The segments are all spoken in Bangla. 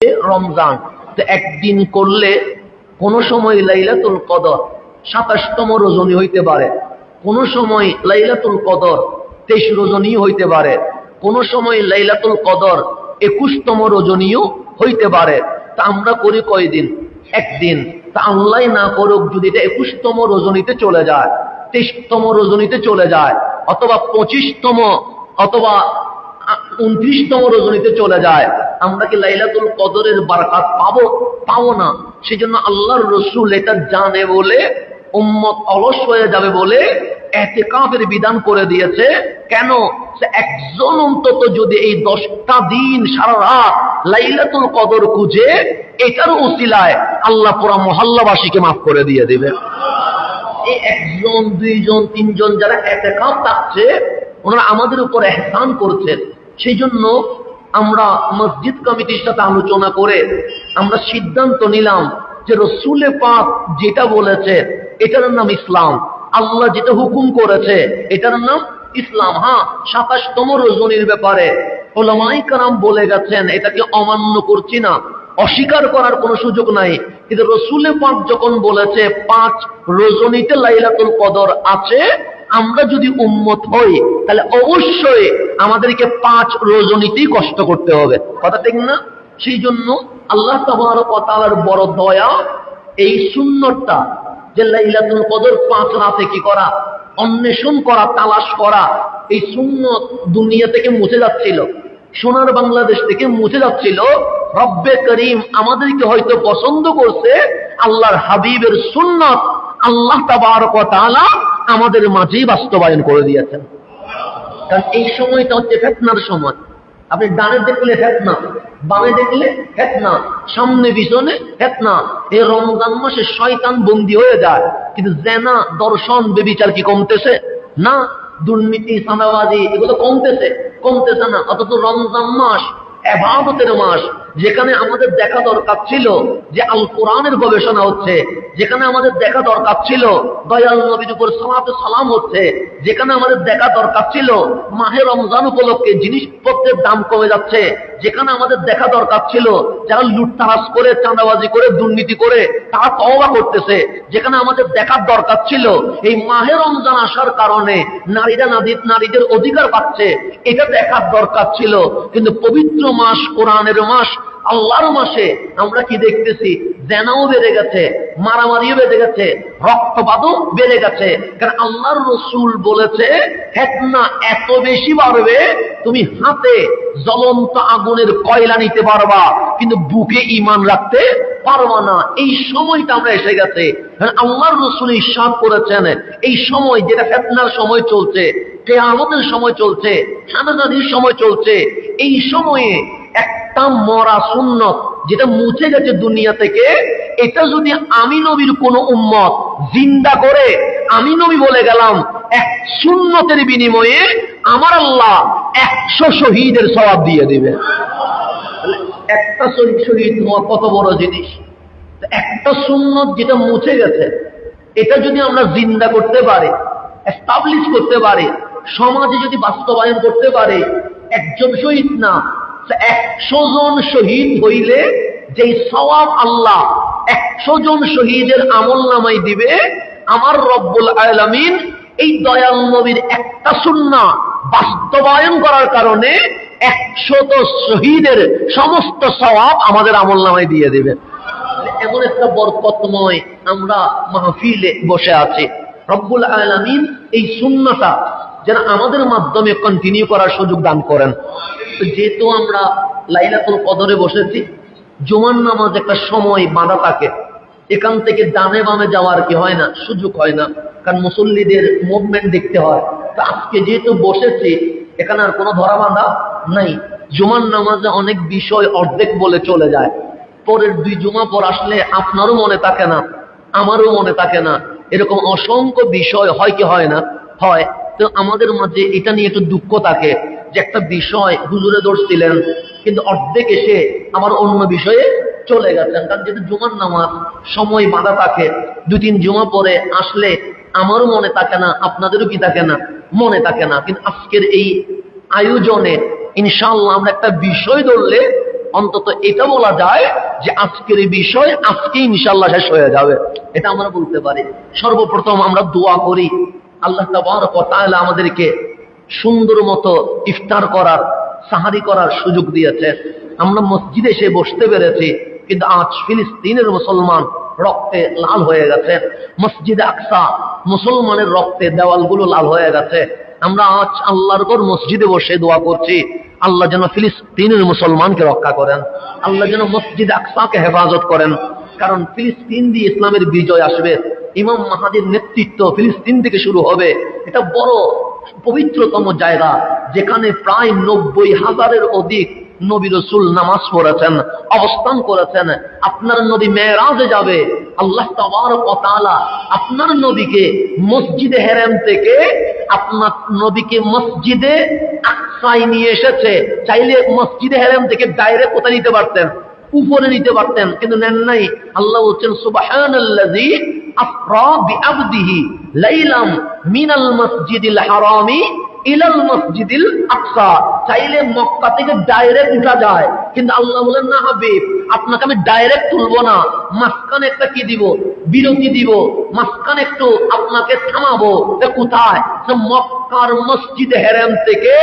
রমজান, তো একদিন করলে কোন সময় লাইলাতুল কদর 27তম রজনী হইতে পারে, কোন সময় লাইলাতুল কদর 23 রজনী হইতে পারে, কোন সময় লাইলাতুল কদর 21তম রজনীও হইতে পারে। তা আমরা করি কয়দিন? একদিন। তা আল্লাহ না করুক যদি এটা 21তম রজনীতে চলে যায়, 23তম রজনীতে চলে যায়, অথবা 25তম অথবা 29তম রজনীতে চলে যায়, আমরা কি লাইলাতুল কদরের বারাকাত পাবো? পাবো না। সেজন্য আল্লাহর রাসূল এটা জানে বলে উম্মত অলস হয়ে যাবে বলে ইতিকাফের বিধান করে দিয়েছে। কেন? একজন অন্তত যদি এই 10টা দিন সারা রাত লাইলাতুল কদর খুঁজে, এটার উসিলায় আল্লাহ পুরা মহল্লাবাসীকে মাফ করে দিয়ে দিবে। এই একজন, দুইজন, তিনজন যারা ইতিকাফ থাকছে, ওনারা আমাদের উপর ইহসান করছেন। সেই জন্য আমরা মসজিদ কমিটির সাথে আলোচনা করে আমরা সিদ্ধান্ত নিলাম যে রাসূল পাক যেটা বলেছে এটার নাম ইসলাম, আল্লাহ যেটা হুকুম করেছে এটার নাম ইসলাম। হ্যাঁ, 27তম রজনীর ব্যাপারে উলামায়ে কেরাম বলে গেছেন এটাকে অমান্য করছি না, অস্বীকার করার কোনো সুযোগ নাই। কিন্তু রাসূল পাক যখন বলেছে 5 রজনীতে লাইলাতুল কদর আছে, আমরা যদি উম্মত হই তাহলে অবশ্যই আমাদেরকে 5 রজনীতেই কষ্ট করতে হবে। কথা ঠিক না? সেই জন্য আল্লাহ তাবারক ওয়া তাআলার বড় দয়া, এই সুন্নতটা যে লাইলাতুল কদর 5 রাতে কি করা, অন্বেষণ করা, তালাশ করা, এই সুন্নত দুনিয়া থেকে মুছে যাচ্ছিল, সোনার বাংলাদেশ থেকে মুছে যাচ্ছিল। রব্বে করিম আমাদেরকে হয়তো পছন্দ করছে, আল্লাহর হাবিবের সুন্নত আল্লাহ তাবারক ওয়া তাআলা আমাদের মাঝেই বাস্তবায়ন করে দিয়েছেন। কারণ এই সময়টা হচ্ছে ফিতনার সময়। আপনি ডানে দেখলে ফিতনা, বামে দেখলে ফিতনা, সামনে পিছনে ফিতনা। এই রমজান মাসে শয়তান বন্দী হয়ে যায়, কিন্তু জেনা, দর্শন, ব্যভিচার কি কমতেছে? না। দুর্নীতি, চাঁদাবাজি এগুলো কমতেছে না। অথচ রমজান মাস ইবাদতের মাস, যেখানে আমাদের দেখা দরকার ছিল যে আল কোরআনের গবেষণা হচ্ছে, যেখানে আমাদের দেখা দরকার ছিল দয়াল নবীর উপর সালাত সালাম হচ্ছে, যেখানে আমাদের দেখা দরকার ছিল মাহে রমজান উপলক্ষে জিনিসপত্রের দাম কমে যাচ্ছে, যেখানে আমাদের দেখা দরকার ছিল যারা লুটতারাজ করে, চাঁদাবাজি করে, দুর্নীতি করে তারা তওবা করতেছে, যেখানে আমাদের দেখার দরকার ছিল এই মাহে রমজান আসার কারণে নারীদের অধিকার পাচ্ছে, এটা দেখার দরকার ছিল। কিন্তু পবিত্র মাস, কোরআনের মাস, আল্লাহর মাসে আমরা কি দেখতেছি? জেনাও বেড়ে গেছে, মারামারিও বেড়ে গেছে, রক্তপাতও বেড়ে গেছে। কারণ আল্লাহর রাসূল বলেছে ফিতনা এত বেশি বাড়বে, তুমি হাতে জ্বলন্ত আগুনের কয়লা নিতে পারবা কিন্তু বুকে ঈমান রাখতে পারবা না। এই সময়টা আমরা এসে গেছে। আল্লাহর রাসূল ইরশাদ করেছেন এই সময়, যেটা ফিতনার সময় চলছে, কিয়ামতের সময় চলছে, হানাদারির সময় চলছে, এই সময়ে একটা মরা সুন্নত যেটা মুছে গেছে দুনিয়া থেকে, এটা যদি আমি নবীর কোন উম্মত জিন্দা করে, আমি নবী বলে গেলাম, এক সুন্নতের বিনিময়ে আমার আল্লাহ 100 শহীদের সওয়াব দিয়ে দিবে। একটা শহীদ হওয়া কত বড় জিনিস! একটা সুন্নত যেটা মুছে গেছে, এটা যদি আমরা জিন্দা করতে পারি, এস্টাবলিশ করতে পারি, সমাজে যদি বাস্তবায়ন করতে পারে, একজন শহীদ না, 100 জন শহীদ হইলে যেই সওয়াব আল্লাহ 100 জন শহীদের আমলনামায় দিবে, আমার রব্বুল আলামিন এই দয়াল নবীর একটা সুন্নাহ বাস্তবায়ন করার কারণে 100 শহীদের সমস্ত সওয়াব আমাদের আমলনামায় দিয়ে দিবে। এমন একটা বরকতময় আমরা মাহফিলে বসে আছি। রব্বুল আলামিন এই সুন্নাহটা যেন আমাদের মাধ্যমে কন্টিনিউ করার সুযোগ দান করেন। তো যেহেতু আমরা লাইলাতুল কদরে বসেছি, জুমার নামাজ একটা সময় বাঁধা থাকে, এখান থেকে ডানে বামে যাওয়ার কি হয় না, সুযোগ হয় না, কারণ মুসল্লিদের মুভমেন্ট দেখতে হয়। তো আজকে যেহেতু বসেছি, এখানে আর কোনো ধরা বাঁধা নাই। জুমার নামাজে অনেক বিষয় অর্ধেক বলে চলে যায়, পরের 2 জুমা পর আসলে আপনারও মনে থাকে না, আমারও মনে থাকে না, এরকম অসংখ্য বিষয় হয় কি হয় না? হয়। তো আমাদের মাঝে এটা নিয়ে একটু দুঃখ থাকে যে একটা বিষয় হুজুরে ধরছিলেন, কিন্তু অর্ধেক এসে আমার অন্য বিষয়ে চলে গেছেন। কারণ যেহেতু জুমার নামাজ সময় বাঁধা থাকে, 2-3 জুমা পরে আসলে আমারও মনে থাকে না, আপনাদেরও কি থাকে না, মনে থাকে না। কিন্তু আজকের এই আয়োজনে ইনশাআল্লাহ আমরা একটা বিষয় ধরলে অন্তত এটা বলা যায় যে আজকের এই বিষয় আজকে ইনশাআল্লাহ শেষ হয়ে যাবে, এটা আমরা বলতে পারি। সর্বপ্রথম আমরা দোয়া করি, আল্লাহ তাবারক ওয়া তাআলা আমাদেরকে সুন্দর মতো ইফতার করার, সাহারি করার সুযোগ দিয়েছে। আমরা মসজিদে এসে বসতে পেরেছি, কিন্তু আজ ফিলিস্তিনের মুসলমান রক্তে লাল হয়ে গেছে। মসজিদে আকসা মুসলমানের রক্তে দেওয়ালগুলো লাল হয়ে গেছে। আমরা আজ আল্লাহর ঘর মসজিদে বসে দোয়া করছি, আল্লাহ যেন ফিলিস্তিনের মুসলমানকে রক্ষা করেন, আল্লাহ যেন মসজিদে আকসাকে হেফাজত করেন। কারণ ফিলিস্তিন দিয়ে ইসলামের বিজয় আসবে, ইমাম মাহাদির নেতৃত্ব ফিলিস্তিন থেকে শুরু হবে। এটা বড় পবিত্রতম জায়গা, যেখানে প্রায় 90,000-এর অধিক নবী রাসূল নামাজ পড়েছেন, অবস্থান করেছেন। আপনার নবী মেরাজে যাবে, আল্লাহ তাবারক ওয়া তাআলা আপনার নবীকে মসজিদে হেরাম থেকে আপনার নবীকে মসজিদে আকসায় নিয়ে এসেছে। চাইলে মসজিদে হেরাম থেকে ডাইরেক্ট কোথায় নিতে পারতেন, উপরে নিতে পারতেন, কিন্তু নেন নাই। আল্লাহ বলছেন সুবহানাল্লাযী আসরা বিআবদিহি লাইলাম মিনাল মাসজিদিল হারামি ইলাল মসজিদিল আকসা। চাইলে মক্কা থেকে ডাইরেক্ট উঠা যায়, কিন্তু আল্লাহ বলেন না হাবিব, আপনাকে আমি ডাইরেক্ট তুলবো না, মাঝখানে একটা কি দিব, বিরতি দিব, মাঝখানে একটু আপনাকে থামাবো। কোথায়? মক্কার মসজিদে হেরাম থেকে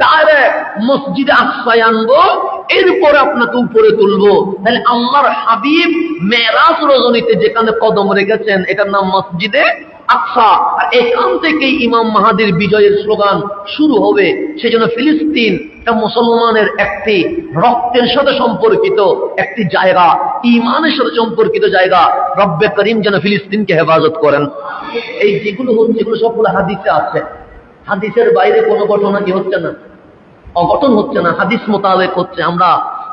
ডাইরেক্ট মসজিদে আকসায় আনবো, এরপর আপনাকে উপরে তুলবো। তাহলে আল্লাহর হাবিব মেরাজ রজনীতে যেখানে কদম রেখেছেন, এটার নাম মসজিদে আকসা। আর এখান থেকেই ইমাম মাহাদির বিজয়ের স্লোগান শুরু হবে। সেজন্য ফিলিস্তিন এটা মুসলমানের একটি রক্তের সাথে সম্পর্কিত একটি জায়গা, ঈমানের সাথে সম্পর্কিত জায়গা। রব্বে করিম যেন ফিলিস্তিনকে হেফাজত করেন। এই যেগুলো হচ্ছে, এগুলো সবগুলো হাদিসে আছে। হাদিসের বাইরে কোনো ঘটনা কি হচ্ছে না, অঘটন হচ্ছে না, হাদিস মোতাবেক হচ্ছে। আমরা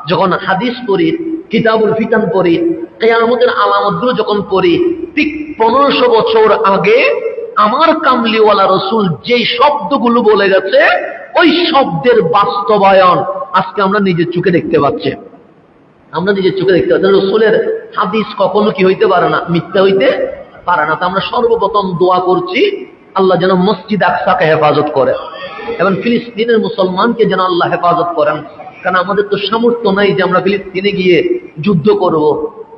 যখন হাদিস পড়ি, কিতাবুল ফিতান পড়ি, কিয়ামতের আলামতগুলো যখন পড়ি, ঠিক 1500 বছর আগে আমার কামলিওয়ালা রসুল যেই শব্দগুলো বলে গেছে, ওই শব্দের বাস্তবায়ন আজকে আমরা নিজের চোখে দেখতে পাচ্ছি। আমরা নিজের চোখে দেখতে পাচ্ছি। রসুলের হাদিস কখনো কি হইতে পারে না, মিথ্যা হইতে পারে না। তো আমরা সর্বপ্রথম দোয়া করছি, আল্লাহ যেন মসজিদ আকসাকে হেফাজত করে এবং ফিলিস্তিনের মুসলমানকে যেন আল্লাহ হেফাজত করেন। কারণ আমাদের তো সামর্থ্য নাই যে আমরা ফিলিস্তিনে গিয়ে যুদ্ধ করব,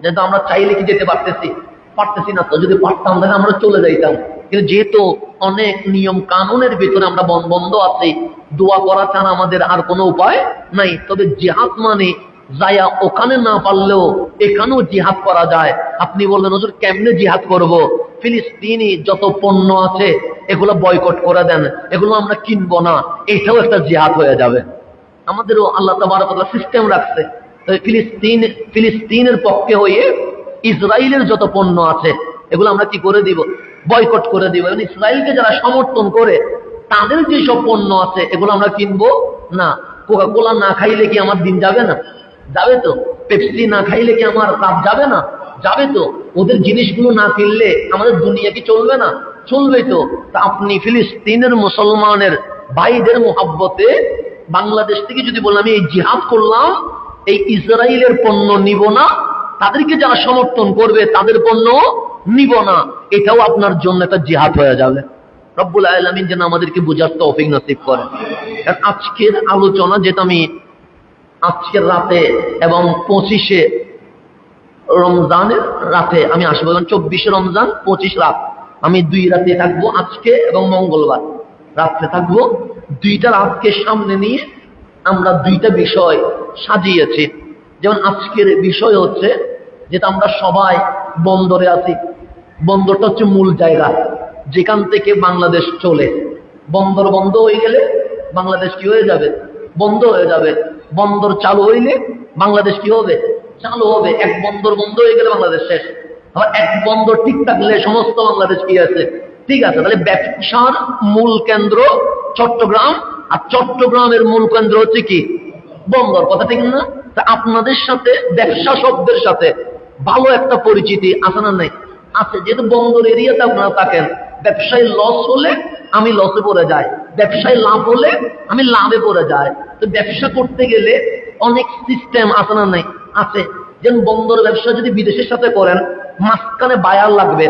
যেহেতু আমরা চাইলে কি যেতে পারতেছি না। তো যদি পারতাম তাহলে আমরা চলে যাইতাম, কিন্তু যেহেতু অনেক নিয়ম কানুনের ভিতরে আমরা বন্ধ আছি, দোয়া করা ছাড়া আমাদের আর কোনো উপায় নাই। তবে জিহাদ মানে যায়া ওখানে না পারলেও এখানেও জিহাদ করা যায়। আপনি বললেন হুজুর কেমনে জিহাদ করব? ফিলিস্তিনি যত পণ্য আছে এগুলো বয়কট করে দেন, এগুলো আমরা কিনবো না, এটাও একটা জিহাদ হয়ে যাবে। আমাদেরও আল্লাহ তাবারক ওয়া তাআলা সিস্টেম রাখছে। ফিলিস্তিনের পক্ষে হয়ে ইসরায়েলের যত পণ্য আছে এগুলো আমরা কি করে দিব? বয়কট করে দিব। এবং ইসরায়েলকে যারা সমর্থন করে তাদের যে সব পণ্য আছে এগুলো আমরা কিনবো না। কোকা-কোলা না খাইলে কি আমার দিন যাবে না? যাবে তো। পেপসি না খাইলে কি আমার রাত যাবে না? যাবে তো। ওদের জিনিসগুলো না কিনলে আমাদের দুনিয়া কি চলবে না? চলবে তো। তা আপনি ফিলিস্তিনের মুসলমানের ভাইদের মোহাব্বতে বাংলাদেশ থেকে যদি বললাম আমি এই জিহাদ করলাম, এই ইসরায়েলের পণ্য নিব না, তাদেরকে যারা সমর্থন করবে তাদের পণ্য নিব না, এটাও আপনার জন্য একটা জিহাদ হয়ে যাবে। রব্বুল আলামিন যেন আমাদেরকে বুঝার তৌফিক নসিব করে। আজকের আলোচনা যেটা আমি আজকের রাতে এবং 25শে রমজানের রাতে আমি আসবো, 24শে রমজান 25 রাত আমি 2 রাতে থাকবো, আজকে এবং মঙ্গলবার রাত্রে থাকবো। 2টা রাতকে সামনে নিয়ে আমরা 2টা বিষয় সাজিয়েছি। যেমন আজকের বিষয় হচ্ছে যেটা আমরা সবাই বন্দরে আছি। বন্দরটা হচ্ছে মূল জায়গা যেখান থেকে বাংলাদেশ চলে। বন্দর বন্ধ হয়ে গেলে বাংলাদেশ কি হয়ে যাবে? বন্ধ হয়ে যাবে। বন্দর চালু হইলে বাংলাদেশ কি হবে? চালু হবে। এক বন্দর বন্ধ হয়ে গেলে বাংলাদেশ শেষ। আবার এক বন্দর ঠিক থাকলে সমস্ত বাংলাদেশ কি আছে? ঠিক আছে। তাহলে ব্যবসার মূল কেন্দ্র চট্টগ্রাম, আর চট্টগ্রামের মূল কেন্দ্র হচ্ছে কি? বন্দর। কথা ঠিক না? তা আপনাদের সাথে ব্যবসা শব্দের সাথে ভালো একটা পরিচিতি আছে না নাই? আছে। যেহেতু বন্দর এরিয়াতে আপনারা থাকেন, ব্যবসায় লস হলে আমি লসে পড়ে যাই, ব্যবসায় লাভ হলে আমি লাভে পড়ে যাই। তো ব্যবসা করতে গেলে অনেক সিস্টেম আছে না নাই? আছে। যেমন বন্দর ব্যবসা যদি বিদেশের সাথে করেন, মাঝখানে বায়ার লাগবে,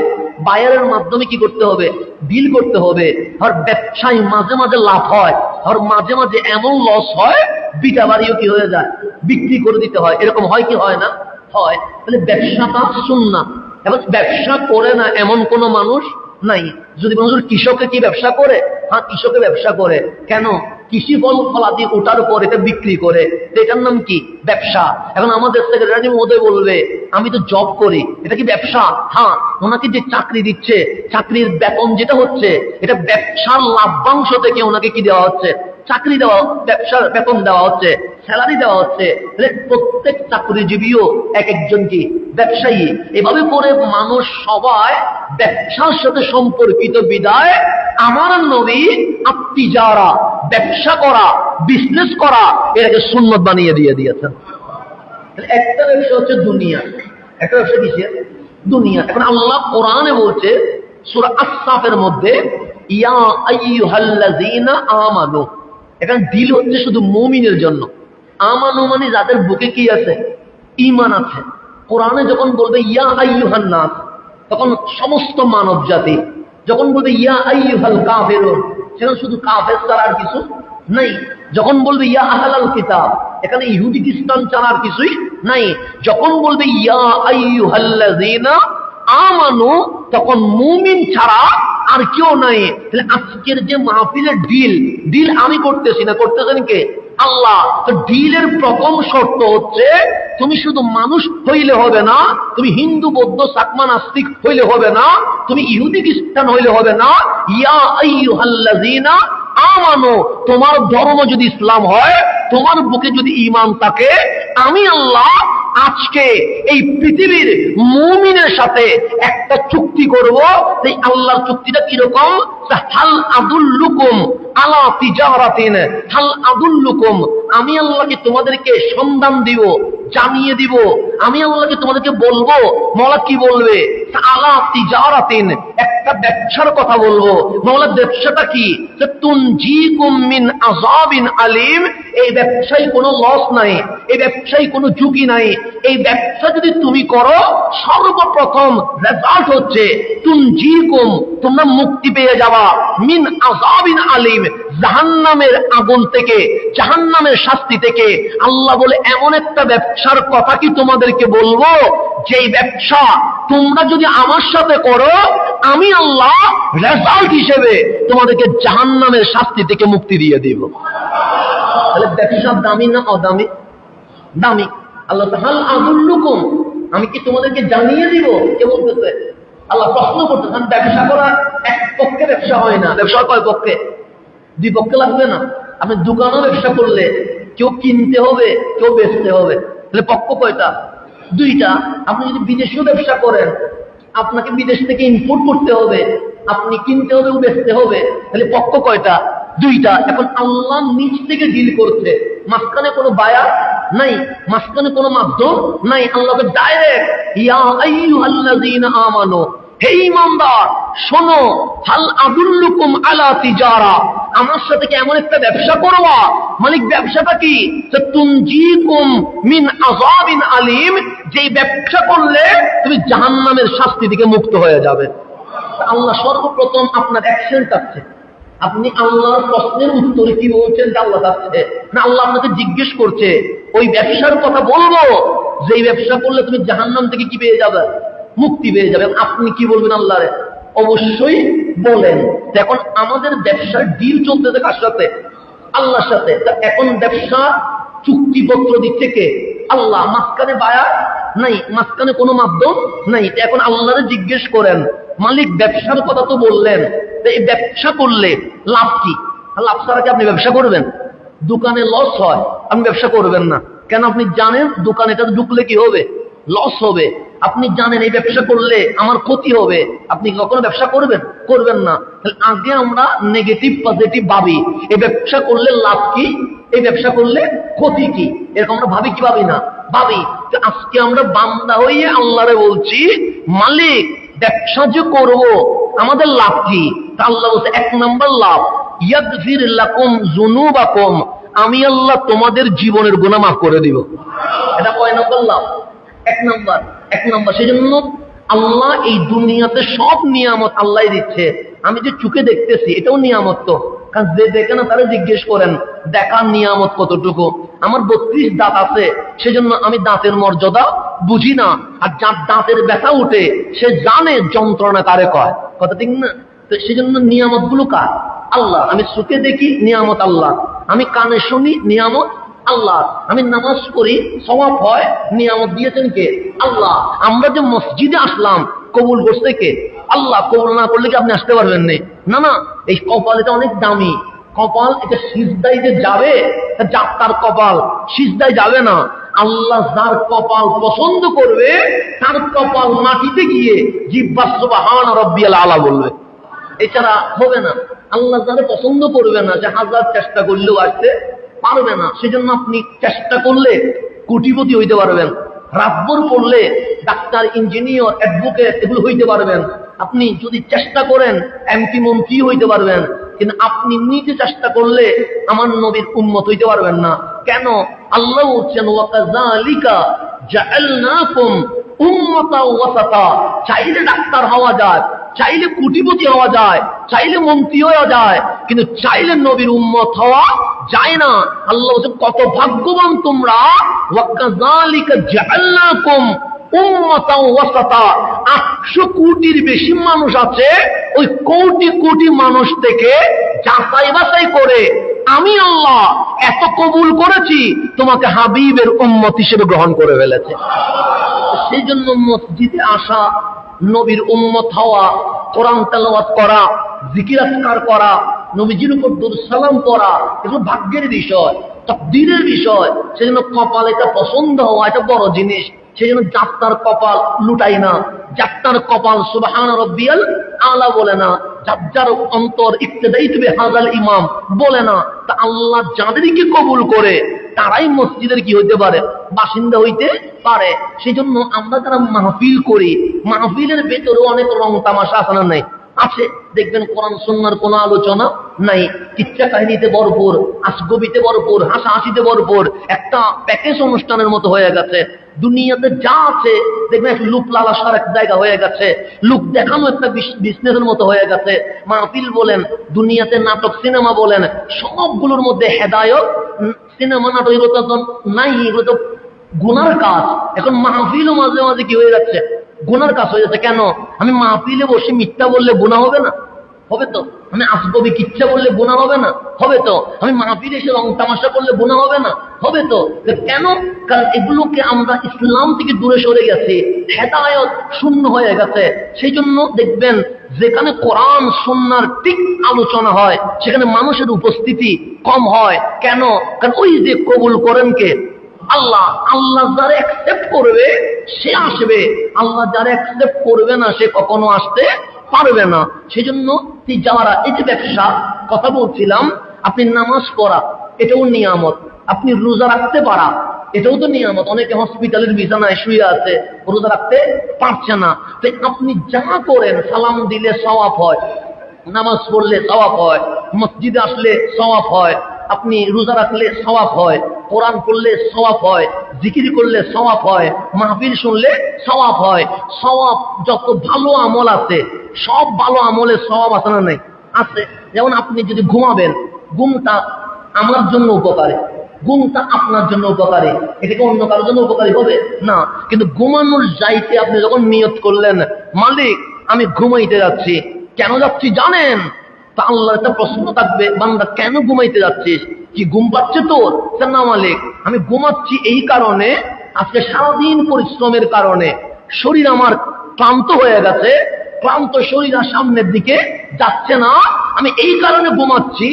বায়ারের মাধ্যমে কি করতে হবে, ডিল করতে হবে। আর ব্যবসায় মাঝে মাঝে লাভ হয়, আর মাঝে মাঝে এমন লস হয় বিটা বাড়িও কি হয়ে যায়, বিক্রি করে দিতে হয়। এরকম হয় কি হয় না? হয়। তাহলে ব্যবসাটা সুন্নাত। এবং ব্যবসা করে না এমন কোন মানুষ নাই। যদি মানুষ কৃষকে কি ব্যবসা করে? হ্যাঁ, কৃষকে ব্যবসা করে। কেন? কৃষি ফলাদি ওঠার পর এটা বিক্রি করে, এটার নাম কি? ব্যবসা। এখন আমাদের সেক্রেটারি মহোদয় বলবে আমি তো জব করি, এটা কি ব্যবসা? হ্যাঁ, ওনাকে যে চাকরি দিচ্ছে, চাকরির বেতন যেটা হচ্ছে, এটা ব্যবসার লাভ্যাংশ থেকে ওনাকে কি দেওয়া হচ্ছে? চাকরি দেওয়া, ব্যবসার বেতন দেওয়া হচ্ছে, স্যালারি দেওয়া হচ্ছে। প্রত্যেক চাকরিজীবীও এক একজন কি ব্যবসায়ী। এভাবে করে মানুষ সবাই ব্যবসার সাথে সম্পর্কিত বিদায় আমার নবী আত্তিজারা, ব্যবসা করা, বিজনেস করা, এটাকে সুন্নত বানিয়ে দিয়েছেন। একটা ব্যবসা হচ্ছে দুনিয়া, একটা ব্যবসা কিসের? দুনিয়া। এখন আল্লাহ কোরআনে বলছে সূরা আস-সাফের মধ্যে, ইয়া আইয়ুহাল্লাযীনা আমানু। এখানে দিল হচ্ছে শুধু মুমিনের জন্য। আমানু মানে যাদের বুকে কি আছে? ঈমান আছে। কোরআনে যখন বলবে ইয়া আইয়ুহান নাস, তখন সমস্ত মানব জাতি। যখন বলবে ইয়া আইয়ুহাল কাফিরুন, সেখানে শুধু কাফের ছাড়া আর কিছু নাই। যখন বলবে ইয়া আহলাল কিতাব, এখানে ইহুদি খ্রিস্টান ছাড়া আর কিছুই নাই। যখন বলবে ইয়া আইয়ুহাল্লাযীনা আমানু, তখন মুমিন ছাড়া আর কেউ নাই। তাহলে আজকের যে মাহফিলের ডিল আমি করতেছি না, করতেছেন কে? আল্লাহ। তো ডিলের প্রথম শর্ত হচ্ছে তুমি শুধু মানুষ হইলে হবে না, তুমি হিন্দু বৌদ্ধ চাকমা নাস্তিক হইলে হবে না, তুমি ইহুদি খ্রিস্টান হইলে হবে না। ইয়া আইয়ুহাল্লাযীনা আমানু, তোমার ধর্ম যদি ইসলাম হয়, তোমার বুকে যদি ঈমান থাকে, আমি আল্লাহ আজকে এই পৃথিবীর মুমিনের সাথে একটা চুক্তি করব। এই আল্লাহর চুক্তিটা কিরকম? হাল আদুল্লুকুম আলা তিজারাতিন, হাল আদুল্লুকুম, আমি আল্লাহকে তোমাদেরকে সন্ধান দিব, জানিয়ে দিব। আমি আল্লাহকে তোমাদেরকে বলবো। মওলা কি বলবে? আলা তিজারাতিন, একটা ব্যবসার কথা বলবো। মওলা ব্যবসাটা কি? তুনজিকুম মিন আযাবিন আলিম। এই ব্যবসায় কোনো লস নাই, এই ব্যবসায় কোনো ঝুঁকি নাই। এই ব্যবসা যদি তুমি করো, সর্বপ্রথম রেজাল্ট হচ্ছে তুনজিকুম, তোমরা মুক্তি পেয়ে যাবা, মিন আযাবিন আলিম, জাহান্নামের আগুন থেকে, জাহান্নামের শাস্তি থেকে। আল্লাহ বলে এমন একটা ব্যবসার কথা কি তোমাদেরকে বলবো, যেই ব্যবসা তোমরা যদি আমার সাথে করো, আমি আল্লাহ রেজাল্ট হিসেবে তোমাদেরকে জাহান্নামের শাস্তি থেকে মুক্তি দিয়ে দিব। তাহলে ব্যবসা দামি না অদামি? দামি। আল্লাহ হাল আদুল্লুকুম, আমি কি তোমাদেরকে জানিয়ে দিব? কে বলতেছে? আল্লাহ প্রশ্ন করতেছেন। ব্যবসা করা এক পক্ষে ব্যবসা হয় না, ব্যবসা কয় পক্ষে? দুই পক্ষে লাগবে না? আপনি দোকানও ব্যবসা করলে কেউ কিনতে হবে, কেউ বেচতে হবে। তাহলে পক্ষ কয়টা? দুইটা। আপনি যদি বিদেশেও ব্যবসা করেন, আপনাকে বিদেশ থেকে ইম্পোর্ট করতে হবে, আপনি কিনতে হবে, বেচতে হবে। তাহলে পক্ষ কয়টা? দুইটা। এখন আল্লাহ নিজ থেকে ডিল করছে, মাঝখানে কোনো বায়ার নাই, মাঝখানে কোনো মাধ্যম নাই। আল্লাহকে ডাইরেক্ট ইয়া আইয়ুহাল্লাযীনা আমানু, হে ঈমানদার শোনো, হাল আদুল্লুকুম আলা তিজারা, আমার সাথে কি এমন একটা ব্যবসা করবা? মালিক ব্যবসাটা কি? তুনজিকুম মিন আযাবিন আলিম, যে ব্যবসা করলে তুমি জাহান্নামের শাস্তি থেকে মুক্ত হয়ে যাবে। আল্লাহ সর্বপ্রথম আপনার অ্যাকশন চাচ্ছে। আপনি আল্লাহর প্রশ্নের উত্তরে কি বলছেন? আল্লাহ চাচ্ছে না, আল্লাহ আপনাকে জিজ্ঞেস করছে ওই ব্যবসার কথা বলবো, যেই ব্যবসা করলে তুমি জাহান্নাম থেকে কি পেয়ে যাবে? মুক্তি পেয়ে যাবে। আপনি কি বলবেন আল্লাহরে? অবশ্যই বলেন। এখন আমাদের ব্যবসার ডিল চলতেছে কার সাথে? আল্লাহর সাথে। এখন ব্যবসা চুক্তিপত্র দিচ্ছে কে? আল্লাহ। মাঝখানে বায়ার নাই, মাঝখানে কোনো মাধ্যম নাই। এখন আল্লাহরে জিজ্ঞেস করেন, মালিক ব্যবসার কথা তো বললেন, এই ব্যবসা করলে লাভ কি? লাভ ছাড়া কি আপনি ব্যবসা করবেন? দোকানে লস হয়, আপনি ব্যবসা করবেন না কেন? আপনি জানেন দোকানে এটা ঢুকলে কি হবে? লস হবে। আপনি জানেন এই ব্যবসা করলে আমার ক্ষতি হবে, আপনি কখনো ব্যবসা করবেন? করবেন না। তাহলে আগে আমরা নেগেটিভ পজিটিভ ভাবি, এই ব্যবসা করলে লাভ কি, এই ব্যবসা করলে ক্ষতি কি, এরকম আমরা ভাবি কি ভাবি না? ভাবি। আজকে আমরা বান্দা হয়ে আল্লাহরে বলছি, মালিক ব্যবসা যে করবো আমাদের লাভ কি? আল্লাহ বলছে এক নম্বর লাভ, ইয়াগফির লাকুম যুনুবাকুম, আমি আল্লাহ তোমাদের জীবনের গুনাহ মাফ করে দিব। এটা কয় নম্বর লাভ? এক নম্বর। সেই জন্য আল্লাহ এই দুনিয়াতে সব নিয়ামত আল্লাহ দিচ্ছে। আমি যে চোখে দেখতেছি এটাও নিয়ামত। তো কারণ যে দেখে না তারা জিজ্ঞেস করেন দেখার নিয়ামত কতটুকু। আমার 32 দাঁত আছে, সেজন্য আমি দাঁতের মর্যাদা বুঝি না। আর যার দাঁতের ব্যথা উঠে সে জানে যন্ত্রণা কারে কয়, কথা ঠিক না? তো সেজন্য নিয়ামত গুলো কার? আল্লাহ। আমি চোখে দেখি, নিয়ামত আল্লাহ। আমি কানে শুনি, নিয়ামত আল্লাহ। আমি নামাজ পড়ি, সওয়াব হয়, নিয়ামত দিয়েছেন কে? আল্লাহ। আমরা যে মসজিদে আসলাম, কবুল করছে কে? আল্লাহ। কবুল না করলে কি আপনি আসতে পারবেন না? না, এই কপাল এটা অনেক দামি কপাল। এটা সিজদায় যে যাবে, যাত্রার কপাল সিজদায় যাবে না। আল্লাহ যার কপাল পছন্দ করবে তার কপাল মাটিতে গিয়ে জিহ্বা সুবহান রাব্বিয়াল আলা বলবে, এছাড়া হবে না। আল্লাহ যারা পছন্দ করবে না, যে হাজার চেষ্টা করলেও আসতে পারবে না। সেজন্য আপনি চেষ্টা করলে কোটিপতি হইতে পারবেন, রাতভর পড়লে ডাক্তার, ইঞ্জিনিয়ার, অ্যাডভোকেট এগুলো হইতে পারবেন। আপনি যদি চেষ্টা করেন এমপি, মন্ত্রী হইতে পারবেন। কিন্তু আপনি নিজে চেষ্টা করলে আমার নবীর উম্মত হইতে পারবেন না। কেন? আল্লাহ বলছেন ওয়াকাযালিকা জাআলনাকুম উম্মাতাও ওয়াসাতা। চাইলে ডাক্তার হওয়া যায়, চাইলে কোটিপতি হওয়া যায়, চাইলে মন্ত্রী হওয়া যায়, কিন্তু চাইলে নবীর উম্মত হওয়া যায় না। আল্লাহ বলছে কত ভাগ্যবান তোমরা। ওয়াকাযালিকা জাআলনাকুম উম্মাতাও ওয়াসাতা। 800 কোটির বেশি মানুষ আছে, ওই কোটি কোটি মানুষ থেকে যাচাই বাছাই করে আমি আল্লাহ এত কবুল করেছি, তোমাকে হাবিবের উম্মত হিসেবে গ্রহণ করে ফেলেছে। সেই জন্য মসজিদে আসা, নবীর উম্মত হওয়া, কোরআন তেলাওয়াত করা, জিকির আজকার করা, নবীজির উপর দুরূদ সালাম পড়া, এগুলো ভাগ্যের বিষয়, তাকদীরের বিষয়। সেজন্য কপাল এটা পছন্দ হওয়া এটা বড় জিনিস। সেজন্য যাত্রার কপাল লুটাই না, যাত্রার কপাল সুবহান রাব্বিয়াল আলা বলে না, যার অন্তর ইক্তেদাইতু বিহাযাল ইমাম বলে না। তা আল্লাহ যাদেরকে কবুল করে তারাই মসজিদের কি হইতে পারে? বাসিন্দা হইতে পারে। সেই জন্য আমরা যারা মাহফিল করি, মাহফিলের ভেতরে অনেক রং তামাশা আছে না নাই? আছে। দেখবেন কোরআন সুন্নাহর কোনো আলোচনা নাই, কিচ্ছা কাহিনীতে ভরপুর, আশগবিতে ভরপুর, হাসাহাসিতে ভরপুর, একটা প্যাকেজ অনুষ্ঠানের মতো হয়ে গেছে। দুনিয়াতে যা আছে দেখবেন একটা লুক লালাসার এক জায়গা হয়ে গেছে, লুক দেখানো একটা বিজনেসের মতো হয়ে গেছে। মাহফিল বলেন, দুনিয়াতে নাটক, সিনেমা বলেন, সবগুলোর মধ্যে হেদায়ত, সিনেমা, নাটক এগুলো তো নাই, এগুলো তো গুনার কাজ। এখন মাহফিলও মাঝে মাঝে কি হয়ে যাচ্ছে? গুনার কাজ হয়ে যাচ্ছে। কেন? আমি মাহফিলে বসে মিথ্যা বললে গুনাহ হবে না? হবে তো। আমি আসববি কিচ্ছা বললে গুনাহ হবে না? হবে তো। আমি মাহফিলে এসে রং তামাশা করলে গুনাহ হবে না? হবে তো। কেন? কারণ এগুলোকে আমরা ইসলাম থেকে দূরে সরে গেছি, হেদায়েত শূন্য হয়ে গেছে। সেই জন্য দেখবেন যেখানে কোরআন সুন্নাহর ঠিক আলোচনা হয় সেখানে মানুষের উপস্থিতি কম হয়। কেন? কারণ ওই যে কবুল করেন কে? আল্লাহ। আল্লাহ যারা অ্যাকসেপ্ট করবে সে আসবে, আল্লাহ যারা অ্যাকসেপ্ট করবে না সে কখনো আসতে পারবে না। সেজন্য যারা এই যে ব্যবসা কথা বলছিলাম, আপনি নামাজ পড়া এটাও নিয়ামত, আপনি রোজা রাখতে পারা এটাও তো নিয়ামত। অনেকে হসপিটালের বিছানায় শুয়ে আছে, রোজা রাখতে পারছে না। তো আপনি যা করেন, সালাম দিলে সওয়াব হয়, নামাজ পড়লে সওয়াব হয়, মসজিদে আসলে সওয়াব হয়, আপনি রোজা রাখলে সওয়াব হয়, কোরআন পড়লে সওয়াব হয়, জিকির করলে সওয়াব হয়, মাহফিল শুনলে সওয়াব হয়। সওয়াব যত ভালো আমল আছে সব ভালো আমলে সওয়াব আছে না নাই? আছে। যেমন আপনি যদি ঘুমাবেন, ঘুমটা আমার জন্য উপকারী, ঘুমটা আপনার জন্য উপকারী, এটাকে অন্য কারোর জন্য উপকারী হবে না। কিন্তু ঘুমানোর যাইতে আপনি যখন নিয়ত করলেন মালিক আমি ঘুমাইতে যাচ্ছি, কেন যাচ্ছি জানেন? তা আল্লাহ একটা প্রশ্ন থাকবে, বান্দা কেন ঘুমাইতে যাচ্ছিস? কি ঘুম পাচ্ছে তোর? না মালিক আমি ঘুমাচ্ছি এই কারণে, আজকে সারাদিন পরিশ্রমের কারণে শরীর আমার ক্লান্ত হয়ে গেছে, ক্লান্ত শরীর আর সামনের দিকে যাচ্ছে না, আমি এই কারণে ঘুমাচ্ছি।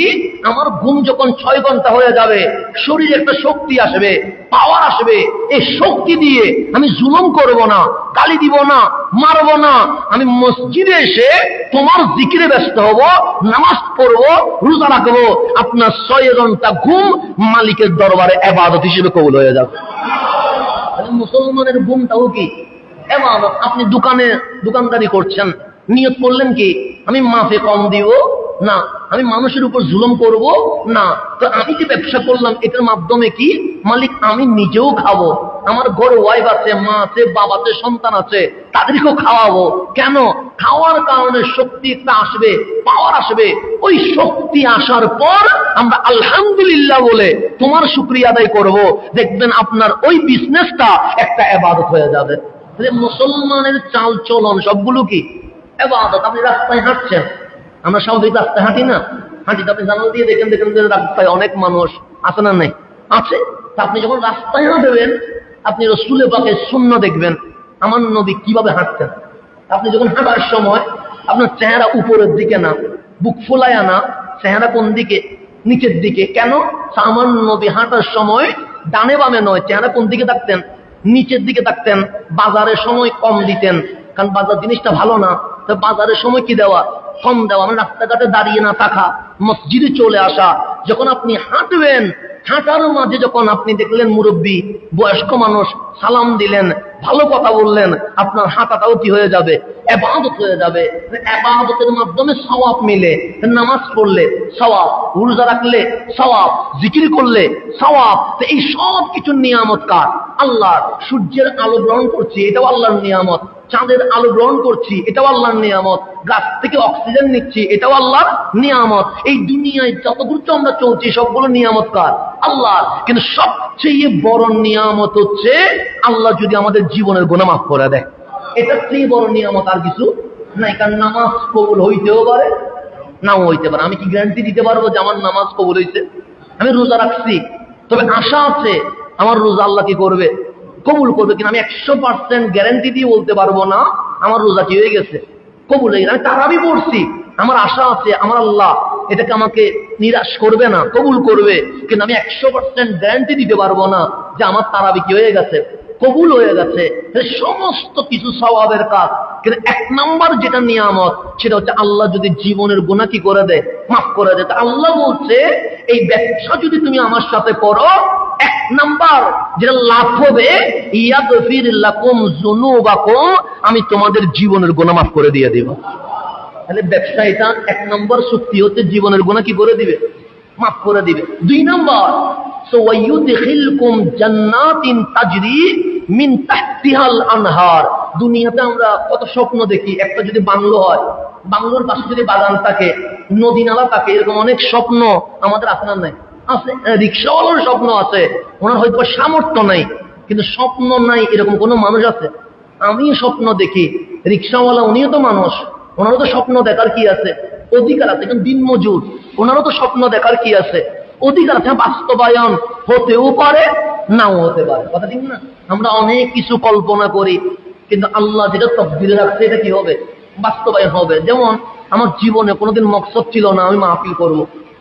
আমার ঘুম যখন 6 ঘন্টা হয়ে যাবে শরীরে একটা শক্তি আসবে, পাওয়ার আসবে। এই শক্তি দিয়ে আমি জুলুম করব না, গালি দিব না, মারব না। আমি মসজিদে এসে তোমার জিকিরে ব্যস্ত হব, নামাজ পড়বো, রোজা রাখবো। আপনার 6 ঘন্টা ঘুম মালিকের দরবারে ইবাদত হিসেবে কবুল হয়ে যাবে। মুসলমানের ঘুমটাও কি ইবাদত। আপনি দোকানদারি করছেন, নিয়ত করলেন কি আমি মাফে কম দিব না, আমি মানুষের উপর জুলুম করব না। তো আমি যে ব্যবসা করলাম এটার মাধ্যমে কি মালিক আমি নিজেও খাবো, আমার ঘরে ওয়াইফ আছে, মা আছে, বাবা আছে, সন্তান আছে, তাদেরকেও খাওয়াবো। কেন? খাওয়ার কারণে শক্তি একটা আসবে, পাওয়ার আসবে। ওই শক্তি আসার পর আমরা আলহামদুলিল্লাহ বলে তোমার শুকরিয়া আদায় করব। দেখবেন আপনার ওই বিজনেসটা একটা ইবাদত হয়ে যাবে। মুসলমানের চাল চলন সবগুলো কি ইবাদত। আপনি রাস্তায় হাঁটছেন, আমরা স্বাভাবিক রাস্তায় হাঁটি না? হাঁটিতে আপনি জানালা দিয়ে দেখেন রাস্তায় অনেক মানুষ আছে না? নাই আছে। আপনি যখন রাস্তায় হাঁটবেন আপনি রাসূলে পাকের সুন্নাহ দেখবেন, আমার নবী কিভাবে হাঁটতেন। আপনি যখন হাঁটার সময় আপনার চেহারা উপরের দিকে না, বুক ফোলায়া না, চেহারা কোন দিকে? নিচের দিকে। কেন? আমার নবী হাঁটার সময় ডানে বামে নয়, চেহারা কোন দিকে থাকতেন? নিচের দিকে থাকতেন। বাজারের সময় কম দিতেন, কারণ বাজার জিনিসটা ভালো না। তো বাজারের সময় কি দেওয়া? কম দেওয়া। মানে রাস্তাঘাটে দাঁড়িয়ে না থাকা, মসজিদে চলে আসা। যখন আপনি হাঁটবেন, হাঁটার মাঝে যখন আপনি দেখলেন মুরব্বী বয়স্ক মানুষ, সালাম দিলেন, ভালো কথা বললেন, আপনার হাঁটাটাও কি হয়ে যাবে? ইবাদত হয়ে যাবে। ইবাদতের মাধ্যমে সওয়াব মিলে। নামাজ পড়লে সওয়াব, রোজা রাখলে সওয়াব, জিকির করলে সওয়াব। তো এই সব কিছুর নিয়ামত কার? আল্লাহর। সূর্যের আলো গ্রহণ করছি, এটাও আল্লাহর নিয়ামত। চাঁদের আলো গ্রহণ করছি, এটাও আল্লাহর নিয়ামত। গাছ থেকে অক্সিজেন নিচ্ছি, এটাও আল্লাহর নিয়ামত। এই দুনিয়ায় যতদূর আমরা চলছি সবগুলো নিয়ামত কার? আল্লাহর। কিন্তু সবচেয়ে বড় নিয়ামত হচ্ছে আল্লাহ যদি আমাদের জীবনের গুনাহ মাফ করে দেয়। এটার চেয়ে বড় নিয়ামত আর কিছু নাই। কারণ নামাজ কবুল হইতেও পারে, নাও হইতে পারে। আমি কি গ্যারান্টি দিতে পারবো যে আমার নামাজ কবুল হইছে? আমি রোজা রাখছি, তবে আশা আছে আমার রোজা আল্লাহ কি করবে? কবুল করবে। কিন্তু আমি 100% গ্যারান্টি দিয়ে বলতে পারবো না আমার রোজা কি হয়ে গেছে, কবুল হয়ে গেছে। আমি তারাবি পড়ছি, আমার আশা আছে আমার আল্লাহ এটাকে আমাকে নিরাশ করবে না, কবুল করবে। কিন্তু আমি 100% গ্যারান্টি দিতে পারবো না যে আমার তারাবি কি হয়ে গেছে, কবুল হয়ে গেছে। সমস্ত কিছু সওয়াবের কাজ। কিন্তু এক নাম্বার যেটা নিয়ামত, সেটা হচ্ছে আল্লাহ যদি জীবনের গুনাহ কি করে দেয়, মাফ করে দেয়। আল্লাহ বলছে এই ব্যবসা যদি তুমি আমার সাথে করো, এক নাম্বার যেটা লাভ হবে, ইয়াগফির লাকুম যুনুবাকুম, আমি তোমাদের জীবনের গুনাহ মাফ করে দিয়ে দেব। তাহলে ব্যবসা এটা এক নম্বর চুক্তি হচ্ছে জীবনের গুনাহ কি করে দিবে, মাফ করে দিবে। দুই নম্বর ওয়ায়ুদখিলকুম জান্নাতিন তাজরি মিন তাহতিহাল আনহার। দুনিয়াতে আমরা কত স্বপ্ন দেখি। একটা যদি বাংলো হয়, বাংলোর পাশে যদি বাগান থাকে, নদী নালা থাকে, এরকম অনেক স্বপ্ন আমাদের আছে না? নাই আছে। রিক্সাওয়ালার স্বপ্ন আছে, ওনার হয়তো সামর্থ্য নাই, কিন্তু স্বপ্ন নাই এরকম কোন মানুষ আছে? আমি স্বপ্ন দেখি, রিক্সাওয়ালা উনিও তো মানুষ, ওনারও তো স্বপ্ন দেখার কি আছে, অধিকার আছে। কিন্তু দিনমজুর, ওনারও তো স্বপ্ন দেখার কি আছে, অধিকার আছে। বাস্তবায়ন হতেও পারে, নাও হতে পারে। কথা ঠিক না? আমরা অনেক কিছু কল্পনা করি, কিন্তু আল্লাহ যেটা তকদিরে রাখছে এটা কি হবে, বাস্তবায়ন হবে। যেমন আমার জীবনে কোনোদিন মকসদ ছিল না আমি মাহফিল করব,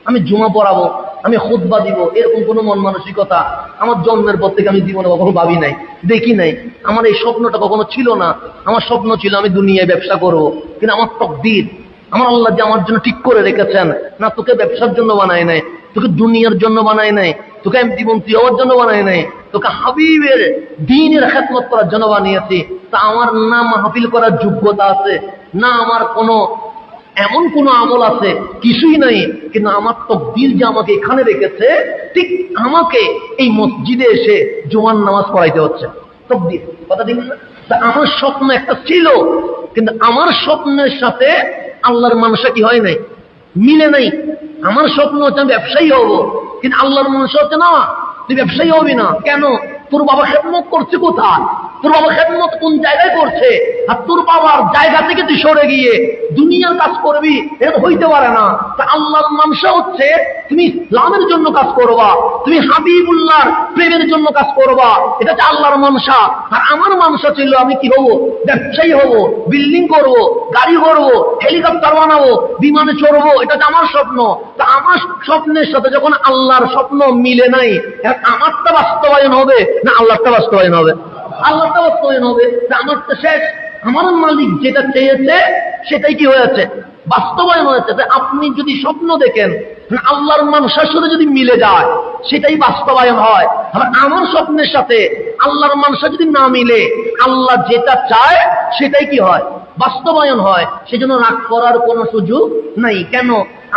আমি জুমা পড়াবো, আমি খুতবা দিব, এরকম কোনো মন মানসিকতা আমার জন্মের পর থেকে আমি জীবনে কখনো ভাবি নাই, দেখি নাই। আমার এই স্বপ্নটা কখনো ছিল না। আমার স্বপ্ন ছিল আমি দুনিয়ায় ব্যবসা করব। কিন্তু আমার তকদির, আমার আল্লাহ যে আমার জন্য ঠিক করে রেখেছেন, না তোকে ব্যবসার জন্য বানায় নাই, তোকে দুনিয়ার জন্য বানায় নাই, তোকে এমপি মন্ত্রী হওয়ার জন্য বানায় নাই, তোকে হাবিবের দ্বীনের খেদমত করার জন্য বানিয়েছি। তা আমার না মাহফিল করার যোগ্যতা আছে, না আমার কোনো এমন কোন আমল আছে, কিছুই নাই। কিন্তু আমার তকদির যে আমাকে এখানে রেখেছে, ঠিক আমাকে এই মসজিদে এসে জুমার নামাজ পড়াইতে হচ্ছে। তকদির। কথা ঠিক না? তা আমার স্বপ্ন একটা ছিল, কিন্তু আমার স্বপ্নের সাথে আল্লাহর মানুষা কি হয় নাই, মিলে নাই। আমার স্বপ্ন হচ্ছে আমি ব্যবসায়ী হব, কিন্তু আল্লাহর মানুষা হচ্ছে না তুই ব্যবসায়ী হবি না। কেন? তোর বাবা খেদমত করছে কোথায়, তোর বাবা খেদমত কোন জায়গায় করছে, আর তোর বাবার জায়গা থেকে তুই সরে গিয়ে দুনিয়ার কাজ করবি, এটা হইতে পারে না। তা আল্লাহর মানসা হচ্ছে তুমি ইসলামের জন্য কাজ করবা, তুমি হাবিবুল্লাহর প্রেমের জন্য কাজ করবা, এটা হচ্ছে আল্লাহর মানসা। আর আমার মানসা ছিল আমি কি হব, ব্যবসায়ী হব, বিল্ডিং করব, গাড়ি করব, হেলিকপ্টার বানাবো, বিমানে চড়বো, এটা হচ্ছে আমার স্বপ্ন। তা আমার স্বপ্নের সাথে যখন আল্লাহর স্বপ্ন মিলে নাই, আমারটা বাস্তবায়ন হবে না আল্লাহটা বাস্তবায়ন হবে? আল্লাহটা বাস্তবায়ন হবে। আমার তো শেষ, আমার মালিক যেটা চেয়েছে সেটাই কি হয়েছে, বাস্তবায়ন হয়েছে। আপনি যদি স্বপ্ন দেখেন আল্লাহর মানসার সাথে যদি মিলে যায়, সেটাই বাস্তবায়ন হয়। আর আমার স্বপ্নের সাথে আল্লাহর মানসা যদি না মিলে, আল্লাহ যেটা চায় সেটাই কি হয়, বাস্তবায়ন হয়। সেজন্য রাগ করার কোনো সুযোগ নাই। কেন?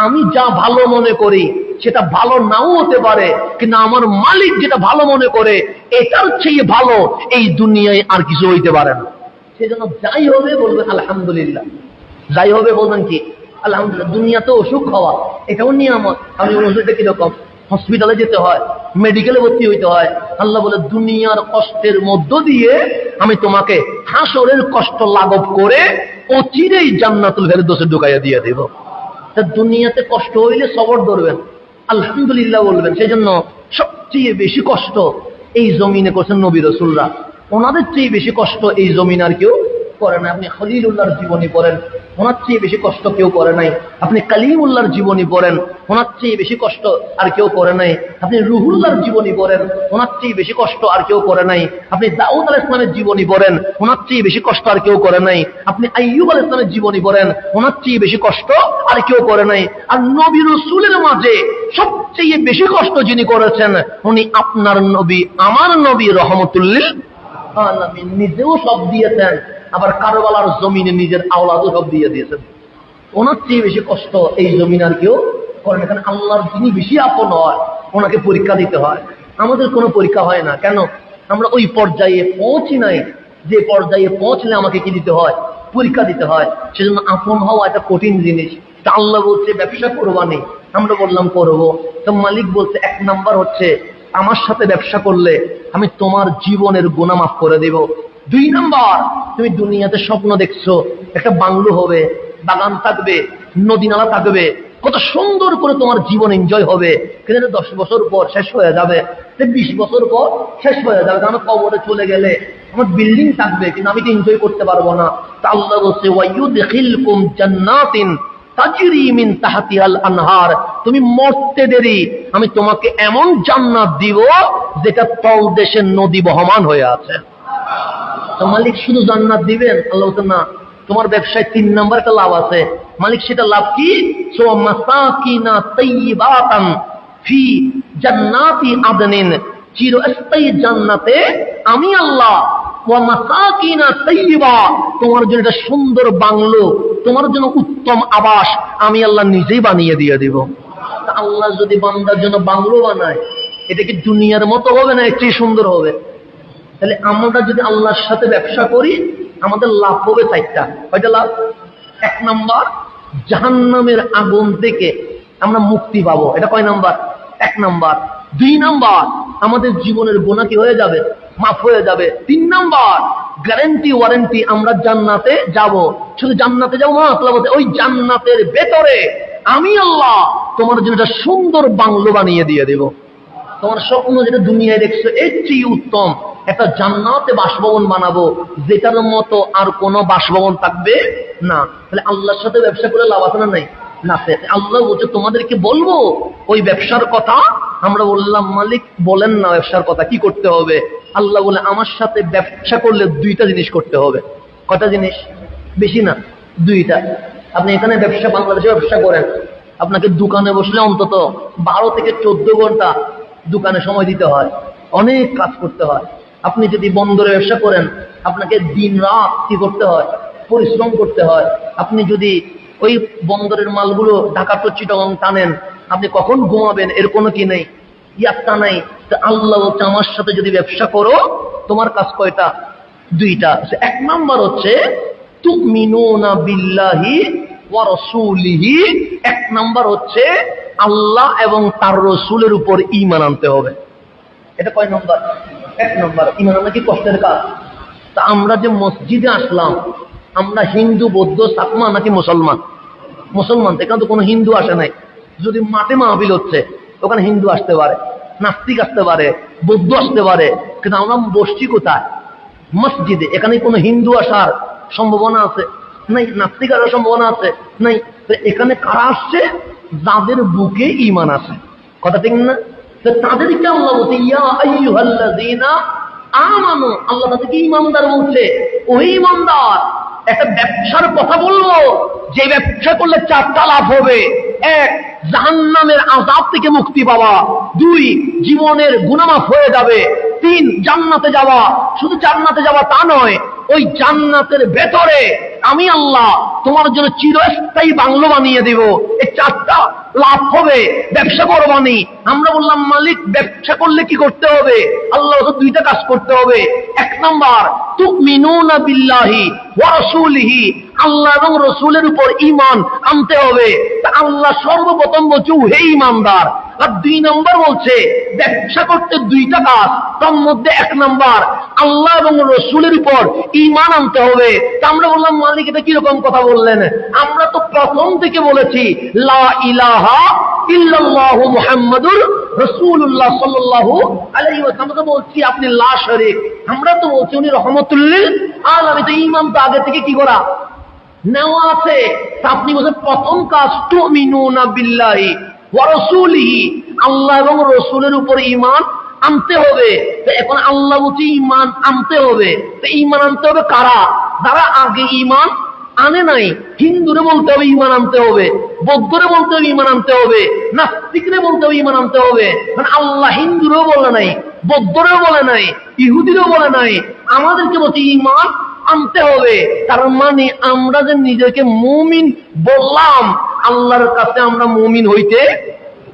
আমি যা ভালো মনে করি সেটা ভালো নাও হতে পারে, কিন্তু আমার মালিক যেটা ভালো মনে করে এটার চেয়ে ভালো এই দুনিয়ায় আর কিছু হইতে পারে না। সেজন্য যাই হবে বলবেন আলহামদুলিল্লাহ, যাই হবে বলবেন কি আলহামদুলিল্লাহ। দুনিয়াতে অসুখ হওয়া এটাও নিয়ামত। আমি ওষুধটা কিরকম, হসপিটালে যেতে হয়, মেডিকেলে ভর্তি হইতে হয়। আল্লাহ বলে দুনিয়ার কষ্টের মধ্য দিয়ে আমি তোমাকে হাসরের কষ্ট লাঘব করে অচিরেই জান্নাতুল ফেরদৌসে ঢুকাইয়া দিয়ে দেব। তা দুনিয়াতে কষ্ট হইলে সবর ধরবেন, আলহামদুলিল্লাহ বলবেন। সেই জন্য সবচেয়ে বেশি কষ্ট এই জমিনে করছেন নবী রাসূলরা, ওনাদের চেয়ে বেশি কষ্ট এই জমিন আর কেউ করে না। আপনি খলিলুল্লাহর জীবনী পড়েন, ওনার চেয়ে বেশি কষ্ট কেউ করে নাই। আপনি কালিমুল্লাহর জীবনী পড়েন, ওনার চেয়ে বেশি কষ্ট আর কেউ করে নাই। আপনি রুহুল্লাহর জীবনী পড়েন, ওনার চেয়ে বেশি কষ্ট আর কেউ করে নাই। আপনি দাউদ আলাইহিস সালামের জীবনী পড়েন, ওনার চেয়ে বেশি কষ্ট আর কেউ করে নাই। আপনি আইয়ুব আলাইহিস সালামের জীবনী পড়েন, ওনার চেয়ে বেশি কষ্ট আর কেউ করে নাই। আর নবী রাসূলের মাঝে সবচেয়ে বেশি কষ্ট যিনি করেছেন উনি আপনার নবী, আমার নবী রহমতুল লিল আলামিন। নিজেও সব দিয়েছেন, আবার কারবালার জমিনে নিজের আওলাদও সব দিয়ে দিয়েছেন। ওনার চেয়ে বেশি কষ্ট এই জমিন আর কেউ করেন। এখানে আল্লাহর যিনি বেশি আপন হয় ওনাকে পরীক্ষা দিতে হয়, আমাদের কোনো পরীক্ষা হয় না। কেন? আমরা ওই পর্যায়ে পৌঁছি নাই যে পর্যায়ে পৌঁছলে আমাকে কি দিতে হয়, পরীক্ষা দিতে হয়। সেজন্য আপন হওয়া একটা কঠিন জিনিস। তা আল্লাহ বলছে ব্যবসা করবানি, আমরা বললাম করবো। তো মালিক বলছে 1 নাম্বার হচ্ছে আমার সাথে ব্যবসা করলে আমি তোমার জীবনের গুনাহ মাফ করে দেব। 2 নাম্বার, তুমি দুনিয়াতে স্বপ্ন দেখছো একটা বাংলো হবে, বাগান থাকবে, নদী নালা থাকবে, কত সুন্দর করে তোমার জীবন এনজয় হবে। কিন্তু 10 বছর পর শেষ হয়ে যাবে, 20 বছর পর শেষ হয়ে যাবে। কারণ কবরে চলে গেলে আমার বিল্ডিং থাকবে কিন্তু আমি তো এনজয় করতে পারবো না। তা আল্লাহ বলছে ওয়ায়ুদখিলকুম জান্নাতিন তাজরি মিন তাহতিহাল আনহার, তুমি মরতে দেরি আমি তোমাকে এমন জান্নাত দিব যেটা তলদেশে নদী বহমান হয়ে আছে। তো মালিক শুধু জান্নাত দিবেন? আল্লাহ বলছেন না, তোমার ব্যবসায় 3 নাম্বার একটা লাভ আছে। মালিক সেটা লাভ কি? সো মাসাকিনা তাইয়িবাতান ফি জান্নাতি আদনিন, চিরস্থায়ী জান্নাতে আমি আল্লাহ ওয়া মাসাকিনা তাইয়িবা, তোমার জন্য একটা সুন্দর বাংলো, তোমার জন্য উত্তম আবাস আমি আল্লাহ নিজেই বানিয়ে দিয়ে দিব। আল্লাহ যদি বান্দার জন্য বাংলো বানায় এটা কি দুনিয়ার মতো হবে না এর চেয়ে সুন্দর হবে? তাহলে আমরা যদি আল্লাহর সাথে ব্যবসা করি আমাদের লাভ হবে 4টা। কয়টা লাভ? 1 নাম্বার, জাহান্নামের আগুন থেকে আমরা মুক্তি পাবো। এটা কয় নাম্বার? 1 নাম্বার। 2 নাম্বার, আমাদের জীবনের গুনাহ কি হয়ে যাবে, মাফ হয়ে যাবে। 3 নাম্বার, গ্যারান্টি ওয়ারেন্টি আমরা জান্নাতে যাব। শুধু জান্নাতে যাবো না, ওই জান্নাতের ভেতরে আমি আল্লাহ তোমার জন্য একটা সুন্দর বাংলো বানিয়ে দিয়ে দেব। তোমার স্বপ্ন যেটা দুনিয়ায় দেখছো এর চেয়ে উত্তম একটা জান্নাতে বাসভবন বানাবো, যেটার মতো আর কোনো বাসভবন থাকবে না। তাহলে আল্লাহর সাথে ব্যবসা করে লাভ আছে না নাই? না। আল্লাহ বলছে তোমাদেরকে বলবো ওই ব্যবসার কথা। আমরা বললাম মালিক বলেন না ব্যবসার কথা কি করতে হবে। আল্লাহ বলে আমার সাথে ব্যবসা করলে 2টা জিনিস করতে হবে। কটা জিনিস? বেশি না, 2টা। আপনি এখানে ব্যবসা, বাংলাদেশে ব্যবসা করেন, আপনাকে দোকানে বসলে অন্তত 12 থেকে 14 ঘন্টা দোকানে সময় দিতে হয়, অনেক কাজ করতে হয়। আপনি যদি বন্দরে ব্যবসা করেন আপনাকে দিন রাত কি করতে হয়, পরিশ্রম করতে হয়। আপনি যদি ওই বন্দরের মালগুলো ঢাকা টু চিটাগাং টানেন আপনি কখন ঘুমাবেন এর কোনো কি নেই, ইয়াত্তা নাই। তো আল্লাহ বলছে আমার সাথে যদি ব্যবসা করো তোমার কাজ কয়টা? 2টা। 1 নাম্বার হচ্ছে তুমিনুনা বিল্লাহি ওয়া রাসূলিহি, 1 নাম্বার হচ্ছে আল্লাহ এবং তার রাসূলের উপর ঈমান আনতে হবে। এটা কয় নাম্বার? 1 নাম্বার। ঈমান আনা কি কষ্টের কাজ? তা আমরা যে মসজিদে আসলাম আমরা হিন্দু, বৌদ্ধ, সাকমা নাকি মুসলমান? মুসলমান। এখানে তো কোনো হিন্দু আসে নাই। যদি মাঠে মাহফিল হচ্ছে ওখানে হিন্দু আসতে পারে, নাস্তিক আসতে পারে, বৌদ্ধ আসতে পারে, কিন্তু আমরা বসছি কোথায়? মসজিদে। এখানে কোনো হিন্দু আসার সম্ভাবনা আছে? নাই। নাস্তিক আসার সম্ভাবনা আছে? নাই। এখানে কারা আসছে? যাদের বুকে ঈমান আছে। কথা ঠিক না? তাদেরকে আল্লাহ বলছে ইয়া আইয়ুহাল্লাযীনা আমানু, আল্লাহ তাদেরকে ঈমানদার বলছে। ওই ঈমানদার একটা ব্যবসার কথা বলবো যে ব্যবসা করলে 4টা লাভ হবে। 1, জাহান্নামের আযাব থেকে মুক্তি পাওয়া। 2, জীবনের গুনাহ মাফ হয়ে যাবে। 3, জান্নাতে যাওয়া। শুধু জান্নাতে যাওয়া তা নয়, ওই জান্নাতের ভেতরে আমি আল্লাহ তোমার জন্য চিরস্থায়ী বাংলো বানিয়ে দেব। এই 4টা লাভ হবে, ব্যবসা করবানি। আমরা বললাম মালিক ব্যবসা করলে কি করতে হবে? আল্লাহ তো দুইটা কাজ করতে হবে। এক নাম্বার, তুমিনুনা বিল্লাহি ওয়া রাসূলিহি, আল্লাহ এবং রসুলের উপর ঈমান আনতে হবে। তা আল্লাহ সর্বপ্রথম বলছে হে ঈমানদার। আর দুই নম্বর বলছে ব্যবসা করতে দুইটা কাজ, তার মধ্যে এক নাম্বার আল্লাহ এবং রসুলের উপর ঈমান আনতে হবে। তা আমরা বললাম মালিক এটা কিরকম কথা বললেন? আমরা তো প্রথম থেকে বলেছি লা ইলাহা ইল্লাল্লাহু মুহাম্মাদুর রাসূলুল্লাহ সাল্লাল্লাহু আলাইহি ওয়াসাল্লাম। আমরা তো বলছি আপনি লা শরীক, আমরা তো বলছি উনি রহমাতুল লিল আলামিন। তো ঈমান তো আগে থেকে কি করা নেওয়া আছে। তা আপনি বলছেন প্রথম কাজ তুমিনুনা বিল্লাহি ওয়া রাসূলিহি, আল্লাহ এবং রসুলের উপর ঈমান আনতে হবে। তো এখন আল্লাহ বলছে ঈমান আনতে হবে। তো ঈমান আনতে হবে কারা? যারা আগে ঈমান আনে নাই। হিন্দুরে বলতে হবে ঈমান আনতে হবে, বৌদ্ধরে বলতে হবে ঈমান আনতে হবে, নাস্তিকরে বলতে হবে ঈমান আনতে হবে। মানে আল্লাহ হিন্দুরেও বলে নাই, বৌদ্ধরেও বলে নাই, ইহুদিরও বলে নাই, আমাদেরকে বলছে ঈমান আনতে হবে। তার মানে আমরা যে নিজেকে মুমিন বললাম, আল্লাহর কাছে আমরা মুমিন হইতে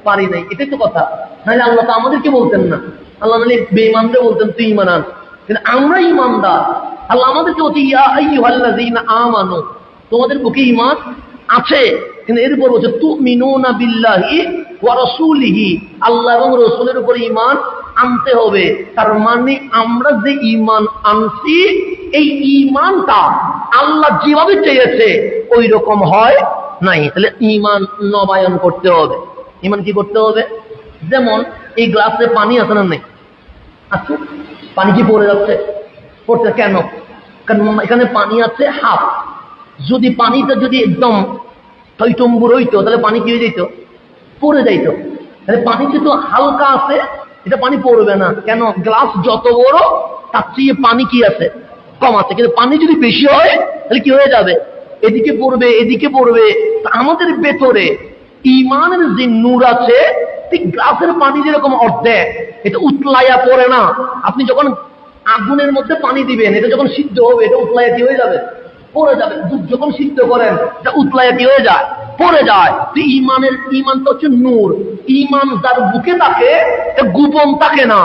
পারি নাই। এটাই তো কথা। নাহলে আল্লাহ তো আমাদেরকে বলতেন না, আল্লাহ মানে বেঈমানদের বলতেন তুই ঈমান আন। কিন্তু আমরা ঈমানদার, আল্লাহ আমাদেরকে বলছে ইয়া আইয়ুহাল্লাযীনা আমানু, তোমাদের বুকে ঈমান আছে। কিন্তু এরপর বলছে তুমিনুনা বিল্লাহি ওয়া রাসূলিহি, আল্লাহ এবং রাসূলের উপর ঈমান আনতে হবে। তার মানে আমরা যে ঈমান আনছি, এই ঈমানটা আল্লাহ যেভাবে চেয়েছে ওই রকম হয় নাই। তাহলে ঈমান নবায়ন করতে হবে। ঈমান কি করতে হবে? যেমন এই গ্লাসে পানি আছে না নেই? আচ্ছা, পানি কি পড়ে যাচ্ছে? পড়ছে কেন? কারণ এখানে পানি আছে হাফ। যদি পানিটা যদি একদম টইটম্বুর হইতো তাহলে পানি কি হয়ে যেত? পড়ে যাইতো। তাহলে পানি যেহেতু হালকা আছে, এটা পানি পড়বে না। কেন? গ্লাস যত বড় তার চেয়ে পানি কি আছে? কম আছে। কিন্তু পানি যদি বেশি হয় তাহলে কি হয়ে যাবে? এদিকে পড়বে, এদিকে পড়বে। আমাদের ভেতরে ঈমানের যে নূর আছে, ঠিক গ্লাসের পানি যেরকম অর্ধেক, এটা উতলাইয়া পড়ে না। আপনি যখন আগুনের মধ্যে পানি দিবেন, এটা যখন সিদ্ধ হবে, এটা উতলাইয়া কি হয়ে যাবে? পড়ে যাবে। দুধ যখন সিদ্ধ করেন, এটা উতলাইয়া কি হয়ে যায়? পড়ে যায়। তো ঈমান তো হচ্ছে নূর। ঈমান যার বুকে থাকে এটা গোপন থাকে না।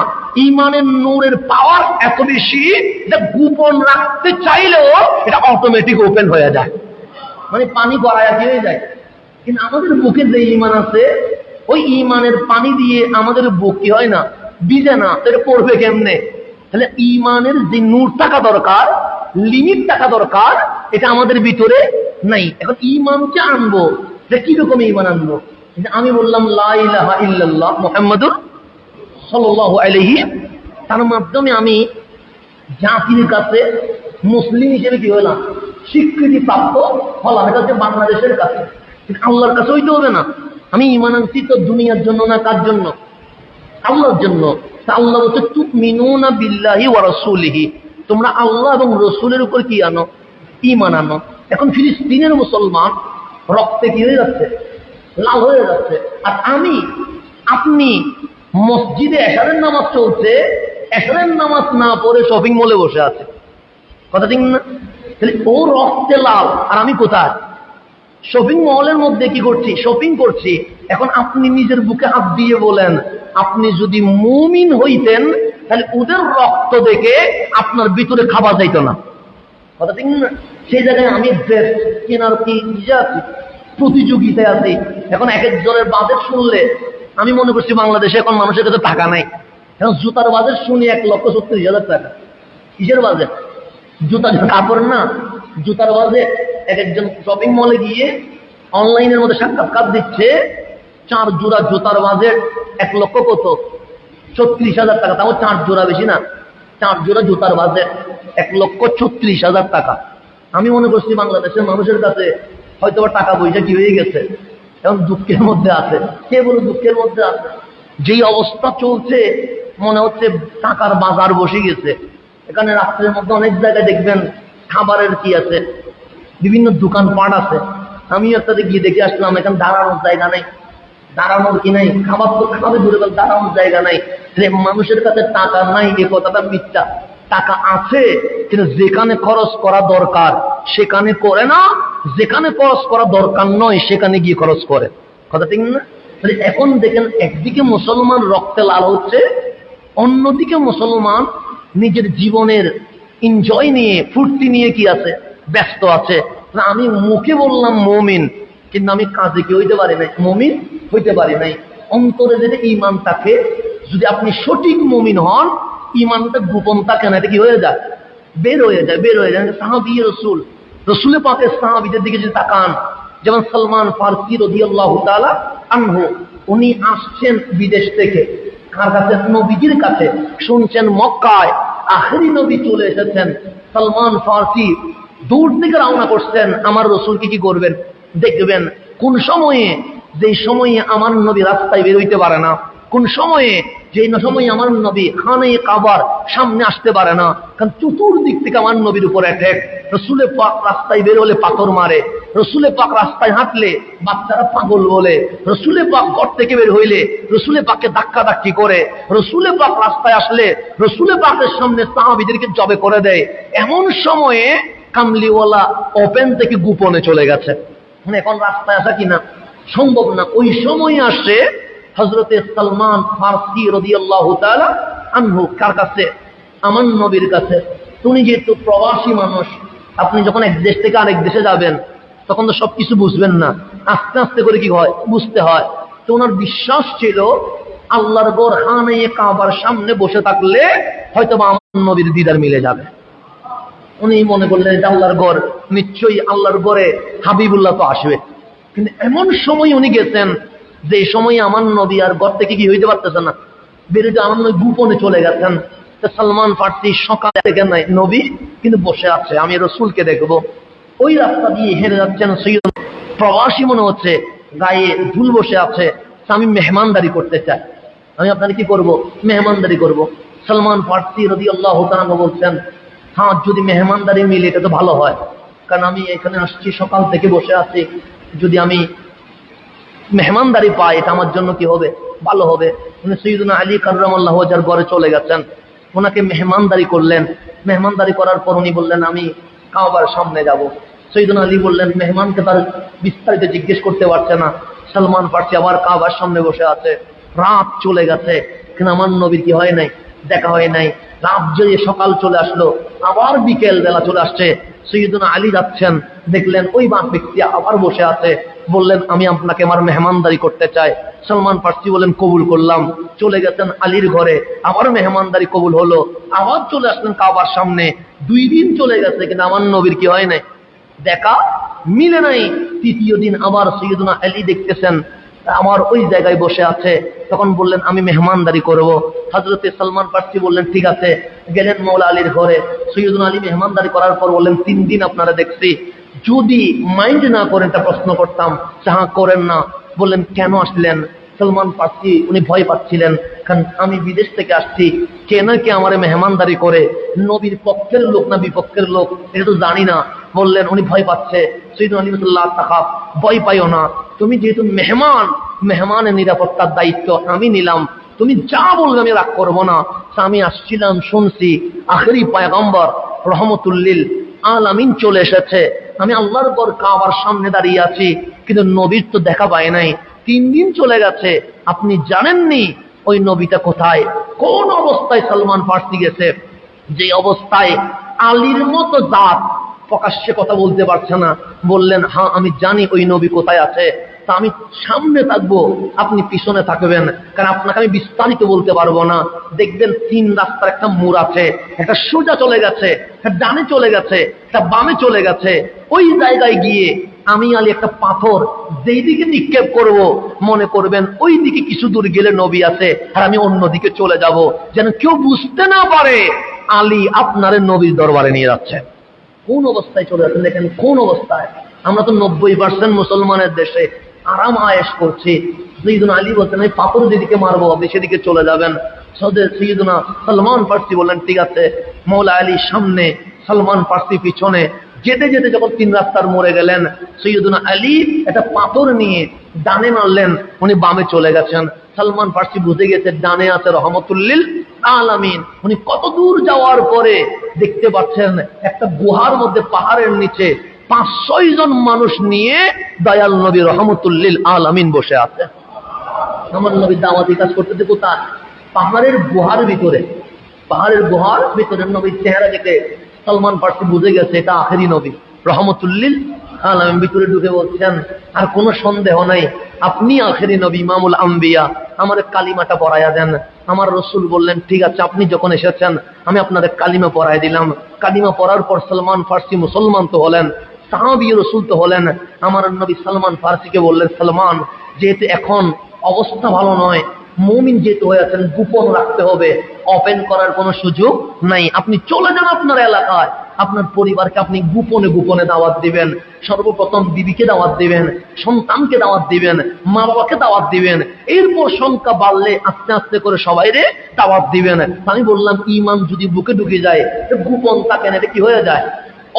ঈমানের নূরের পাওয়ার এত বেশি যে গোপন রাখতে চাইলেও এটা অটোমেটিক ওপেন হয়ে যায়। মানে পানি গড়াইয়া কি হয়ে যায়। কিন্তু আমাদের বুকে যে ঈমান আছে, ওই ঈমানের পানি দিয়ে আমাদের বুক কি হয় না? ভিজে না। এটা পড়বে কেমনে? তাহলে ঈমানের যে নূর থাকা দরকার, লিমিট থাকা দরকার, এটা আমাদের ভিতরে নাই। এখন ঈমানকে আনবো, যে কিরকম ঈমান আনবো? আমি বললাম লা ইলাহা ইল্লাল্লাহ মুহাম্মাদুর সাল্লাল্লাহু আলাইহি, তার মাধ্যমে আমি জাতির কাছে মুসলিম হিসেবে কি হলাম? স্বীকৃতি প্রাপ্ত হলাম। এটা হচ্ছে বাংলাদেশের কাছে। আল্লাহর কাছে হইতে হবে না। আমি ঈমান আনছি তো দুনিয়ার জন্য না, কার জন্য? আল্লাহর জন্য। তা আল্লাহ বলছে তুমিনুনা বিল্লাহি ওয়া রাসূলিহি, তোমরা আল্লাহ এবং রসুলের উপর কি আনো? ঈমান আনো। এখন ফিলিস্তিনের মুসলমান রক্তে কি হয়ে যাচ্ছে? লাল হয়ে যাচ্ছে। আর আপনি মসজিদে এশারের নামাজ চলছে, এশারের নামাজ না পড়ে শপিং মলে বসে আছে। কথা ঠিক না? তাহলে ও রক্তে লাল, আর আমি কোথায়? শপিং মলের মধ্যে কি করছি? শপিং করছি। এখন আপনি নিজের বুকে হাত দিয়ে বলেন, আপনি যদি মুমিন হইতেন তাহলে ওদের রক্ত দেখে আপনার ভিতরে খাবার যাইত না। কথা ঠিক না? সেই জায়গায় আমি ড্রেস কেনার কি নিজে আছি, প্রতিযোগিতায় আছি। এখন এক একজনের বাজেট শুনলে আমি মনে করছি বাংলাদেশে এখন মানুষের কাছে টাকা নাই। এখন জুতার বাজেট শুনি 1,36,000 টাকা। কিসের বাজেট? জুতার কাপড় না, জুতার বাজেট। এক একজন শপিং মলে গিয়ে অনলাইনের মধ্যে সাক্ষাৎকার দিচ্ছে, 4 জোড়া জুতার বাজেট 1,36,000 টাকা। তাও 4 জোড়া, বেশি না। 4 জোড়া জুতার বাজেট 1,36,000 টাকা। আমি মনে করছি বাংলাদেশের মানুষের কাছে হয়তো টাকা পয়সা কি হয়ে গেছে, এখন দুঃখের মধ্যে আছে। কে বলে দুঃখের মধ্যে আছে? যেই অবস্থা চলছে মনে হচ্ছে টাকার বাজার বসে গেছে। এখানে রাত্রের মধ্যে অনেক জায়গায় দেখবেন খাবারের কি আছে, বিভিন্ন দোকানপাট আছে। আমিও একটাতে গিয়ে দেখে আসলাম, এখানে দাঁড়ানোর জায়গা নেই। দাঁড়ানোর কি নাই? খাবার তো খাবে দূরে, দাঁড়ানোর জায়গা নাই। মানুষের কাছে টাকা নাই এ কথাটা মিথ্যা। টাকা আছে, কিন্তু যেখানে খরচ করা দরকার সেখানে করে না, যেখানে খরচ করা দরকার নয় সেখানে গিয়ে খরচ করে। কথা ঠিক না? তাহলে এখন দেখেন, একদিকে মুসলমান রক্তে লাল হচ্ছে, অন্যদিকে মুসলমান নিজের জীবনের এনজয় নিয়ে, ফুর্তি নিয়ে কি আছে, ব্যস্ত আছে। আমি মুখে বললাম মুমিন, কিন্তু আমি কাজে কি হইতে পারি নাই, মুমিন হইতে পারি নাই। অন্তরে যদি ঈমান থাকে, যদি আপনি সঠিক মুমিন হন, ঈমানটা গোপন থাকে না, এটা কি হয়ে যায়, বের হয়ে যায়, বের হয়ে যায়। সাহাবী রাসূল, রাসূলের পাকের সাহাবীদের দিকে যদি তাকান, যেমন সালমান ফারসি রাদিয়াল্লাহু তাআলা আনহু, উনি আসছেন বিদেশ থেকে, কার কাছে, নবীজির কাছে। শুনছেন মক্কায় আখেরি নবী চলে এসেছেন। সালমান ফারসি দূর থেকে রওনা করছেন, আমার রাসূলকে কি করবেন, দেখবেন। কোন সময়ে, যেই সময়ে আমার নবী রাস্তায় বের হইতে পারে না, কোন সময়ে, যেই সময়ে আমার নবী খানে কাবার সামনে আসতে পারে না, কারণ চতুর্দিক থেকে আমার নবীর উপর অ্যাটাক। রাসূলে পাক রাস্তায় বের হলে পাথর মারে, রাসূলে পাক রাস্তায় হাঁটলে বাচ্চারা পাগল বলে, রাসূলে পাক ঘর থেকে বের হইলে রাসূলে পাককে ধাক্কা ধাক্কি করে, রাসূলে পাক রাস্তায় আসলে রাসূলে পাকের সামনে সাহাবীদেরকে জবে করে দেয়। এমন সময়ে কামলিওয়ালা ওপেন থেকে গোপনে চলে গেছে। এখন রাস্তায় আসা কিনা সম্ভব না। ওই সময় আসে হযরতে সালমান ফারসি রাদিয়াল্লাহু তাআলা আনহু, কার কাছে, আমার নবীর কাছে। তুমি যেহেতু প্রবাসী মানুষ, আপনি যখন এক দেশ থেকে আরেক দেশে যাবেন, তখন তো সবকিছু বুঝবেন না, আস্তে আস্তে করে কি হয়, বুঝতে হয়। তো ওনার বিশ্বাস ছিল আল্লাহর ঘর খানে কাবার সামনে বসে থাকলে হয়তো আমার নবীর দিদার মিলে যাবে। উনি মনে করলেন যে আল্লাহর ঘর, নিশ্চয়ই আল্লাহর ঘরে হাবিবুল্লাহ তো আসবে। কিন্তু এমন সময় উনি গেছেন যে সময় আমার নবী আর ঘর থেকে কি হইতে পারতেছে না, বেরোতে আমার নবী গোপনে চলে গেছেন। সালমান ফারসি সকালে দেখেন নাই নবী কিন্তু বসে আছে, আমি রাসূলকে দেখবো। ওই রাস্তা দিয়ে হেরে যাচ্ছেন, সৈয়দ প্রবাসী মনে হচ্ছে, গায়ে ধুল বসে আছে। আমি মেহমানদারি করতে চাই, আমি আপনার কি করব, মেহমানদারি করব। সালমান ফারসি রাদিয়াল্লাহু তাআলা বলছেন, হ্যাঁ যদি মেহমানদারি মিলে এটা তো ভালো হয়, কারণ আমি এখানে আসছি, সকাল থেকে বসে আছি, যদি আমি মেহমানদারি পাই এটা আমার জন্য কি হবে, ভালো হবে। উনি সাইয়্যিদুনা আলী কাররামাল্লাহু ওয়াজহার ঘরে চলে গেছেন, ওনাকে মেহমানদারি করলেন। মেহমানদারি করার পর উনি বললেন আমি কাবার সামনে যাব। সাইয়্যিদুনা আলী বললেন, মেহমানকে তার বিস্তারিত জিজ্ঞেস করতে পারছে না। সালমান ফারসি আবার কাবার সামনে বসে আছে। রাত চলে গেছে, কিন্তু আমার নবীর কি হয় নাই, দেখা হয় নাই। রাত জয়ে সকাল চলে আসলো, আবার বিকেল বেলা চলে আসছে। সাইয়্যিদুনা আলী যাচ্ছেন, দেখলেন ওই ব্যক্তি আবার বসে আছে। বললেন আমি আপনাকে আমার মেহমানদারি করতে চাই। সালমান ফারসি বলেন কবুল করলাম। চলে গেছেন আলীর ঘরে, আবার মেহমানদারি কবুল হলো। আবার চলে আসলেন কাবার সামনে। 2 দিন চলে গেছে, কিন্তু আমার নবীর কি হয় নাই, দেখা মিলে নাই। তৃতীয় দিন আবার সাইয়্যিদুনা আলী দেখতেছেন আমার ওই জায়গায় বসে আছে। তখন বললেন আমি মেহমানদারি করব। হযরতে সালমান ফারসি বললেন ঠিক আছে। গেলেন মওলা আলীর ঘরে। সাইয়্যিদুনা আলী মেহমানদারি করার পর বললেন 3 দিন আপনারা দেখছি, যদি মাইন্ড না করেন তা প্রশ্ন করতাম, হ্যাঁ করেন না। বললেন কেন আসলেন? সালমান ফারসি উনি ভয় পাচ্ছিলেন, কারণ আমি বিদেশ থেকে আসছি, কে না কে আমার মেহমানদারি করে, নবীর পক্ষের লোক না বিপক্ষের লোক এটা তো জানি না। বললেন উনি ভয় পাচ্ছে। সাইয়্যিদুনা আলী রাদিয়াল্লাহু তাআলা তাকাফ, ভয় পাইও না, তুমি যেহেতু মেহমান, মেহমানের নিরাপত্তার দায়িত্ব আমি নিলাম, তুমি যা বলবে আমি রাগ করবো না। আমি আসছিলাম, শুনছি আখেরি পয়গম্বর রহমতুল লিল আলামিন চলে এসেছে, আমি আল্লাহর ঘর কাবার সামনে দাঁড়িয়ে আছি, কিন্তু নবীর তো দেখা পায় নাই। 3 দিন চলে গেছে, আপনি জানেননি ওই নবীটা কোথায়, কোন অবস্থায় সালমান ফারসি গেছে, যে অবস্থায় আলীর মতো জাত প্রকাশ্যে কথা বলতে পারছে না। বললেন হ্যাঁ আমি জানি ওই নবী কোথায় আছে, তা আমি সামনে থাকবো, আপনি পিছনে থাকবেন, কারণ আপনাকে আমি বিস্তারিত বলতে পারবো না। দেখবেন 3 রাস্তার একটা মোড় আছে, একটা সোজা চলে গেছে, একটা ডানে চলে গেছে, একটা বামে চলে গেছে। ওই জায়গায় গিয়ে আমি আলী একটা পাথর যেই দিকে নিক্ষেপ করব, মনে করবেন ওই দিকে কিছু দূর গেলে নবী আছে, আর আমি অন্য দিকে চলে যাব, যেন কেউ বুঝতে না পারে আলী আপনারে নবীর দরবারে নিয়ে যাচ্ছে। কোন অবস্থায় চলে যাচ্ছেন দেখেন, কোন অবস্থায়। আমরা তো 90% মুসলমানের দেশে আরাম আয়েশ করছি। সাইয়্যিদুনা আলী বলছেন আমি পাথর যেদিকে মারবো আপনি সেদিকে চলে যাবেন। সাইয়্যিদুনা সালমান ফারসি বললেন ঠিক আছে। মওলা আলী সামনে, সালমান ফারসি পিছনে। যেতে যেতে যখন 3 রাস্তার মোড়ে গেলেন, সাইয়্যিদুনা আলী একটা পাথর নিয়ে ডানে মারলেন, উনি বামে চলে গেছেন। সালমান ফারসি বুঝে গেছে ডানে আছে রহমতুল লিল আলামিন। উনি কত দূর যাওয়ার পরে দেখতে পাচ্ছেন একটা গুহার মধ্যে, পাহাড়ের নিচে 5-6 জন মানুষ নিয়ে দয়াল নবী রহমতুল্লিল আলামিন বসে আছে। আমার নবী দাওয়াতি কাজ করতে কোথায়? পাহাড়ের গুহার ভিতরে। পাহাড়ের গুহার ভিতরে নবীর চেহারা দেখে সালমান ফারসি বুঝে গেছে এটা আখেরি নবী রহমতুল্লিল আলামিন। ভিতরে ঢুকে বলছেন, আর কোনো সন্দেহ নাই আপনি আখেরি নবী, ইমামুল আম্বিয়া, আমার কালিমাটা পড়াইয়া দেন। আমার রসুল বললেন, ঠিক আছে, আপনি যখন এসেছেন আমি আপনাদের কালিমা পড়াই দিলাম। কালিমা পড়ার পর সালমান ফারসি মুসলমান তো হলেন, সাহাবী রসুল তো হলেন। আমার নবী সালমান ফারসিকে বললেন, সালমান, যেহেতু এখন অবস্থা ভালো নয়, মুমিন যেহেতু হয়ে আছেন, গোপন রাখতে হবে, ওপেন করার কোনো সুযোগ নাই। আপনি চলে যান আপনার এলাকায়, আপনার পরিবারকে আপনি গোপনে গোপনে দাওয়াত দিবেন। সর্বপ্রথম বিবিকে দাওয়াত দিবেন, সন্তানকে দাওয়াত দিবেন, মা বাবাকে দাওয়াত দিবেন। এরপর সংখ্যা বাড়লে আস্তে আস্তে করে সবাইরে দাওয়াত দিবেন। আমি বললাম, ইমান যদি বুকে ঢুকে যায়, গোপন থাকেন, এটা কি হয়ে যায়?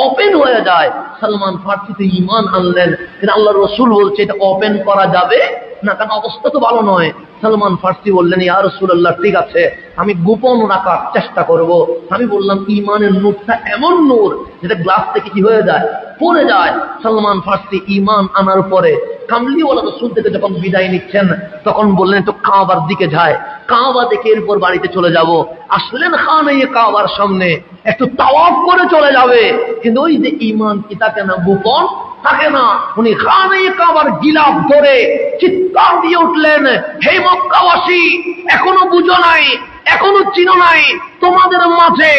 ওপেন হয়ে যায়। সালমান ফারসিতে ইমান আনলেন, কিন্তু আল্লাহ রসুল বলছে এটা ওপেন করা যাবে না, কারণ অবস্থা তো ভালো নয়। সালমান ফারসি বললেন, ইয়া রাসূলুল্লাহ, ঠিক আছে, আমি গোপন রাখার চেষ্টা করব। আমি বললাম, ইমানের নূরটা এমন নূর যেটা গ্লাস থেকে কি হয়ে যায়, পড়ে যায়। সালমান ফারসি ইমান আনার পরে কামলিওয়ালা রসুল থেকে যখন বিদায় নিচ্ছেন, তখন বললেন একটু কাবার দিকে যায়, কাবা দেখে এরপর বাড়িতে চলে যাব। আসলেন খানায়ে কাবার সামনে, একটু তাওয়াফ করে চলে যাবে, কিন্তু ওই যে ইমান কি থাকে না, গোপন থাকে না। উনি খানায়ে কাবার গিলাফ ধরে চিৎকার দিয়ে উঠলেন, হে মক্কাবাসী, এখনো বুঝো নাই, এখনো চিনো নাই, তোমাদের মাঝে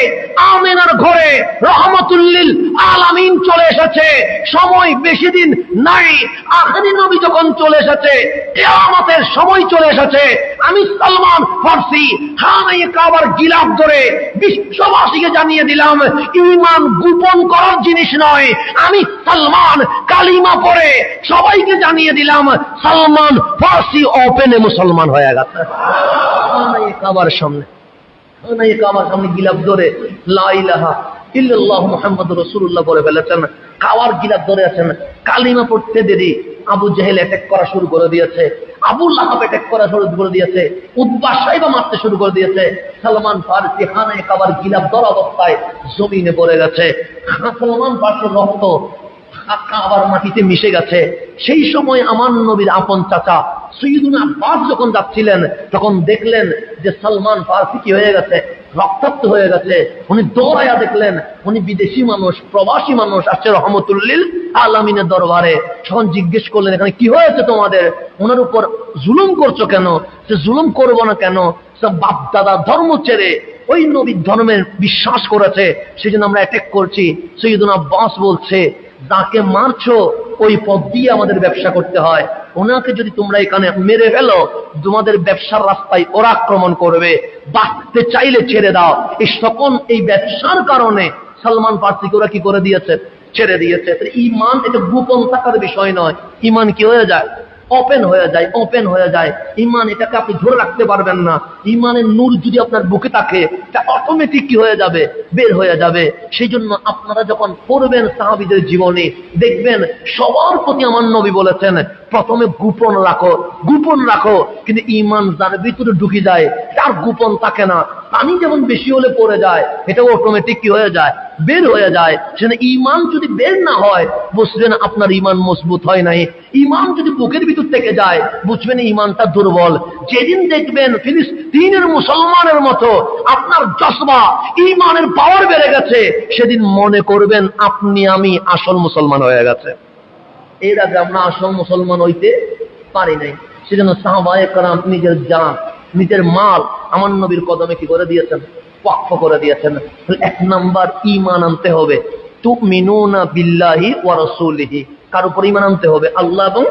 আমিনার ঘরে রহমতুল্লিল আলামিন চলে এসেছে। সময় বেশি দিন নাই, আখেরি নবী যখন চলে এসেছে, কিয়ামতের সময় চলে এসেছে। আমি সালমান ফারসি খানায়ে কাবার গিলাফ ধরে বিশ্ববাসীকে জানিয়ে দিলাম, ঈমান গোপন করার জিনিস নয়। আমি সালমান কালিমা পড়ে সবাইকে জানিয়ে দিলাম, সালমান ফারসি ওপেনে মুসলমান হয়ে গেছে। খানায়ে কাবার সামনে, খানায়ে কাবার সামনে গিলাফ ধরে লা ইলাহা ইল্লাল্লাহু মুহাম্মাদুর রাসূলুল্লাহ বলে ফেলেছেন। কাবার গিলাফ ধরে আছেন, কালিমা পড়তে দেরি আবু জেহেল অ্যাটাক করা শুরু করে দিয়েছে, আবু লাহাব অ্যাটাক করা শুরু করে দিয়েছে, উতবা সাইবা মারতে শুরু করে দিয়েছে। সালমান ফারসি খানায়ে কাবার গিলাফ ধরা অবস্থায় জমিনে পড়ে গেছে। সালমান ফারসির রক্ত কাবার মাটিতে মিশে গেছে। সেই সময় আমার নবীর আপন চাচা সৈয়দুনা আব্বাস যখন যাচ্ছিলেন, তখন দেখলেন যে সালমান ফারসি কি হয়ে গেছে, রক্তাক্ত হয়ে গেছে। উনি দৌড়াইয়া দেখলেন, উনি বিদেশি মানুষ, প্রবাসী মানুষ, আসছে রহমতুল্লিল আলামিনের দরবারে। তখন জিজ্ঞেস করলেন, এখানে কি হয়েছে তোমাদের? ওনার উপর জুলুম করছো কেন? সে জুলুম করবো না কেন? সব বাপ দাদা ধর্ম ছেড়ে ওই নবীর ধর্মের বিশ্বাস করেছে, সেই জন্য আমরা অ্যাটাক করছি। সৈয়দুনা আব্বাস বলছে, যাকে মারছো ওই পথ দিয়ে আমাদের ব্যবসা করতে হয়, ওনাকে যদি তোমরা এখানে মেরে ফেলো, তোমাদের ব্যবসার রাস্তায় ওরা আক্রমণ করবে, বাঁচতে চাইলে ছেড়ে দাও। এই সকল এই ব্যবসার কারণে সালমান ফারসিকে ওরা কি করে দিয়েছে, ছেড়ে দিয়েছে। ঈমান এটা গোপন থাকার বিষয় নয়, ঈমান কি হয়ে যায়, ওপেন হয়ে যায়, ওপেন হয়ে যায়। ঈমান এটাকে আপনি ধরে রাখতে পারবেন না। ঈমানের নূর যদি আপনার বুকে থাকে, এটা অটোমেটিক কি হয়ে যাবে, বের হয়ে যাবে। সেই জন্য আপনারা যখন পড়বেন সাহাবীদের জীবনে, দেখবেন সবার প্রতি আমার নবী বলেছেন, প্রথমে গোপন রাখো, গোপন রাখো। কিন্তু ঈমান যার ভিতরে ঢুকে যায়, তার গোপন থাকে না। পানি যেমন বেশি হলে পড়ে যায়, এটা অটোমেটিক কি হয়ে যায়, বের হয়ে যায়। সেখানে ঈমান যদি বের না হয়, বুঝবেন আপনার ঈমান মজবুত হয় নাই। ঈমান যদি বুকের ভিতর থেকে যায়, বুঝবেন ঈমানটা দুর্বল। যেদিন দেখবেন ফিলিস্তিনের মুসলমানের মতো আপনার জজবা, ঈমানের পাওয়ার বেড়ে গেছে, সেদিন মনে করবেন আপনি আমি আসল মুসলমান হয়ে গেছে। এর আগে আমরা আসল মুসলমান হইতে পারি নাই। সেজন্য সাহাবায়ে কেরাম নিজের জান, নিজের মাল আমার নবীর কদমে কি করে দিয়েছেন, ওয়াকফ করে দিয়েছেন। এক নাম্বার ঈমান আনতে হবে, তুমিনুনা বিল্লাহি ওয়া রাসূলিহি, কার উপর ঈমান আনতে হবে, আল্লাহ এবং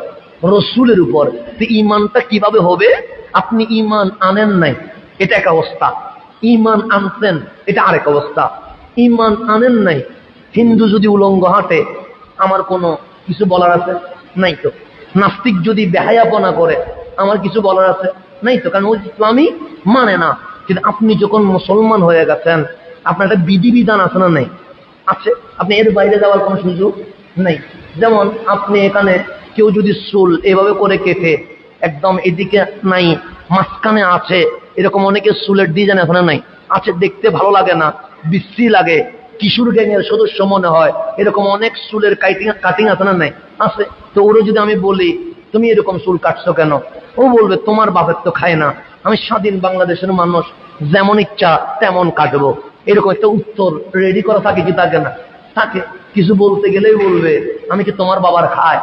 রাসূলের উপর। তো ঈমানটা কিভাবে হবে? আপনি ঈমান আনেন নাই, এটা এক অবস্থা। ঈমান আনছেন, এটা আরেক অবস্থা। ঈমান আনেন নাই, হিন্দু যদি উলঙ্গ হাঁটে, আমার কোনো কিছু বলার আছে নাই তো। নাস্তিক যদি বেহায়াপনা করে, আমার কিছু বলার আছে নাই তো, কারণ ওই ইসলামই মানে না। কিন্তু আপনি যখন মুসলমান হয়ে গেছেন, আপনার একটা বিধিবিধান আছে না, নাই? আছে। আপনি এর বাইরে যাওয়ার কোনো সুযোগ নেই। যেমন আপনি এখানে কেউ যদি চুল এভাবে করে কেটে একদম এদিকে নাই, মাঝখানে আছে, এরকম অনেকে চুলের ডিজাইন এখানে নাই আছে, দেখতে ভালো লাগে না, বিশ্রী লাগে, কিশোর গ্যাংয়ের সদস্য মনে হয়। এরকম অনেক চুলের কাটিং আছে না? নাই আছে। তো ওরা যদি আমি বলি তুমি এরকম চুল কাটছো কেন, ও বলবে তোমার বাপের তো খায় না, আমি স্বাধীন বাংলাদেশের মানুষ, যেমন ইচ্ছা তেমন কাটবো। এরকম একটা উত্তর রেডি করা থাকে কি থাকে না? থাকে। কিছু বলতে গেলেই বলবে আমি কি তোমার বাবার খায়,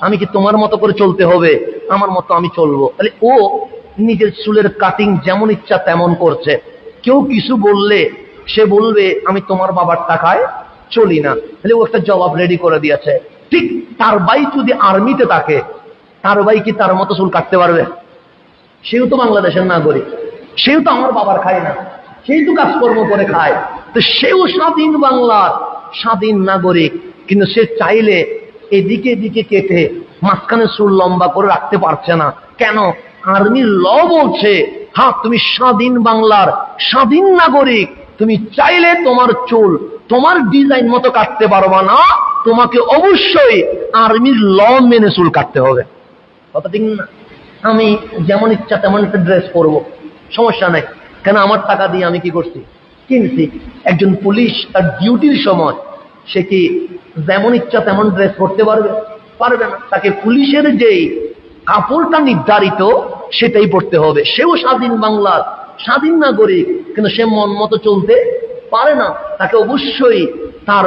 আমি কি তোমার মতো করে চলতে হবে, আমার মতো আমি চলবো। তাহলে ও নিজের চুলের কাটিং যেমন ইচ্ছা তেমন করছে। কেউ কিছু বললে সে বলবে আমি তোমার বাবার টাকায় চলি না। তাহলে ও একটা জবাব রেডি করে দিয়েছে। ঠিক তার ভাই যদি আর্মিতে থাকে, তার ভাই কি তার মতো চুল কাটতে পারবে? সেও তো বাংলাদেশের নাগরিক, সেও তো আমার বাবার খায় না, সেই তো কাজকর্ম করে খায়। তো সেও স্বাধীন বাংলার স্বাধীন নাগরিক, কিন্তু সে চাইলে এদিকে এদিকে কেটে মাঝখানে চুল লম্বা করে রাখতে পারছে না। কেন? আর্মির ল বলছে হ্যাঁ তুমি স্বাধীন বাংলার স্বাধীন নাগরিক, তুমি চাইলে তোমার চুল তোমার ডিজাইন মতো কাটতে পারবা না, তোমাকে অবশ্যই আর্মির ল মেনে চুল কাটতে হবে। কথা ঠিক না? আমি যেমন ইচ্ছা তেমন একটা ড্রেস পরবো, সমস্যা নাই। কেন? আমার টাকা দিয়ে আমি কি করছি? কিনছি। একজন পুলিশ তার ডিউটির সময় সে কি যেমন ইচ্ছা তেমন ড্রেস পরতে পারবে? পারবে না। তাকে পুলিশের যেই কাপড়টা নির্ধারিত সেটাই পড়তে হবে। সেও স্বাধীন বাংলার স্বাধীন নাগরিক, কিন্তু সে মন মতো চলতে পারে না। তাকে অবশ্যই তার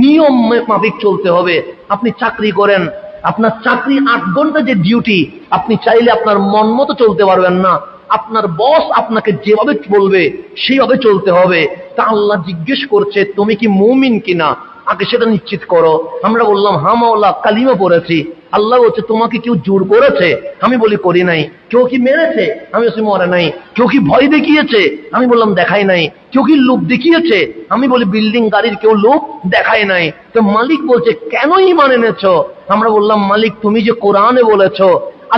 নিয়ম মাফিক চলতে হবে। আপনি চাকরি করেন, আপনার চাকরি 8 ঘন্টা যে ডিউটি, আপনি চাইলে আপনার মন মতো চলতে পারবেন না। আপনার বস আপনাকে যেভাবে বলবে সেইভাবে চলতে হবে। তা আল্লাহ জিজ্ঞেস করছে তুমি কি মুমিন কিনা, আগে সেটা নিশ্চিত করো। আমরা বললাম হা মাওলা, কালিমা পড়েছি। আল্লাহ বলছে তোমাকে কেউ জোর করেছে? আমি বলি করি নাই। কেউ কি মেরেছে? আমি বলছি মরে নাই। কেউ কি ভয় দেখিয়েছে? আমি বললাম দেখাই নাই। কেউ কি লোক দেখিয়েছে? আমি বলি বিল্ডিং গাড়ির কেউ লোক দেখায় নাই। তো মালিক বলছে কেন ঈমান এনেছো? আমরা বললাম মালিক তুমি যে কোরআনে বলেছো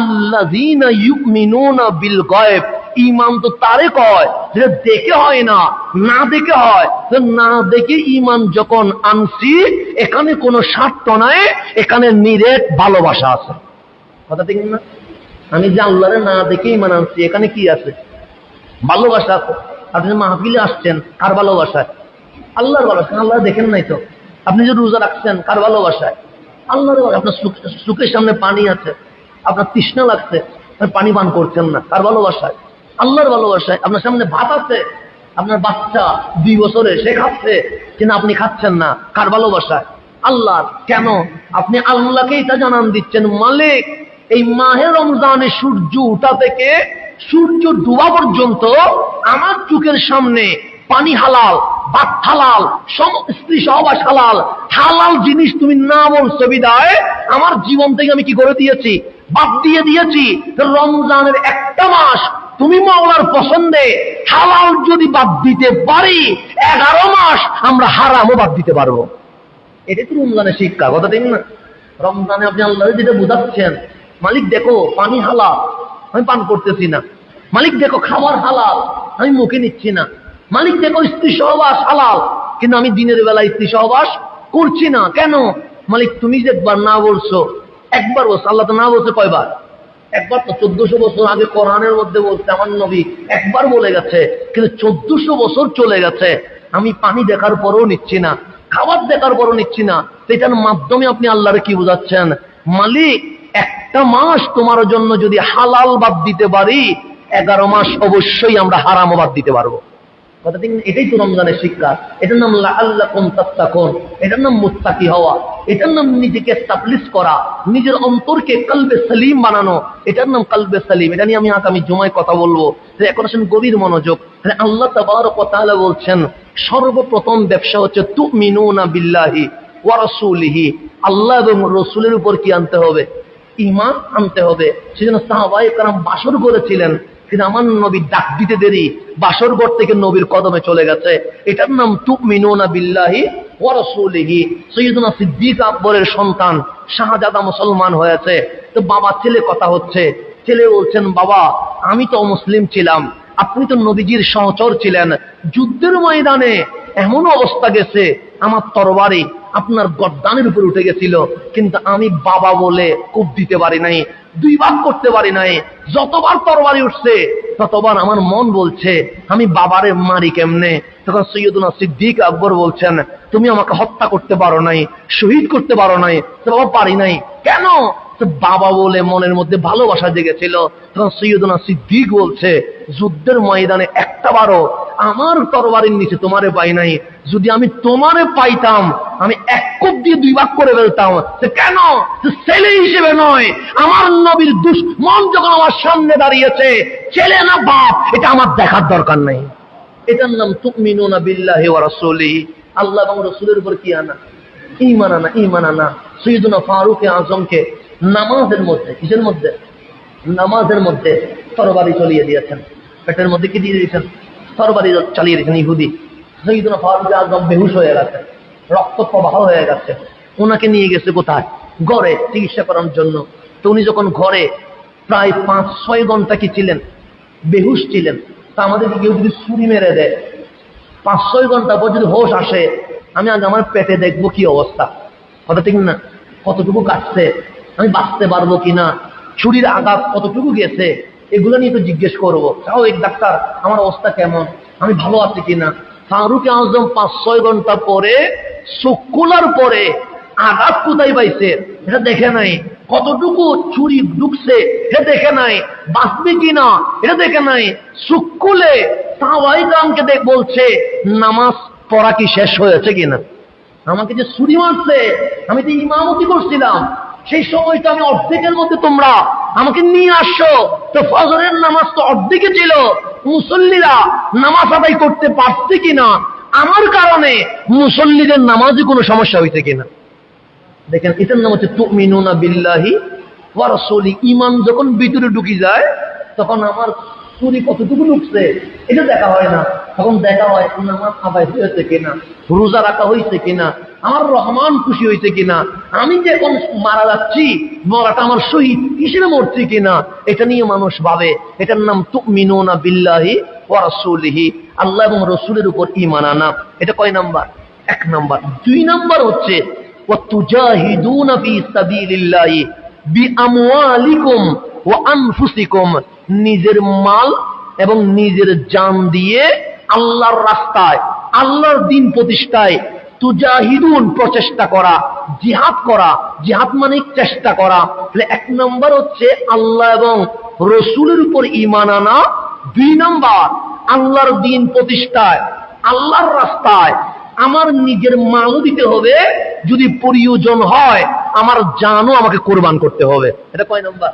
আল্লাযীনা ইউমিনুনা বিল গায়ব, ঈমান তো তারে কয় যেটা দেখে হয় না, না দেখে হয়। তো না দেখে ঈমান যখন আনছি, এখানে কোনো স্বার্থ নাই, এখানে নিরেট ভালোবাসা আছে। কথা ঠিক না? আমি যে আল্লাহরে না দেখে ঈমান আনছি, এখানে কি আছে? ভালোবাসা আছে। আপনি মাহফিলে আসছেন কার ভালোবাসায়? আল্লাহর ভালোবাসা। আল্লাহ দেখেন নাই তো। আপনি যে রোজা রাখছেন কার ভালোবাসায়? আল্লাহর ভালোবাসা। আপনার চোখের সামনে পানি আছে, আপনার তৃষ্ণা লাগছে, পানি পান করছেন না, কার ভালোবাসায়? আল্লাহর ভালোবাসায়। আপনার সামনে ভাত আছে, আপনার বাচ্চা 2 বছরে সে খাচ্ছে, কিন্তু আপনি খাচ্ছেন না, কার ভালোবাসায়? আল্লাহ। কেন? আপনি আল্লাহকে এটা জানান দিচ্ছেন মালিক এই মাহে রমজানে সূর্য উঠা থেকে সূর্য ডুবা পর্যন্ত আমার চোখের সামনে পানি হালাল, ভাত হালাল, স্ত্রী সহবাস হালাল, হালাল জিনিস তুমি না বলছো বিদায় আমার জীবন থেকে আমি কি করে দিয়েছি? বাদ দিয়ে দিয়েছি। রমজানের একটা মাস তুমি মাওলার পছন্দে হালাল যদি বাদ দিতে পারি, 11 মাস আমরা হারামও বাদ দিতে পারবো। এটাই তো রমজানের শিক্ষা। কথা ঠিক না? রমজানে আপনি আল্লাহ যেটা বুঝাচ্ছেন, মালিক দেখো পানি হালাল, আমি পান করতেছি না। মালিক দেখো খাবার হালাল, আমি মুখে নিচ্ছি না। মালিক দেখো স্ত্রী সহবাস হালাল, কিন্তু আমি দিনের বেলা স্ত্রী সহবাস করছি না। কেন? মালিক তুমি যে একবার না বলছো, একবার বলছো। আল্লাহ তো না বলছে কয়বার? একবার। তো 1400 বছর আগে কোরআনের মধ্যে বলছে আমার নবী একবার বলে গেছে, কিন্তু 1400 বছর চলে গেছে, আমি পানি দেখার পরও নিচ্ছি না, খাবার দেখার পরও নিচ্ছি না। এটার মাধ্যমে আপনি আল্লাহরে কি বোঝাচ্ছেন? মালিক একটা মাস তোমার জন্য যদি হালাল বাদ দিতে পারি, 11 মাস অবশ্যই আমরা হারামও বাদ দিতে পারবো। কথা ঠিক না? এটাই তো রমজানের শিক্ষা। এটার নাম লাআল্লাকুম তাত্তাকুন, এটার নাম মুত্তাকি হওয়া, এটার নাম নিজেকে এস্টাবলিশ করা, নিজের অন্তরকে কলবে সালিম বানানো, এটার নাম কলবে সালিম। এটা নিয়ে আমি আগামী জুমায় কথা বলবো। এখন আসেন গভীর মনোযোগ। আল্লাহ তাবারক ওয়া তাআলা বলছেন সর্বপ্রথম ব্যবসা হচ্ছে তুমিনুনা বিল্লাহি ওয়া রাসূলিহি, আল্লাহ এবং রাসূলের উপর কি আনতে হবে? ঈমান আনতে হবে। সেজন্য সাহাবায়ে কেরাম বাসর করেছিলেন, কিন্তু আমার নবী ডাক দিতে দেরি, বাসর ঘর থেকে নবীর কদমে চলে গেছে। এটার নাম তুমিনুনা বিল্লাহি ওয়া রাসূলিহি। সাইয়্যিদুনা সিদ্দিক আকবরের সন্তান শাহজাদা মুসলমান হয়েছে। তো বাবা ছেলে কথা হচ্ছে, ছেলে বলছেন বাবা আমি তো মুসলিম ছিলাম, আপনি তো নবীজির সহচর ছিলেন, যুদ্ধের ময়দানে এমন অবস্থা গেছে আমার তরবারি আপনার গর্দানের উপর উঠে গেছিল, কিন্তু আমি বাবা বলে কূপ দিতে পারি নাই, 2 ভাগ করতে পারি নাই। যতবার তরবারি উঠছে ততবার আমার মন বলছে আমি বাবারে মারি কেমনে। তখন সৈয়দুনা সিদ্দিক আকবর বলছেন, তুমি আমাকে হত্যা করতে পারো নাই, শহীদ করতে পারো নাই। তো বাবা পারি নাই কেন? তো বাবা বলে মনের মধ্যে ভালোবাসা জেগেছিল। তখন সৈয়দুনা সিদ্দিক বলছে, যুদ্ধের ময়দানে একটা বারও আমার তরবারির নিচে তোমারে পাই নাই, যদি আমি তোমারে পাইতাম আমি এক কোপ দিয়ে দুই ভাগ করে ফেলতাম। কেন? ছেলে হিসেবে নয়, আমার নবীর দুশমন যখন আমার সামনে দাঁড়িয়েছে, ছেলে না বাপ এটা আমার দেখার দরকার নাই। এটার নাম তুমিনুনা বিল্লাহি ওয়া রাসূলিহি, আল্লাহ এবং রাসূলের উপর কি আনা? ঈমান আনা, ঈমান আনা। সাইয়্যিদুনা ফারুক আযমকে নামাজের মধ্যে, কিসের মধ্যে? নামাজের মধ্যে তরবারি চলিয়ে দিয়েছেন। পেটের মধ্যে কি দিয়ে দিয়েছেন? তরবারি চালিয়ে দিয়েছেন ইহুদি। সাইয়্যিদুনা ফারুক আযম বেহুশ হয়ে গেছে, রক্ত প্রবাহ হয়ে গেছে। ওনাকে নিয়ে গেছে কোথায়? ঘরে চিকিৎসা করার জন্য। তো উনি যখন ঘরে প্রায় 5-6 ঘন্টা কি ছিলেন? বেহুশ ছিলেন। তা আমাদের কেউ যদি ছুরি মেরে দেয় 5-6 ঘন্টা পর যদি হোশ আসে, আমি আগে আমার পেটে দেখবো কি অবস্থা, কথা ঠিক না? কতটুকু কাটছে, আমি বাঁচতে পারবো কিনা, ছুরির আঘাত কতটুকু গেছে, এগুলো নিয়ে তো জিজ্ঞেস করবো। তাও এক ডাক্তার আমার অবস্থা কেমন, আমি ভালো আছি কিনা। ফারুক আজম 5-6 ঘন্টা পরে চোখ খোলার পরে আঘাত কোথায় পাইছে এটা দেখে নাই, কতটুকু ছুরি ঢুকছে এটা দেখে নাই, বাঁচবে কিনা এটা দেখে নাই। চোখ খুলে সাহাবায়ে কেরামকে দেখ বলছে, নামাজ পড়া কি শেষ হয়েছে কিনা? আমাকে যে ছুরি মারছে, আমি তো ইমামতি করছিলাম, সেই সময়টা আমি অর্ধেকের মধ্যে তোমরা আমাকে নিয়ে আসছো। তো ফজরের নামাজ তো অর্ধেকে ছিল, মুসল্লিরা নামাজ আদায় করতে পারছে কিনা, আমার কারণে মুসল্লিদের নামাজে কোনো সমস্যা হয়েছে কিনা। দেখেন, এটার নাম হচ্ছে তুমিনুনা বিল্লাহি ওয়া রাসূলি। ঈমান যখন ভিতরে ঢুকে যায়, তখন আমার চুরি কতটুকু ঢুকছে এটা দেখা হয় না, তখন দেখা হয় নামাজ আদায় হয়েছে কিনা, রোজা রাখা হয়েছে কিনা, আমার রহমান খুশি হয়েছে কিনা, আমি যে এখন মারা যাচ্ছি মরাটা আমার শহীদ হিসেবে মরছি কিনা, এটা নিয়ে মানুষ ভাবে। এটার নাম তুমিনুনা বিল্লাহি ওয়া রাসূলিহি, আল্লাহ এবং রসুলের উপর ঈমান আনা। এটা কয় নাম্বার? 1 নাম্বার। 2 নাম্বার হচ্ছে ওয়াতুজাহিদুনা ফি সাবিলিল্লাহি বিআমওয়ালিকুম ওয়া আনফুসিকুম, নিজের মাল এবং নিজের জান দিয়ে আল্লাহর রাস্তায়, আল্লাহর দ্বীন প্রতিষ্ঠায় তুজাহিদুন, প্রচেষ্টা করা, জিহাদ করা। জিহাদ মানে চেষ্টা করা। তাহলে 1 নাম্বার হচ্ছে আল্লাহ এবং রসুলের উপর ঈমান আনা। 2 নাম্বার আল্লাহর দ্বীন প্রতিষ্ঠায়, আল্লাহর রাস্তায় আমার নিজের মালও দিতে হবে, যদি প্রয়োজন হয় আমার জানও আমাকে কোরবান করতে হবে। এটা কয় নাম্বার?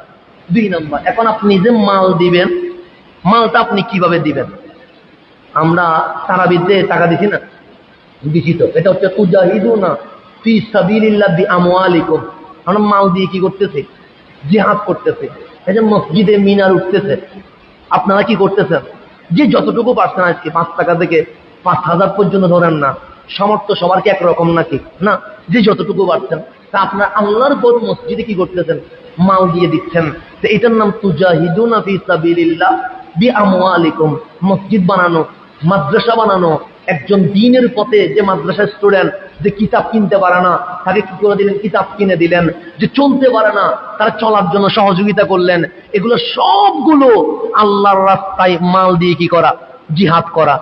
2 নাম্বার। এখন আপনি যে মাল দিবেন, মালটা আপনি কিভাবে দিবেন? আমরা তারাবিতে টাকা দিছি না? দিছি তো। এটা হচ্ছে তুজাহিদুনা ফি সাবিলিল্লাহ বিআমওয়ালিকুম। আমরা মাল দিয়ে কি করতেছি? জিহাদ করতেছি। এই যে মসজিদে মিনার উঠতেছে, আপনারা কি করতেছেন? যে যতটুকু পারছেন, আজকে 5 টাকা থেকে 5,000 পর্যন্ত ধরেন না, সামর্থ্য সবার কি একরকম নাকি? না, যে যতটুকু পারছেন। তা আপনার আল্লাহর পর মসজিদে কি করতেছেন? মাল দিয়ে দিচ্ছেন। তো এটার নাম তুজাহিদুনা ফি সাবিলিল্লাহ বিআমওয়ালিকুম। মসজিদ বানানো, মাদ্রাসা বানানো, একজন দ্বীনের পথে যে মাদ্রাসা স্টুডেন্ট যে কিতাব কিনতে পারে না, তাকে কি করে দিলেন? কিতাব কিনে দিলেন। যে চলতে পারে না, তারা চলার জন্য সহযোগিতা করলেন। এগুলো সবগুলো আল্লাহর রাস্তায় মাল দিয়ে কি করা? জিহাদ করা।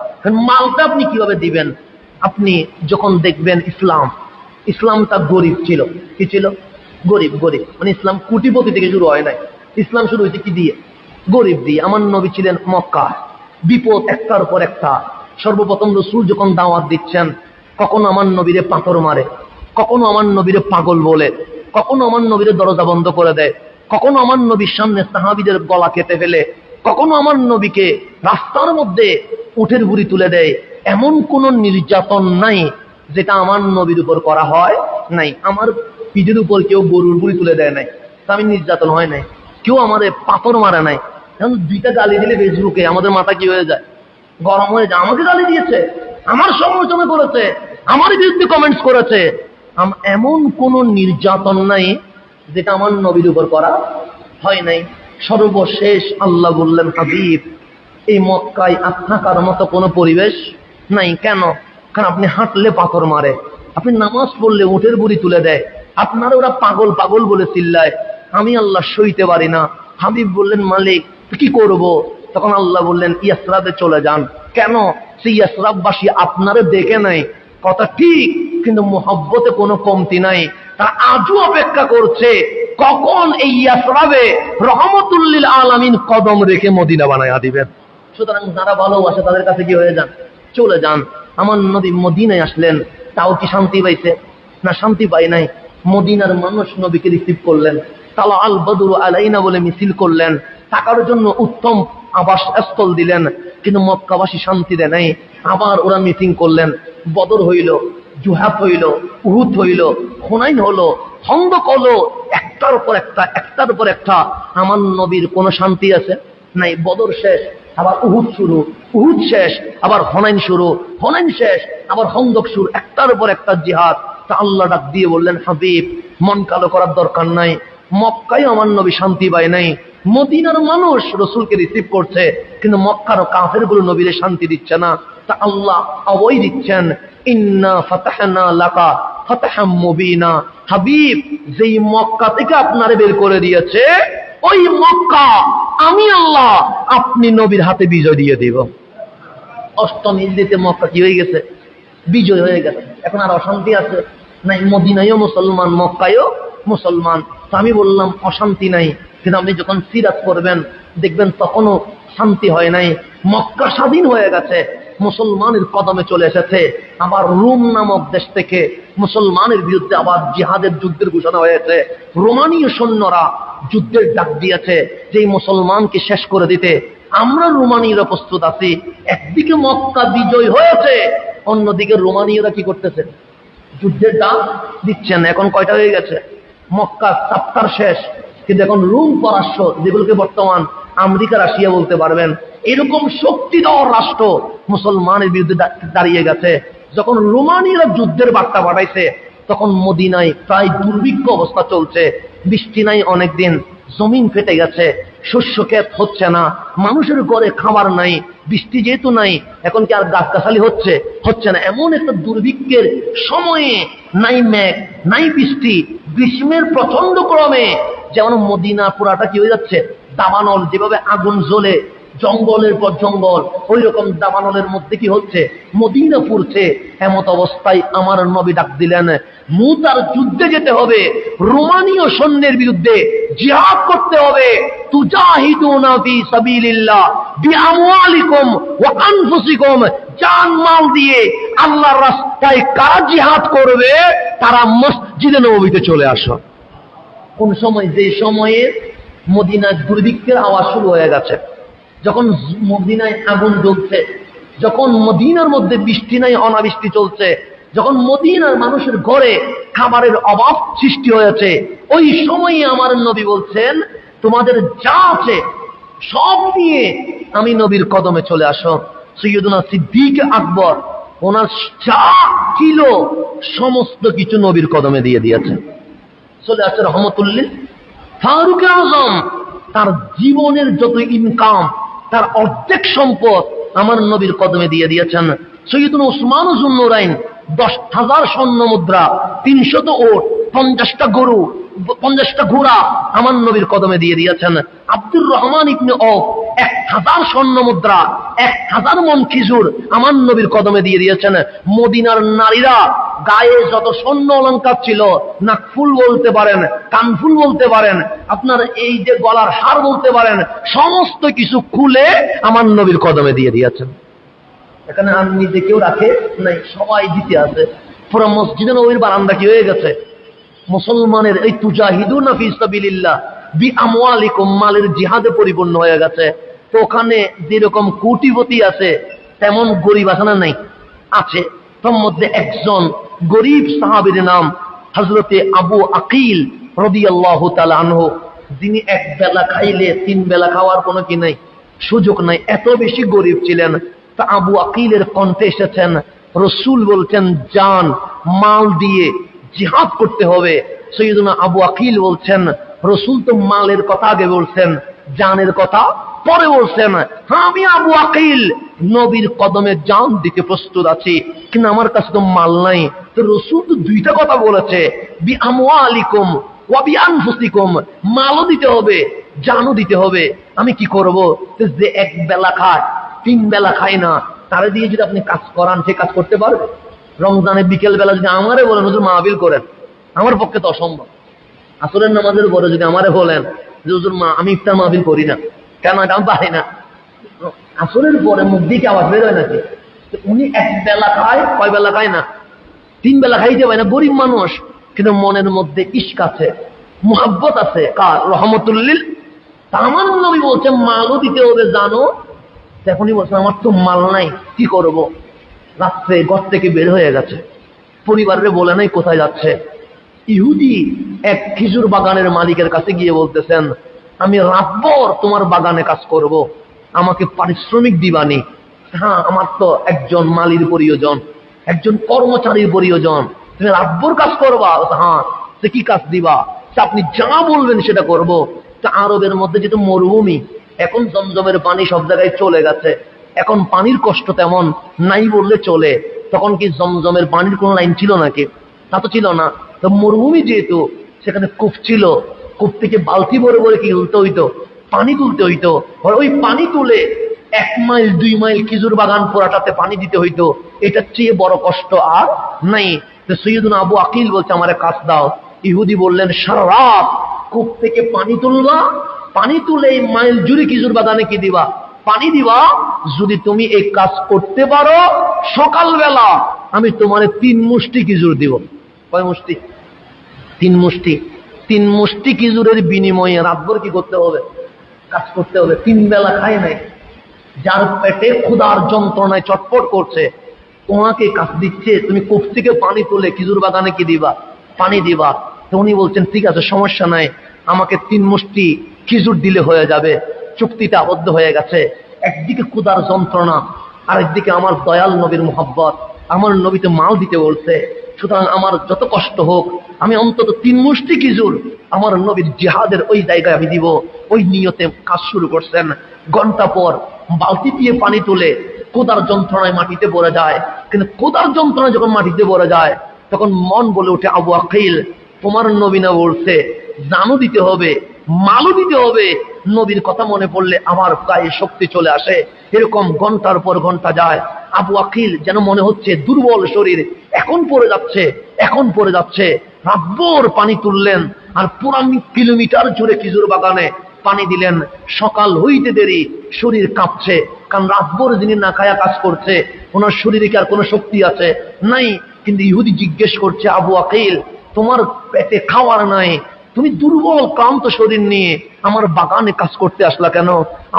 মালটা আপনি কিভাবে দিবেন? আপনি যখন দেখবেন ইসলামটা গরিব ছিল। কি ছিল? গরিব। গরিব মানে ইসলাম কোটিপতি থেকে শুরু হয় নাই, ইসলাম শুরু হয়েছে কি দিয়ে? গরিব দিয়ে। আমার নবী ছিলেন মক্কা, বিপদ একটার পর একটা। সর্বপ্রথম রাসূল যখন দাওয়াত দিচ্ছেন, কখনো আমার নবীরে পাথর মারে, কখনো আমার নবীরে পাগল বলে, কখনো আমার নবীরে দরজা বন্ধ করে দেয়, কখনো আমার নবীর সামনে সাহাবীদের গলা কেটে ফেলে, কখনো আমার নবীকে রাস্তার মধ্যে উটের বুড়ি তুলে দেয়। এমন কোন নির্যাতন নাই যেটা আমার নবীর উপর করা হয় নাই। আমার পিঠের উপর কেউ গরুর বুড়ি তুলে দেয় নাই, তা আমি নির্যাতন হয় নাই। কেউ আমাদের পাথর মারে নাই। এখন 2টা গালি দিলে ফেসবুকে আমাদের মাথা কি হয়ে যায়? গরম হয়ে যায়। আমাকে গালি দিয়েছে, আমার সমালোচনা করেছে, আমার বিরুদ্ধে কমেন্টস করেছে। এমন কোন নির্যাতন নাই যেটা আমার নবীর উপর করা হয় নাই। সর্বশেষ আল্লাহ বললেন, হাবিব, এই মক্কায় থাকার মতো কোনো পরিবেশ নাই। কেন? কারণ আপনি হাঁটলে পাথর মারে, আপনি নামাজ পড়লে উটের বুড়ি তুলে দেয়, আপনারা ওরা পাগল পাগল বলে চিল্লায়। আমি আল্লাহ সইতে পারি না। হাবিব বললেন, মালিক কি করব? তখন আল্লাহ বললেন ইয়াসরাবে চলে যান। কেন? সেই ইয়াসরাববাসী আপনারে দেখে নাই, কথা ঠিক, কিন্তু মুহাব্বতে কোনো কমতি নাই। তারা আজও অপেক্ষা করছে কখন এই ইয়াসরাবে রহমতুল লিল আলামিন কদম রেখে মদিনা বানায়া দিবেন। সুতরাং যারা ভালোবাসে তাদের কাছে কি হয়ে যান, চলে যান। আমার নবী মদিনায় আসলেন, তাও কি শান্তি পাইছে? না, শান্তি পাই নাই। মদিনার মানুষ নবীকে রিসিভ করলেন, তালা আল বদরু আলাইনা বলে মিছিল করলেন, থাকার জন্য উত্তম আবাসস্থল দিলেন, কিন্তু মক্কাবাসী শান্তি দেয় নাই। আবার ওরা মিটিং করলেন, বদর হইল, জুহাত হইল, উহুদ হইল, হুনাইন হলো, খন্দক হলো, একটার পর একটা, একটার পর একটা। আমার নবীর কোনো শান্তি আছে? নাই। বদর শেষ, আবার উহুদ শুরু, উহুদ শেষ, আবার হুনাইন শুরু, হুনাইন শেষ, আবার খন্দক শুরু, একটার পর একটা জিহাদ। তা আল্লাহ ডাক দিয়ে বললেন, হাবিব মন কালো করার দরকার নাই। মক্কায় আমার নবী শান্তি পায় নাই, মদিনার মানুষ রসুলকে রিসিভ করছে, কিন্তু মক্কার কাফের গুলো নবীরে শান্তি দিচ্ছে না। তা আল্লাহ অবৈ দিচ্ছেন, ইন্না ফাতাহনা লাকা ফাতাহাম মুবিনা। হাবিব, যেই মক্কা থেকে আপনারে বের করে দিয়েছে, ওই মক্কা আমি আল্লাহ আপনি নবীর হাতে বিজয় দিয়ে দিব। অষ্টম হিজরিতে মক্কা কি হয়ে গেছে? বিজয় হয়ে গেছে। এখন আর অশান্তি আছে নাই? মদিনায়ও মুসলমান, মক্কায়ও মুসলমান। তো আমি বললাম অশান্তি নাই, কিন্তু আপনি যখন সিরাত করবেন দেখবেন তখনও শান্তি হয় নাই। মক্কা স্বাধীন হয়ে গেছে, মুসলমানের কদমে চলে এসেছে। আবার রোম নামক দেশ থেকে মুসলমানের বিরুদ্ধে আবার জিহাদের যুদ্ধের ঘোষণা হয়েছে। রোমানীয় সৈন্যরা যুদ্ধের ডাক দিয়েছে যে মুসলমানকে শেষ করে দিতে। আমরা রোমানীয়রা প্রস্তুত আছি। একদিকে মক্কা বিজয় হয়েছে, অন্যদিকে রোমানীয়রা কি করতেছে? যুদ্ধের ডাক দিচ্ছেন। এখন কয়টা হয়ে গেছে? মক্কা চাপ্টার শেষ, কিন্তু এখন রোম পরাস্য, যেগুলোকে বর্তমান আমেরিকা রাশিয়া বলতে পারবেন, এরকম শক্তিধর রাষ্ট্র মুসলমানের বিরুদ্ধে দাঁড়িয়ে গেছে। যখন রোমানীয়রা যুদ্ধের বার্তা পাঠাইছে, তখন মদিনায় প্রায় দুর্ভিক্ষ অবস্থা চলছে। বৃষ্টি নাই অনেকদিন, জমিন ফেটে গেছে, শস্য ক্ষেত হচ্ছে না, মানুষের ঘরে খাবার নাই। বৃষ্টি যেহেতু নাই, এখন কি আর গাছগাছালি হচ্ছে? হচ্ছে না। এমন একটা দুর্ভিক্ষের সময়ে নাই মেঘ, নাই বৃষ্টি, গ্রীষ্মের প্রচন্ড ক্রমে যেমন মদিনা পুরাটা কি হয়ে যাচ্ছে? দাবানল। যেভাবে আগুন জ্বলে জঙ্গলের পর জঙ্গল, ওই রকম দাবানলের মধ্যে কি হচ্ছে? মদিনা পুড়ছে। এমত অবস্থায় আমার নবী ডাক দিলেন, মুতার যুদ্ধে যেতে হবে, রোমানীয় সৈন্যের বিরুদ্ধে জিহাদ করতে হবে। তুজাহিদুনা ফি সাবিলিল্লাহ বিআমওয়ালিকুম ওয়া আনফুসিকুম। জান মাল দিয়ে আল্লাহর রাস্তায় কারা জিহাদ করবে, তারা মসজিদে নববীতে চলে আসো। কোন সময়? যে সময়ে মদিনায় দুর্ভিক্ষের আওয়াজ শুরু হয়ে গেছে, যখন মদিনায় আগুন জ্বলছে, যখন মদিনার মধ্যে বৃষ্টি নাই, অনাবৃষ্টি চলছে, যখন মদিনার মানুষের ঘরে খাবারের অভাব সৃষ্টি হয়েছে, ওই সময়ে আমার নবী বলছেন, তোমাদের যা আছে সব নিয়ে আমি নবীর কদমে চলে আসো। সৈয়দনা সিদ্দিক আকবর ওনার যা ছিল সমস্ত কিছু নবীর কদমে দিয়ে দিয়েছেন, চলে আসছে রহমতুল্লিল। ফারুক আজম তার জীবনের যত ইনকাম, তার অর্ধেক সম্পদ আমার নবীর কদমে দিয়ে দিয়েছেন। সৈয়দনা উসমান জুন্নুরাইন 10,000 স্বর্ণ মুদ্রা, 300 ওট, 50টা গরু, 50টা ঘোড়া আমার নবীর কদমে দিয়ে দিয়েছেন। আব্দুর রহমান ইবনে আওফ 1000 স্বর্ণ মুদ্রা, 1000 মন খেজুর আমার নবীর কদমে দিয়ে দিয়েছেন। মদিনার নারীরা গায়ে যত স্বর্ণ অলংকার ছিল, নাকফুল বলতে পারেন, কানফুল বলতে পারেন, আপনার এই যে গলার হার বলতে পারেন, সমস্ত কিছু খুলে আমার নবীর কদমে দিয়ে দিয়েছেন। এখানে আর নিজে কেউ রাখে নাই, সবাই দিতে আছে। পুরো মসজিদে নবীর বারান্দা কি হয়ে গেছে? মুসলমানের এই তুজাহিদুনা ফি সাবিলিল্লাহ বিআমওয়ালিকুম, মালের জিহাদে পরিপূর্ণ হয়ে গেছে। তো ওখানে যেরকম কোটিপতি আছে, তেমন গরিব আছে না? নাই, আছে। তার মধ্যে একজন গরিব সাহাবীর নাম হযরতে আবু আকিল রাদিয়াল্লাহু তাআলা আনহু, যিনি এক বেলা খাইলে 3 বেলা খাওয়ার কোনো কি নাই, সুযোগ নাই, এত বেশি গরিব ছিলেন। তা আবু আকিলের কণ্ঠে এসেছেন, রসুল বলছেন জান মাল দিয়ে জিহাদ করতে হবে। সৈয়দনা আবু আকিল বলছেন, রসুল তো মালের কথা আগে বলছেন, জানের কথা পরে বলছেন। হ্যাঁ, আমি আবু আকিল নবীর কদমে জান দিতে প্রস্তুত আছি, কিন্তু আমার কাছে তো মাল নাই। তো রসুল তো 2টা কথা বলেছে, বিআমওয়ালিকুম ওয়া বিআনফুসিকুম, মালও দিতে হবে, জানও দিতে হবে। আমি কি করব? যে এক বেলা খায়, 3 বেলা খায় না, তারে দিয়ে যদি আপনি কাজ করান, সে কাজ করতে পারবে? রমজানের বিকেল বেলা যদি আমারে বলেন হুজুর মাহফিল করেন, আমার পক্ষে তো অসম্ভব। আসরের নামাজের পরে যদি আমারে বলেন যে হুজুর আমি ইফতার মাহফিল করি না, কেন? এটা আমি পারি না। আসরের পরে মুখ দিকে আওয়াজ বের হয় নাকি? উনি এক বেলা খায়, কয় বেলা খায় না? 3 বেলা খাইতে পারে না, গরিব মানুষ, কিন্তু মনের মধ্যে ইশক আছে, মুহাব্বত আছে। কার? রহমতুল্লিল। আমার নবী বলছে মালও দিতে হবে, জানো? এখনই বলছেন আমার তো মাল নাই, কি করব? রাত্রে ঘর থেকে বের হয়ে গেছে, পরিবারে বলে নাই কোথায় যাচ্ছে। ইহুদি এক খেজুর বাগানের মালিকের কাছে গিয়ে বলতেছেন, আমি রাতভর তোমার বাগানে কাজ করব, আমাকে পারিশ্রমিক দিবানি? হ্যাঁ, আমার তো একজন মালির প্রয়োজন, একজন কর্মচারীর প্রয়োজন, তুমি রাতভর কাজ করবা? হ্যাঁ। সে কি কাজ দিবা? আপনি যা বলবেন সেটা করব। তা আরবের মধ্যে যেহেতু মরুভূমি, এখন জমজমের পানি সব জায়গায় চলে গেছে, এখন পানির কষ্ট তেমন নাই বললে চলে। তখন কি জমজমের পানির কোন লাইন ছিল নাকি? তা তো ছিল না। তো মরুভূমি যেহেতু, সেখানে কূপ ছিল, কূপ থেকে বালতি ভরে ভরে কি তুলতে হইতো? পানি তুলতে হইতো। ওই পানি তুলে 1 মাইল 2 মাইল খেজুর বাগান পুরাটাতে পানি দিতে হইতো। এটার চেয়ে বড় কষ্ট আর নাই। তো সৈয়দুনা আবু আকিল বলছে আমারে কাজ দাও। ইহুদি বললেন সারা রাত কূপ থেকে পানি তুলবা, পানি তুলে এই মাইল জুড়ে খেজুর বাগানে কি দিবা? পানি দিবা। যদি তুমি এই কাজ করতে পারো, সকালবেলা আমি তোমার 3 মুষ্টি খেজুর দিব। কয় মুষ্টি? 3 মুষ্টি। 3 মুষ্টি খেজুরের বিনিময়ে রাতভর কি করতে হবে? কাজ করতে হবে। 3 বেলা খায় নাই, যার পেটে ক্ষুধার যন্ত্রণায় চটপট করছে, তোমাকে কাজ দিচ্ছে, তুমি কূপ থেকে পানি তুলে খেজুর বাগানে কি দিবা? পানি দিবা। তো উনি বলছেন ঠিক আছে, সমস্যা নাই, আমাকে 3 মুষ্টি খেজুর দিলে হয়ে যাবে। চুক্তিটা আবদ্ধ হয়ে গেছে। একদিকে ক্ষুধার যন্ত্রণা, আরেকদিকে আমার দয়াল নবীর মুহাব্বত। আমার নবীতে মাল দিতে বলছে, সুতরাং আমার যত কষ্ট হোক আমি অন্তত 3 মুষ্টি খেজুর আমার নবীর জিহাদের ওই জায়গায় আমি দিব। ওই নিয়তে কাজ শুরু করছেন। ঘন্টা পর বালতি দিয়ে পানি তুলে ক্ষুধার যন্ত্রণায় মাটিতে পড়ে যায়। কিন্তু ক্ষুধার যন্ত্রণায় যখন মাটিতে পড়ে যায়, তখন মন বলে ওঠে আবু আকিল, তোমার নবী না বলছে জানও দিতে হবে, মালও দিতে হবে। নবীর কথা মনে পড়লে আমার গায়ে শক্তি চলে আসে। এরকম ঘন্টার পর ঘন্টা যায়। আবু আকিল যেন মনে হচ্ছে দুর্বল শরীর, এখন পড়ে যাচ্ছে, এখন পড়ে যাচ্ছে। রাতভর পানি তুললেন, আর পুরা কিলোমিটার জুড়ে খেজুর বাগানে পানি দিলেন। সকাল হইতে দেরি, শরীর কাঁপছে, কারণ রাতভর যিনি না খায়া কাজ করছে, ওনার শরীরে কি আর কোনো শক্তি আছে? নাই। কিন্তু ইহুদি জিজ্ঞেস করছে, আবু আকিল তোমার পেটে খাওয়ার নাই, তুমি দুর্বল ক্লান্ত শরীর নিয়ে আমার বাগানে কাজ করতে আসলা কেন?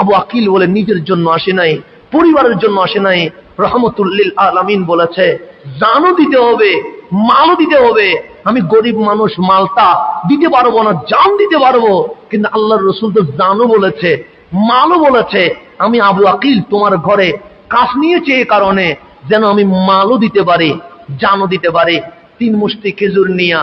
আবু আকিল বলে নিজের জন্য আসে নাই, পরিবারের জন্য আসে নাই। রহমতুল্লিল আলামিন বলেছে জানও দিতে হবে, মালও দিতে হবে। আমি গরিব মানুষ, মালটা দিতে পারবো না, জান দিতে পারবো, কিন্তু আল্লাহর রাসূল তো জানও বলেছে, মালও বলেছে। আমি আবু আকিল তোমার ঘরে কাজ নিয়েছি এই কারণে যেন আমি মালও দিতে পারি, জানও দিতে পারি। 3 মুষ্টি খেজুর নিয়ে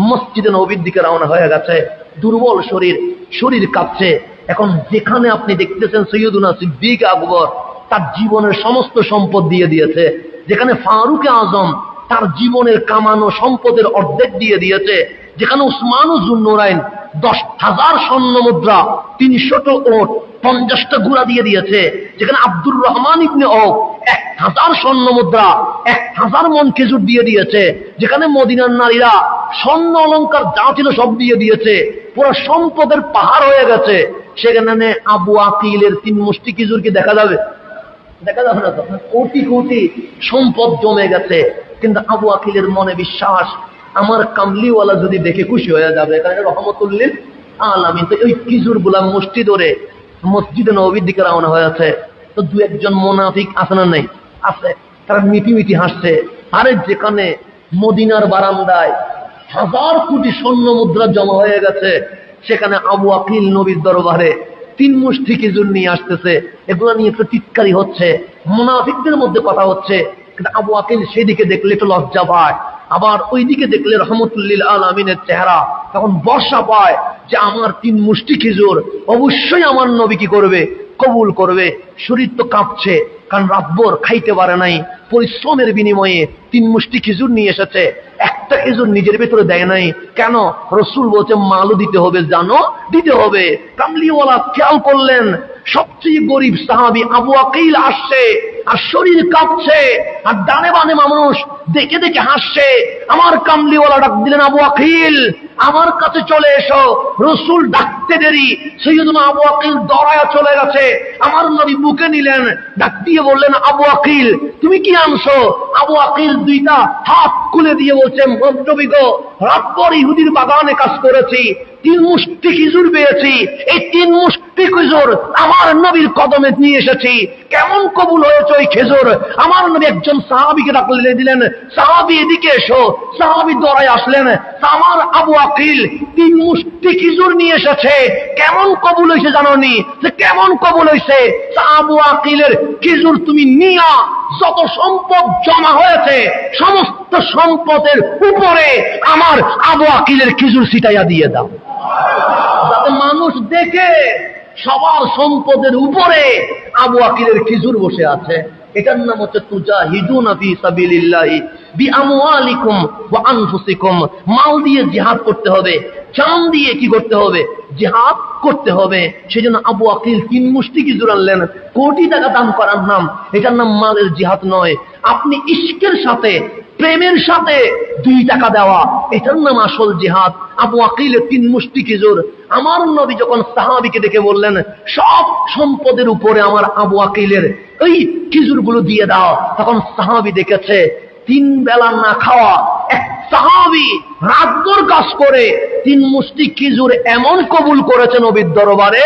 মসজিদে নববীর দিকে রওনা হয়ে গেছে। দুর্বল শরীর, শরীর কাঁপছে। এখন যেখানে আপনি দেখতেছেন সৈয়দুনা সিদ্দিক আকবর তার জীবনের সমস্ত সম্পদ দিয়ে দিয়েছে, যেখানে ফারুক আজম তার জীবনের কামানো সম্পদের অর্ধেক দিয়ে দিয়েছে, যেখানে উসমান যুন্নুরাইন 10,000 স্বর্ণ মুদ্রা, 300টা ওট, 50টা ঘোড়া দিয়ে দিয়েছে, যেখানে আব্দুর রহমান ইবনে আওফ 1000 স্বর্ণ মুদ্রা, 1000 মন খেজুর দিয়ে দিয়েছে, যেখানে মদিনার নারীরা স্বর্ণ অলংকার যা ছিল সব দিয়ে দিয়েছে, পুরো সম্পদের পাহাড় হয়ে গেছে। সেখানে আবু আকিলের 3 মুষ্টি খেজুর কি দেখা যাবে? দেখা যাবে না। তখন কোটি কোটি সম্পদ জমে গেছে, কিন্তু আবু আকিলের মনে বিশ্বাস আমার কামলিওয়ালা যদি দেখে খুশি হয়ে যাবে। এখানে রহমতুল্লিল আলামিন। তো ওই খেজুর গুলা মুষ্টি ধরে মসজিদে নববীর দিকে রওনা হয়েছে। তো 2-1 মুনাফিক আছে না? নাই, আছে। তারা মিটি মিটি হাসছে। আরে যেখানে মদিনার বারান্দায় 1000 কোটি স্বর্ণ মুদ্রা জমা হয়ে গেছে, সেখানে আবু আকিল নবীর দরবারে 3 মুষ্টি খেজুর নিয়ে আসতেছে। এগুলো নিয়ে একটু টিটকারি হচ্ছে, মুনাফিকদের মধ্যে কথা হচ্ছে। কিন্তু আবু আকিল সেদিকে দেখলে একটু লজ্জা পায়, আবার ওইদিকে দেখলে রহমতুল্লিল আলামিনের চেহারা তখন বর্ষা পায় যে আমার 3 মুষ্টি খেজুর অবশ্যই আমার নবী কি করবে? কবুল করবে। শরীর তো কাঁপছে, কারণ রাতভর খাইতে পারে নাই, পরিশ্রমের বিনিময়ে 3 মুষ্টি খেজুর নিয়ে এসেছে, একটা খেজুর নিজের ভেতরে দেয় নাই। কেন? রসুল বলছে মালও দিতে হবে, জানো দিতে হবে। কামলিওয়ালা খেয়াল করলেন, সবচেয়ে গরিব সাহাবী আবু আকিল আসছে, আর শরীর কাঁপছে, আর ডানে বানে মানুষ দেখে দেখে হাসছে। আমার কামলিওয়ালা ডাক দিলেন, আবু আকিল আমার কাছে চলে এসো। রসুল ডাকতে দেরি, সাইয়্যিদুনা আবু আকিল দৌড়ায়া চলে গেছে। আমার নবী বুকে নিলেন, ডাক দিয়ে বললেন, আবু আকিল তুমি কি আনছো? আবু আকিল 2টা হাত খুলে দিয়ে বলছেন, নবী গো, রাতভর ইহুদির বাগানে কাজ করেছি, 3 মুষ্টি খেজুর পেয়েছি, এই 3 মুষ্টি খেজুর আমার নবীর কদমে নিয়ে এসেছি। কেমন কবুল হয়েছে ওই খেজুর? আমার নবী একজন সাহাবীকে ডাকলে দিলেন, সাহাবী এদিকে এসো। সাহাবী দৌড়ায় আসলেন, আমার আবু আকিল 3 মুষ্টি খেজুর নিয়ে এসেছে, কেমন কবুল হয়েছে জানোনি? যে কেমন কবুল হয়েছে? আবু আকিলের খেজুর তুমি নিয়া যত সম্পদ জমা হয়েছে সমস্ত সম্পদের উপরে আমার আবু আকিলের খেজুর ছিটাইয়া দিয়ে দাও, যাতে মানুষ দেখে সবার সম্পদের উপরে আবু আকিলের খেজুর বসে আছে। এটার নাম হচ্ছে তুজাহিদুনা ফি সাবিলিল্লাহি বিআমওয়ালিকুম ওয়া আনফুসিকুম। মাল দিয়ে জিহাদ করতে হবে, জান দিয়ে কি করতে হবে? জিহাদ করতে হবে। সেজন্য আবু আকিল 3 মুষ্টি খেজুর আনলেন, কোটি টাকা দাম করার নাম। এটার নাম মালের জিহাদ নয়। আপনি ইশকের সাথে, প্রেমের সাথে 2 টাকা দেওয়া, এটার নাম আসল জিহাদ। আবু আকিলের 3 মুষ্টি খেজুর। আমার নবী যখন সাহাবীকে ডেকে বললেন, সব সম্পদের উপরে আমার আবু আকিলের এই খেজুরগুলো দিয়ে দাও, তখন সাহাবী দেখেছে 3 বেলা না খাওয়া এক সাহাবী রাতভর কাজ করে 3 মুষ্টি খেজুর এমন কবুল করেছে নবীর দরবারে,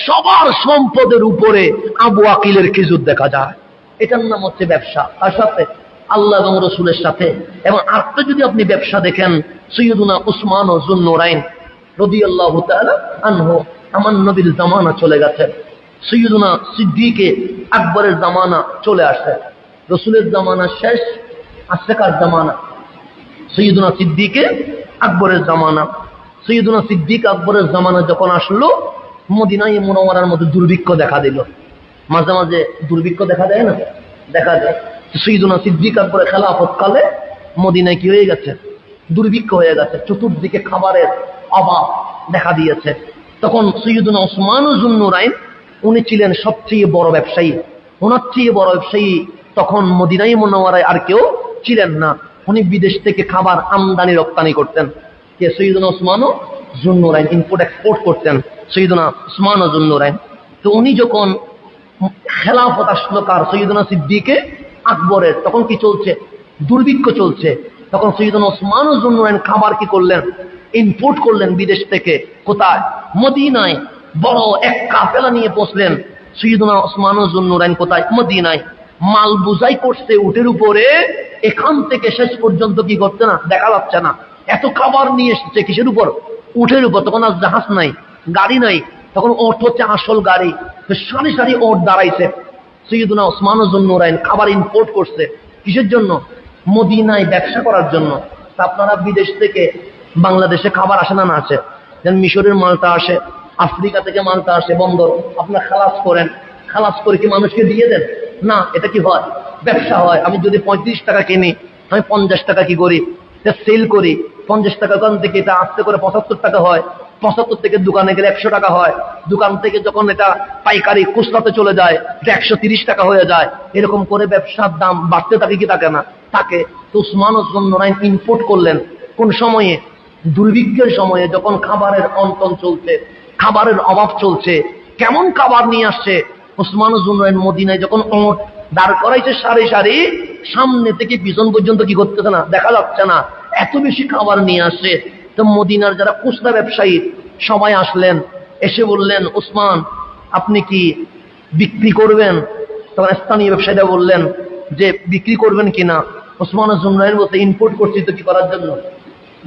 সবার সম্পদের উপরে আবু আকিলের খেজুর দেখা যায়। এটার নাম হচ্ছে ব্যবসা। তার সাথে আল্লাহ এবং রসুলের সাথে। এবং আরেকটা যদি আপনি ব্যবসা দেখেন, সাইয়্যিদুনা উসমান যুন্নুরাইন রাদিয়াল্লাহু তাআলা আনহু, আমার নবীর জামানা চলে গেছে, সাইয়্যিদুনা সিদ্দিকে আকবরের জামানা চলে আসে, রসুলের জামানা শেষ, আসছে কার জামানা? সাইয়্যিদুনা সিদ্দিকে আকবরের জামানা। সাইয়্যিদুনা সিদ্দিক আকবরের জামানা যখন আসলো, মদিনায় মুনাওয়ারার মধ্যে দুর্ভিক্ষ দেখা দিল। মাঝে মাঝে দুর্ভিক্ষ দেখা দেয় না? দেখা যায়। সাইয়্যিদুনা সিদ্দিক আকবরের খেলাফত কালে মদিনায় কি হয়ে গেছে? দুর্ভিক্ষ হয়ে গেছে, চতুর্দিকে খাবারের অভাব দেখা দিয়েছে। তখন সাইয়্যিদুনা উসমান যুন্নুরাইন, উনি ছিলেন সবচেয়ে বড় ব্যবসায়ী। ওনার চেয়ে বড় ব্যবসায়ী তখন মদিনায় মুনাওয়ারায় আর কেউ ছিলেন না। উনি বিদেশ থেকে খাবার আমদানি রপ্তানি করতেন। কে? সাইয়্যিদুনা উসমান যুন্নুরাইন ইম্পোর্ট এক্সপোর্ট করতেন, সাইয়্যিদুনা উসমান যুন্নুরাইন। তো উনি যখন খেলাফত আসলো কার? সাইয়্যিদুনা সিদ্দিকে আকবরের, তখন কি চলছে? দুর্ভিক্ষ চলছে। তখন সাইয়্যিদুনা উসমান যুন্নুরাইন খাবার কি করলেন? ইম্পোর্ট করলেন বিদেশ থেকে। কোথায়? মদিনায়। বড় এক কাফেলা নিয়ে পৌঁছলেন সাইয়্যিদুনা উসমান যুন্নুরাইন। কোথায়? মদিনায়। মাল বুঝাই করছে উটের উপরে, এখান থেকে শেষ পর্যন্ত কি করছে না? দেখা যাচ্ছে না। এত খাবার নিয়ে এসেছে কিসের উপর? উটের উপর। তখন আর জাহাজ নাই, গাড়ি নাই, তখন ওট হচ্ছে আসল গাড়ি। সারি সারি ওট দাঁড়াইছে। সাইয়্যিদুনা উসমান যুন্নুরাইন খাবার ইম্পোর্ট করছে কিসের জন্য? মদিনায় ব্যবসা করার জন্য। আপনারা বিদেশ থেকে বাংলাদেশে খাবার আসে না? না আসে। যেন মিশরের মালটা আসে, আফ্রিকা থেকে মালটা আসে বন্দর, আপনারা খালাস করেন, খালাস করে কি মানুষকে দিয়ে দেন? না, এটা কি হয়? ব্যবসা হয়। আমি যদি 35 টাকা কিনি, আমি 50 টাকা কি করি? সেল করি। 50 টাকা ওখান থেকে এটা আস্তে করে 75 টাকা হয়, 75 থেকে দোকানে গেলে 100 টাকা হয়, দোকান থেকে যখন এটা পাইকারি খুচরাতে চলে যায় এটা 130 টাকা হয়ে যায়। এরকম করে ব্যবসার দাম বাড়তে থাকে কি থাকে না? থাকে। তো উসমান যুন্নুরাইন ইম্পোর্ট করলেন কোন সময়ে? দুর্ভিক্ষের সময়ে, যখন খাবারের অন্তন চলছে, খাবারের অভাব চলছে। কেমন খাবার নিয়ে আসছে? উসমান যুন্নুরাইন মদিনায় যখন ওট দাঁড় করাইছে সারি সারি, সামনে থেকে পিছন পর্যন্ত কি করতেছে না? দেখা যাচ্ছে না, এত বেশি খাবার নিয়ে আসে। তো মদিনার যারা খুচরা ব্যবসায়ী সবাই আসলেন, এসে বললেন, উসমান আপনি কি বিক্রি করবেন? তখন স্থানীয় ব্যবসায়ীরা বললেন যে বিক্রি করবেন কিনা? উসমান যুন্নুরাইন বলতে, ইম্পোর্ট করছি তো কি করার জন্য?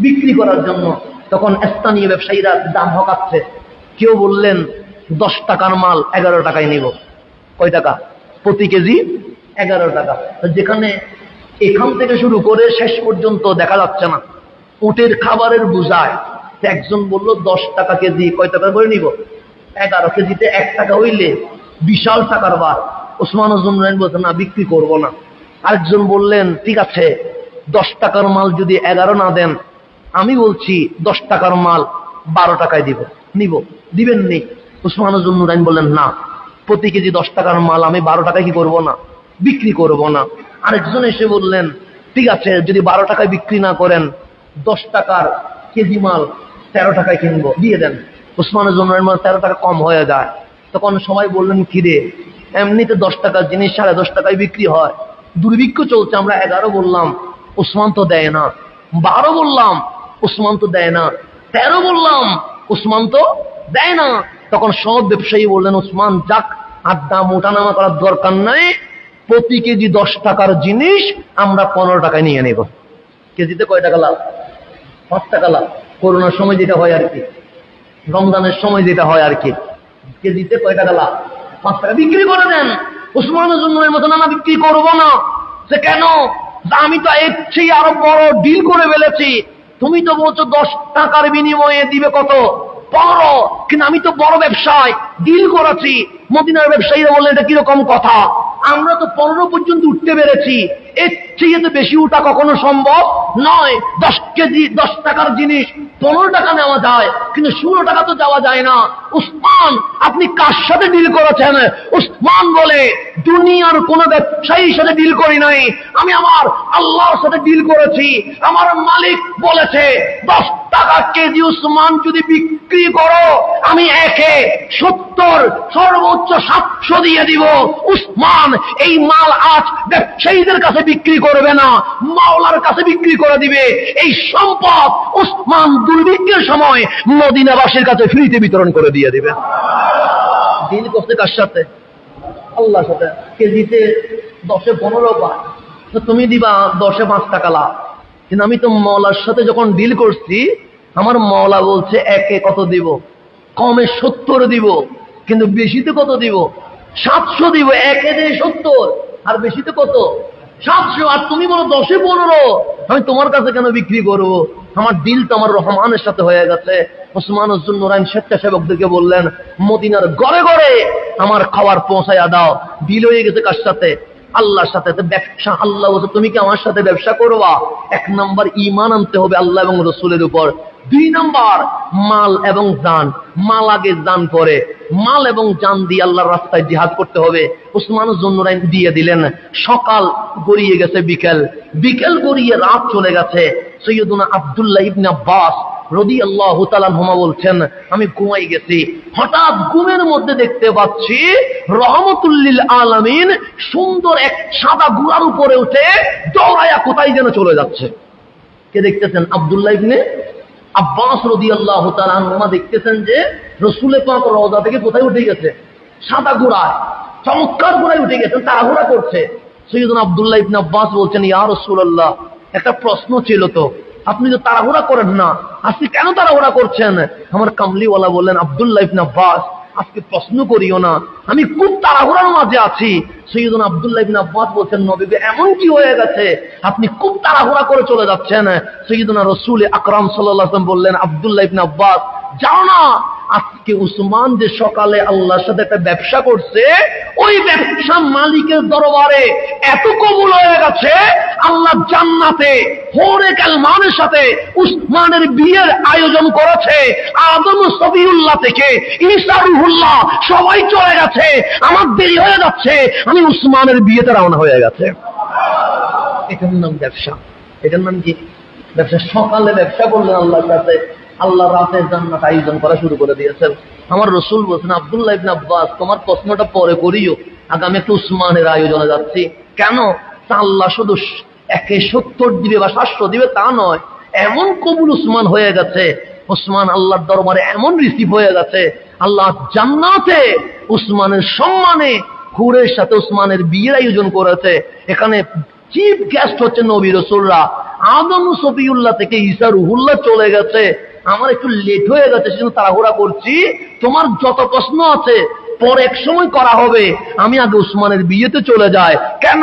বিক্রি করার জন্য। তখন স্থানীয় ব্যবসায়ীরা দাম হকাচ্ছে। কেউ বললেন 10 টাকার মাল 11 টাকায় নিব। কয় টাকা? প্রতি কেজি 11 টাকা। যেখানে এখান থেকে শুরু করে শেষ পর্যন্ত দেখা যাচ্ছে না, উটের খাবারের বোঝায়। একজন বলল 10 টাকা কেজি। কয় টাকা করে নিব? 11 কেজিতে 1 টাকা হইলে বিশাল টাকার বার। উসমান জুননুরাইন বলছেন, না বিক্রি করব না। আরেকজন বললেন, ঠিক আছে 10 টাকার মাল যদি 11 না দেন, আমি বলছি 10 টাকার মাল 12 টাকায় নিব, দিবেন নি? উসমান জুননুরাইন বললেন, না, প্রতি কেজি 10 টাকার মাল আমি 12 টাকায় কি করব না, বিক্রি করব না। আরেকজন এসে বললেন, ঠিক আছে যদি 12 টাকায় বিক্রি না করেন, 10 টাকার কেজি মাল 13 টাকায় কিনবো, দিয়ে দেন। উসমানের জন্য 13 টাকা কম হয়ে যায়। তখন সবাই বললেন, কি রে, এমনিতে 10 টাকার জিনিস 10.5 টাকায় বিক্রি হয়, দুর্ভিক্ষ চলছে, আমরা 11 বললাম, উসমান তো দেয় না। 12 বললাম, উসমান তো দেয় না। 13 বললাম, উসমান তো দেয় না। তখন সব ব্যবসায়ী বললেন, উসমান যাক, আর দাম ওঠানামা করার দরকার নাই, প্রতি কেজি 10 টাকার জিনিস আমরা 15 টাকায় নিয়ে নেব। কেজিতে কয় টাকা লাভ? 5 টাকা লাভ। করোনার সময় যেটা হয় আর কি, রমজানের সময় যেটা হয় আর কি, কেজিতে কয় টাকা লাভ? 5 টাকা। বিক্রি করে দেন। উসমানের জন্য এর মতো, না বিক্রি করবো না। সে কেন? আমি তো এর চেয়ে আরো বড় ডিল করে ফেলেছি। তুমি তো বলছো 10 টাকার বিনিময়ে দিবে কত? 15। কিন্তু আমি তো বড় ব্যবসায় ডিল করেছি। মদিনার ব্যবসায়ীরা বললেন, এটা কিরকম কথা? আমরা তো 15 পর্যন্ত উঠতে পেরেছি, এর চেয়ে তো বেশি উঠা কখনো সম্ভব নয়। 10 কেজি 10 টাকার জিনিস 15 টাকা নেওয়া যায়, কিন্তু 16 টাকা তো যাওয়া যায় না। উসমান, আপনি কার সাথে ডিল করেছেন? উসমান বলে, দুনিয়ার কোন ব্যবসায়ীর সাথে ডিল করি নাই, আমি আমার আল্লাহর সাথে ডিল করেছি। আমার মালিক বলেছে 10 টাকা কেজি উসমান যদি বিক্রি করো, আমি 70, সর্বোচ্চ 700 দিয়ে দিব। উসমান এই মাল আজ ব্যবসায়ীদের কাছে বিক্রি করবে না, মাওলার কাছে বিক্রি করে দিবে। এই সম্পদ উসমান দুর্ভিক্ষের সময় মদিনাবাসীর কাছে ফ্রিতে বিতরণ করে দিয়ে দিবে। ডিল করতে কার সাথে? আল্লাহর সাথে। কেজিতে 10-এ 15 পায়, তো তুমি দিবা 10-এ 5 টাকা লাভ। কিন্তু আমি তো মাওলার সাথে যখন ডিল করছি, আমার মাওলা বলছে 1-এ কত দিব? কমে 70 দিব, কিন্তু বেশিতে কত দিব? 700 দিব। 1-এ দিয়ে 70, আর বেশিতে কত? 700। আর তুমি বলো 10-এ 15। আমি তোমার কাছে কেন বিক্রি করবো? আমার ডিল তো আমার রহমানের সাথে হয়ে গেছে। উসমান জুন্নুরাইন স্বেচ্ছাসেবকদেরকে বললেন, মদিনার ঘরে ঘরে আমার খাবার পৌঁছায়া দাও। ডিল হয়ে গেছে কার সাথে? আল্লাহর সাথে। ব্যবসা, আল্লাহ বলছে তুমি কি আমার সাথে ব্যবসা করবা? 1 নাম্বার ঈমান আনতে হবে আল্লাহ এবং রসুলের উপর। 2 নাম্বার মাল এবং জান। মাল আগে, জান পরে। মাল এবং জান দিয়ে আল্লাহর রাস্তায় জিহাদ করতে হবে। উসমান জুন্নুরাইন দিয়ে দিলেন। সকাল গড়িয়ে গেছে, বিকেল গড়িয়ে রাত চলে গেছে। সৈয়দুনা আব্দুল্লাহ ইবনে আব্বাস রাদিয়াল্লাহু তাআলা আনহুমা বলছেন, আমি ঘুমাই গেছি, হঠাৎ ঘুমের মধ্যে দেখতে পাচ্ছি রহমতুল লিল আলামিন সুন্দর এক সাদা ঘোড়ার উপরে উঠে দৌড়ায়া কোথায় যেন চলে যাচ্ছে। কে দেখতেছেন? আব্দুল্লাহ ইবনে আব্বাস রাদিয়াল্লাহু তাআলা আনহুমা দেখতেছেন যে রাসূল পাক রওজা থেকে কোথায় উঠে গেছে? সাদা ঘোড়ায়, চমৎকার ঘোড়ায় উঠে গেছেন, তাড়াহুড়া করছে। সৈয়দুনা আব্দুল্লাহ ইবনে আব্বাস বলছেন, ইয়া রাসূলুল্লাহ, একটা প্রশ্ন ছিল তো, আপনি তো তাড়াহুড়া করেন না, আজকে কেন তাড়াহুড়া করছেন? আমার কামলিওয়ালা বললেন, আব্দুল্লাহ ইবনে আব্বাস, আজকে প্রশ্ন করিও না, আমি খুব তাড়াহুড়ার মাঝে আছি। সৈয়দুনা আব্দুল্লাহ ইবনে আব্বাস বলছেন, নবী এমন কি হয়ে গেছে আপনি খুব তাড়াহুড়া করে চলে যাচ্ছেন? সৈয়দুনা রাসূল আকরাম সাল্লাল্লাহু আলাইহি ওয়াসাল্লাম বললেন, আব্দুল্লাহ ইবনে আব্বাস, যাও না, আজকে উসমান যে সকালে আল্লাহর সাথে একটা ব্যবসা করছে, ওই ব্যবসা মালিকের দরবারে এত কবুল হয়ে গেছে, আল্লাহ জান্নাতে হোরে কালমানের সাথে উসমানের বিয়ের আয়োজন করেছে। আদম সফিউল্লাহ থেকে ঈসা রুহুল্লাহ সবাই চলে গেছে, আমার দেরি হয়ে যাচ্ছে, আমি উসমানের বিয়েতে রওনা হয়ে গেছে। এটার নাম ব্যবসা। এটার নাম কি? ব্যবসা। সকালে ব্যবসা করলেন আল্লাহর কাছে, আল্লাহ রাতে জান্নাত আয়োজন করা শুরু করে দিয়েছেন। আমার রাসূল বলছেন, আব্দুল্লাহ ইবনে আব্বাস, তোমার প্রশ্নটা পরে করিও, আগে আমি একটু উসমানের আয়োজনে যাচ্ছি। কেন? আল্লাহ শুধু 1-এ 70 দিবে বা 700 দিবে তা নয়, এমন কবুল উসমান হয়ে গেছে, উসমান আল্লাহর দরবারে এমন রিসিভ হয়ে গেছে, আল্লাহ জান্নাতে উসমানের সম্মানে হুরের সাথে উসমানের বিয়ের আয়োজন করেছে। এখানে চিফ গেস্ট হচ্ছে নবী রাসূলরা। আদম সফিউল্লাহ থেকে ঈসা রুহুল্লাহ চলে গেছে, আমার একটু লেট হয়ে গেছে, সেজন্য তাড়াহুড়া করছি। তোমার যত প্রশ্ন আছে পরে এক সময় করা হবে, আমি আগে উসমানের বিয়েতে চলে যাই। কেন?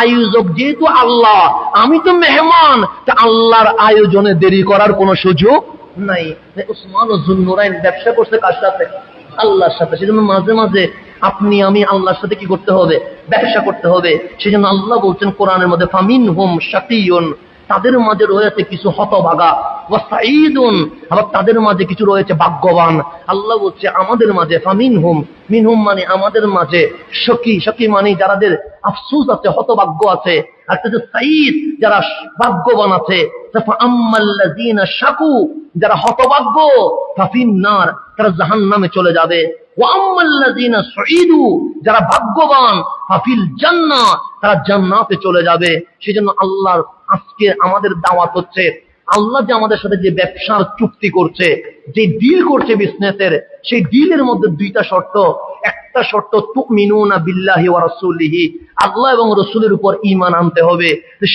আয়োজক যেহেতু আল্লাহ, আমি তো মেহমান, তা আল্লাহর আয়োজনে দেরি করার কোনো সুযোগ নাই। উসমান জুন্নুরাইন ব্যবসা করছে কার সাথে? আল্লাহর সাথে। সেজন্য মাঝে মাঝে আপনি আমি আল্লাহর সাথে কি করতে হবে? ব্যবসা করতে হবে। সেজন্য আল্লাহ বলছেন কোরআনের মধ্যে, ফামিনহুম শাকিয়ুন, তাদের মাঝে রয়েছে কিছু হতভাগা, ওয়া সাঈদুন, আবার তাদের মাঝে কিছু রয়েছে ভাগ্যবান। আল্লাহ বলছে আমাদের মাঝে ফামিনহুম, মিনহুম মানে আমাদের মাঝে, শাকি, শাকি মানে যাদের আফসোস আছে, হতভাগ্য আছে, আর তাদের সাঈদ যারা ভাগ্যবান আছে। ফাআম্মাল্লাযীনা শাকু, যারা হতভাগ্য, ফাফিন্নার, তারা জাহান্নামে চলে যাবে। ওয়া আম্মাল্লাযীনা সুঈদু, যারা ভাগ্যবান, ফাফিল জান্নাহ, তারা জান্নাতে চলে যাবে। সেজন্য আল্লাহর আজকে আমাদের দাওয়াত হচ্ছে, আল্লাহ যে আমাদের সাথে যে ব্যবসার চুক্তি করছে, যে ডিল করছে বিজনেসের, সেই ডিলের মধ্যে দুইটা শর্ত। একটা শর্ত তুমিনুনা বিল্লাহি ওয়া রাসূলিহি, আল্লাহ এবং রাসূলের উপর ঈমান আনতে হবে।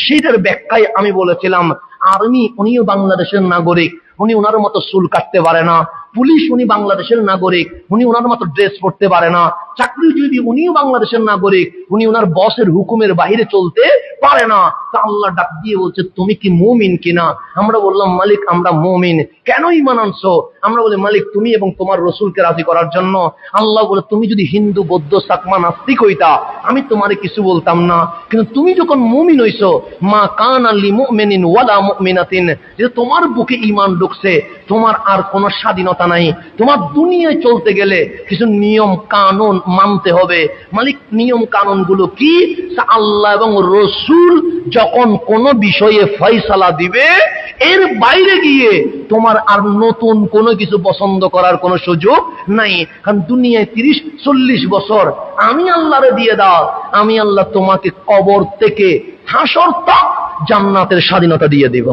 সেটার ব্যাখ্যায় আমি বলেছিলাম, আর্মি উনিও বাংলাদেশের নাগরিক, উনি ওনার মতো চুল কাটতে পারে না। পুলিশ উনি বাংলাদেশের নাগরিক, উনি ওনার মতো ড্রেস পরতে পারে না। চাকরিজীবী উনিও বাংলাদেশের নাগরিক, উনি ওনার বসের হুকুমের বাইরে চলতে পারে না। তা আল্লাহ ডাক দিয়ে বলছে তুমি কি মুমিন কিনা? আমরা বললাম মালিক আমরা মুমিন। কেন ঈমান আনছো? আমরা বলি মালিক তুমি এবং তোমার রাসূলকে রাজি করার জন্য। আল্লাহ বলে তুমি যদি হিন্দু, বৌদ্ধ, সাকমা, নাস্তিক হইতা আমি তোমারে কিছু বলতাম না, কিন্তু তুমি যখন মুমিন হইছো, মা কানা লিমুমিনিন ওয়ালা মুমিনাতিন, যে তোমার বুকে ঈমান ঢুকছে, তোমার আর কোনো স্বাধীনতা নাই। তোমার দুনিয়ায় চলতে গেলে কিছু নিয়ম কানুন মানতে হবে। মালিক নিয়ম কানুন গুলো কি? আল্লাহ এবং রাসূল যখন কোন বিষয়ে ফয়সালা দিবে, এর বাইরে গিয়ে তোমার আর নতুন কোনো কিছু পছন্দ করার কোনো সুযোগ নাই। কারণ দুনিয়ায় 30-40 বছর আমি আল্লাহরে দিয়ে দাও, আমি আল্লাহ তোমাকে কবর থেকে হাসর তক জান্নাতের স্বাধীনতা দিয়ে দিব।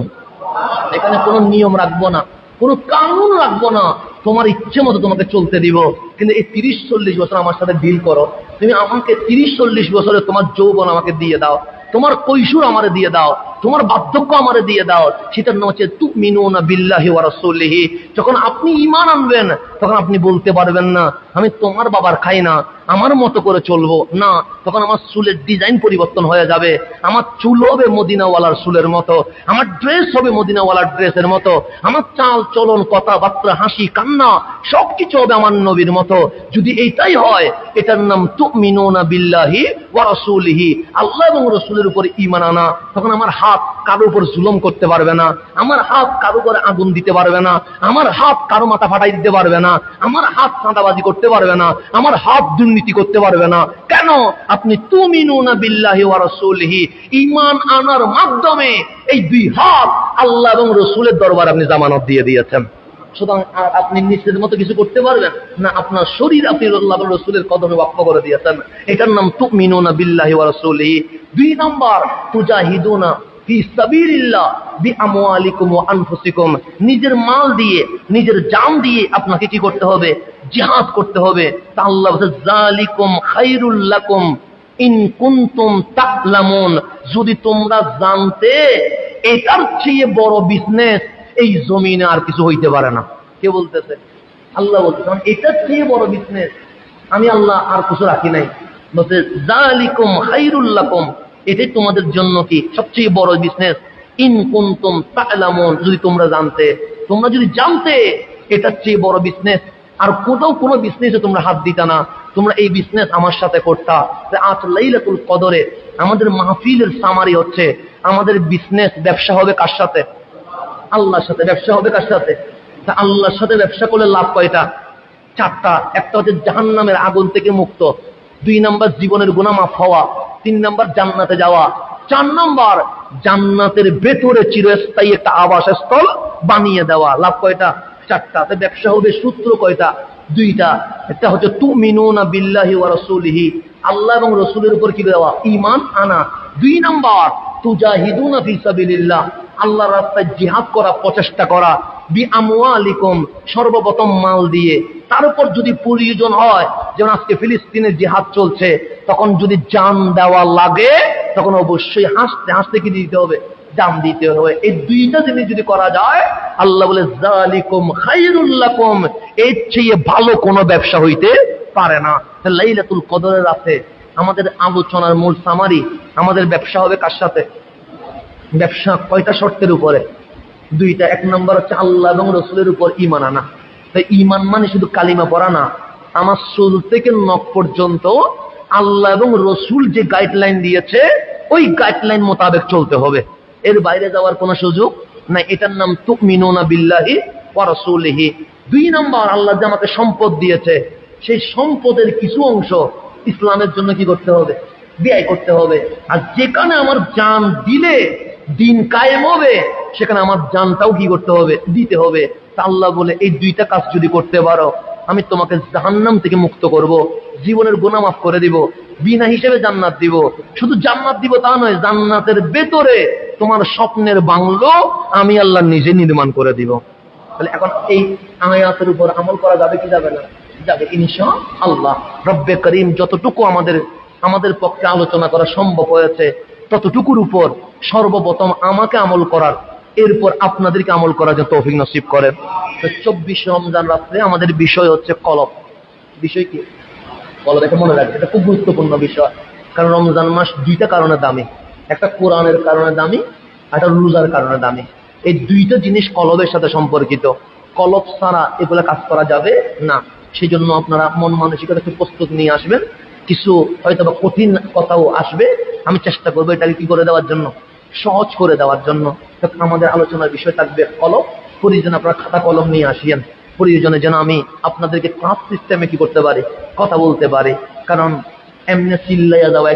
এখানে কোনো নিয়ম রাখবো না, কোনো কানুন রাখবো না, তোমার ইচ্ছে মতো তোমাকে চলতে দিব। কিন্তু এই 30-40 বছর আমার সাথে ডিল করো, তুমি আমাকে 30-40 বছরে তোমার যৌবন আমাকে দিয়ে দাও, তোমার কৈশোর আমারে দিয়ে দাও, তোমার বার্ধক্য আমারে দিয়ে দাও। সেটার নাম হচ্ছে তুমিনুনা বিল্লাহি ওয়া রাসূলিহি। যখন আপনি ঈমান আনবেন, তখন আপনি বলতে পারবেন না আমি তোমার বাবার খাই না, আমার মতো করে চলবো না। তখন আমার চুলের ডিজাইন পরিবর্তন হয়ে যাবে, আমার চুল হবে মদিনাওয়ালার চুলের মতো, আমার ড্রেস হবে মদিনাওয়ালার ড্রেসের মতো, আমার চাল চলন, কথাবার্তা, হাসি কান্না সবকিছু হবে আমার নবীর মতো। যদি এইটাই হয়, এটার নাম তুমিনুনা বিল্লাহি ওয়া রাসূলিহি, আল্লাহ এবং রাসূলের উপর ঈমান আনা। তখন আমার হাত কারো উপর জুলুম করতে পারবে না, আমার হাত কারো উপরে আগুন দিতে পারবে না, আমার হাত কারো মাথা ফাটাই দিতে পারবে না, আমার হাত চাঁদাবাজি করতে পারবে না, আমার হাত দুর্নীতি করতে পারবে না। কেন? আপনি তুমিনুনা বিল্লাহি ওয়া রাসূলিহি, ঈমান আনার মাধ্যমে এই দুই হাত আল্লাহ এবং রাসূলের দরবারে আপনি জামানত দিয়ে দিয়েছেন। সুতরাং আপনি নিজের মতো কিছু করতে পারবেন না, আপনার শরীর আপনি আল্লাহ এবং রাসূলের কদমে ওয়াকফ করে দিয়েছেন। এটার নাম তুমিনুনা বিল্লাহি ওয়া রাসূলিহি। 2 নাম্বার তুজাহিদুনা ফি সাবিলিল্লাহ বিআমওয়ালিকুম ওয়া আনফুসিকুম, নিজের মাল দিয়ে, নিজের জান দিয়ে আপনাকে কি করতে হবে? জিহাদ করতে হবে। তা আল্লাহ বলেন যালিকুম খায়রুল লাকুম ইন কুনতুম তা'লামুন, যদি তোমরা জানতে এটার চেয়ে বড় বিজনেস এই জমিনে আর কিছু হইতে পারে না। কে বলতেছে? আল্লাহ বলতেছে এটার চেয়ে বড় বিজনেস আমি আল্লাহ আর কিছু রাখি নাই। বলতে যালিকুম খায়রুল লাকুম, এটাই তোমাদের জন্য কি সবচেয়ে বড় বিজনেস। ইন কুনতুম তা'লামুন, যদি তোমরা জানতে, তোমরা যদি জানতে এটার চেয়ে বড় বিজনেস আর কোথাও কোনো বিজনেসে তোমরা হাত দিতা না, তোমরা এই বিজনেস আমার সাথে করতা। আজ লাইলাতুল কদরে আমাদের মাহফিলের সামারি হচ্ছে, আমাদের বিজনেস ব্যবসা হবে কার সাথে? আল্লাহর সাথে। ব্যবসা হবে কার সাথে? তা আল্লাহর সাথে ব্যবসা করলে লাভ কয়টা? 4টা। একটা হচ্ছে জাহান্নামের আগুন থেকে মুক্ত, 2 নাম্বার জীবনের গুনাহ মাফ হওয়া, 3 নাম্বার জান্নাতে যাওয়া, 4 নাম্বার জান্নাতের ভেতরে চিরস্থায়ী একটা আবাসস্থল বানিয়ে দেওয়া। লাভ কয়টা? 4টা। ব্যবসা হবে সূত্র কয়টা? 2টা। একটা হচ্ছে তুমিনুনা বিল্লাহি ওয়া রাসূলিহি, আল্লাহ এবং রাসূলের উপর কি দেওয়া? ঈমান আনা। 2 নাম্বার তুজাহিদুনা ফি সাবিলিল্লাহ, আল্লাহর রাস্তায় জিহাদ করা, প্রচেষ্টা করা, বিআমওয়ালিকুম, সর্বপ্রথম মাল দিয়ে। তার উপর যদি প্রয়োজন হয়, যেমন আজকে ফিলিস্তিনের জিহাদ চলছে, তখন যদি জান দেওয়া লাগে, তখন অবশ্যই হাসতে হাসতে কি দিতে হবে? জান দিতে হবে। এই 2টা জিনিস যদি করা যায়, আল্লাহ বলে যালিকুম খায়রুল লাকুম, এর চেয়ে ভালো কোনো ব্যবসা হইতে পারে না। লাইলাতুল কদরের রাতে আমাদের আলোচনার মূল সামারি, আমাদের ব্যবসা হবে কার সাথে? ব্যবসা কয়টা শর্তের উপরে? 2টা। 1 নম্বর হচ্ছে আল্লাহ এবং রাসূলের উপর ঈমান আনা। তাই ঈমান মানে শুধু কালিমা পড়া না, আমার চুল থেকে নখ পর্যন্ত আল্লাহ এবং রসুল যে গাইডলাইন দিয়েছে ওই গাইডলাইন মোতাবেক চলতে হবে, এর বাইরে যাওয়ার কোনো সুযোগ না। এটার নাম তুমিনুনা বিল্লাহি ওয়া রাসূলিহি। 2 নম্বর, আল্লাহ যে আমাকে সম্পদ দিয়েছে সেই সম্পদের কিছু অংশ ইসলামের জন্য কি করতে হবে? ব্যয় করতে হবে। আর যেখানে আমার জান দিলে দিন কায়েম হবে সেখানে আমার জানটাও কি করতে হবে? দিতে হবে। তা আল্লাহ বলে এই 2টা কাজ যদি করতে পারো আমি তোমাকে জাহান্নাম থেকে মুক্ত করব, জীবনের গুনাহ মাফ করে দিব, বিনা হিসেবে জান্নাত দিব। শুধু জান্নাত দিব তা নয়, জান্নাতের ভেতরে তোমার স্বপ্নের বাংলো আমি আল্লাহ নিজে নির্মাণ করে দিব। তাহলে এখন এই আয়াতের উপর আমল করা যাবে কি যাবে না? যাবে ইনশাআল্লাহ। রব্বে করিম যতটুকু আমাদের পক্ষে আলোচনা করা সম্ভব হয়েছে ততটুকুর উপর সর্বপ্রথম আমাকে আমল করার, এরপর আপনাদেরকে আমল করার জন্য তৌফিক নসিব করেন। 24 রমজান রাত্রে আমাদের বিষয় হচ্ছে কলব। বিষয় কি? কলব। এটা মনে রাখবে, এটা খুব গুরুত্বপূর্ণ বিষয়। কারণ রমজান মাস 2টা কারণে দামি, একটা কোরআনের কারণে দামি, একটা রোজার কারণে দামি। এই 2টা জিনিস কলবের সাথে সম্পর্কিত। কলব ছাড়া এগুলো কাজ করা যাবে না। সেই জন্য আপনারা মন মানসিকতা একটু প্রস্তুত নিয়ে আসবেন। কিছু হয়তো বা কঠিন কথাও আসবে, আমি চেষ্টা করবো এটাকে কি করে দেওয়ার জন্য, সহজ করে দেওয়ার জন্য। আমাদের আলোচনার বিষয় থাকবে কলব। প্রয়োজন আপনারা খাতা কলম নিয়ে আসিয়েন, প্রয়োজনে যেন আমি আপনাদেরকে ক্লাস সিস্টেমে কি করতে পারি, কথা বলতে পারি। কারণ এমনি চিল্লাইয়া যাওয়া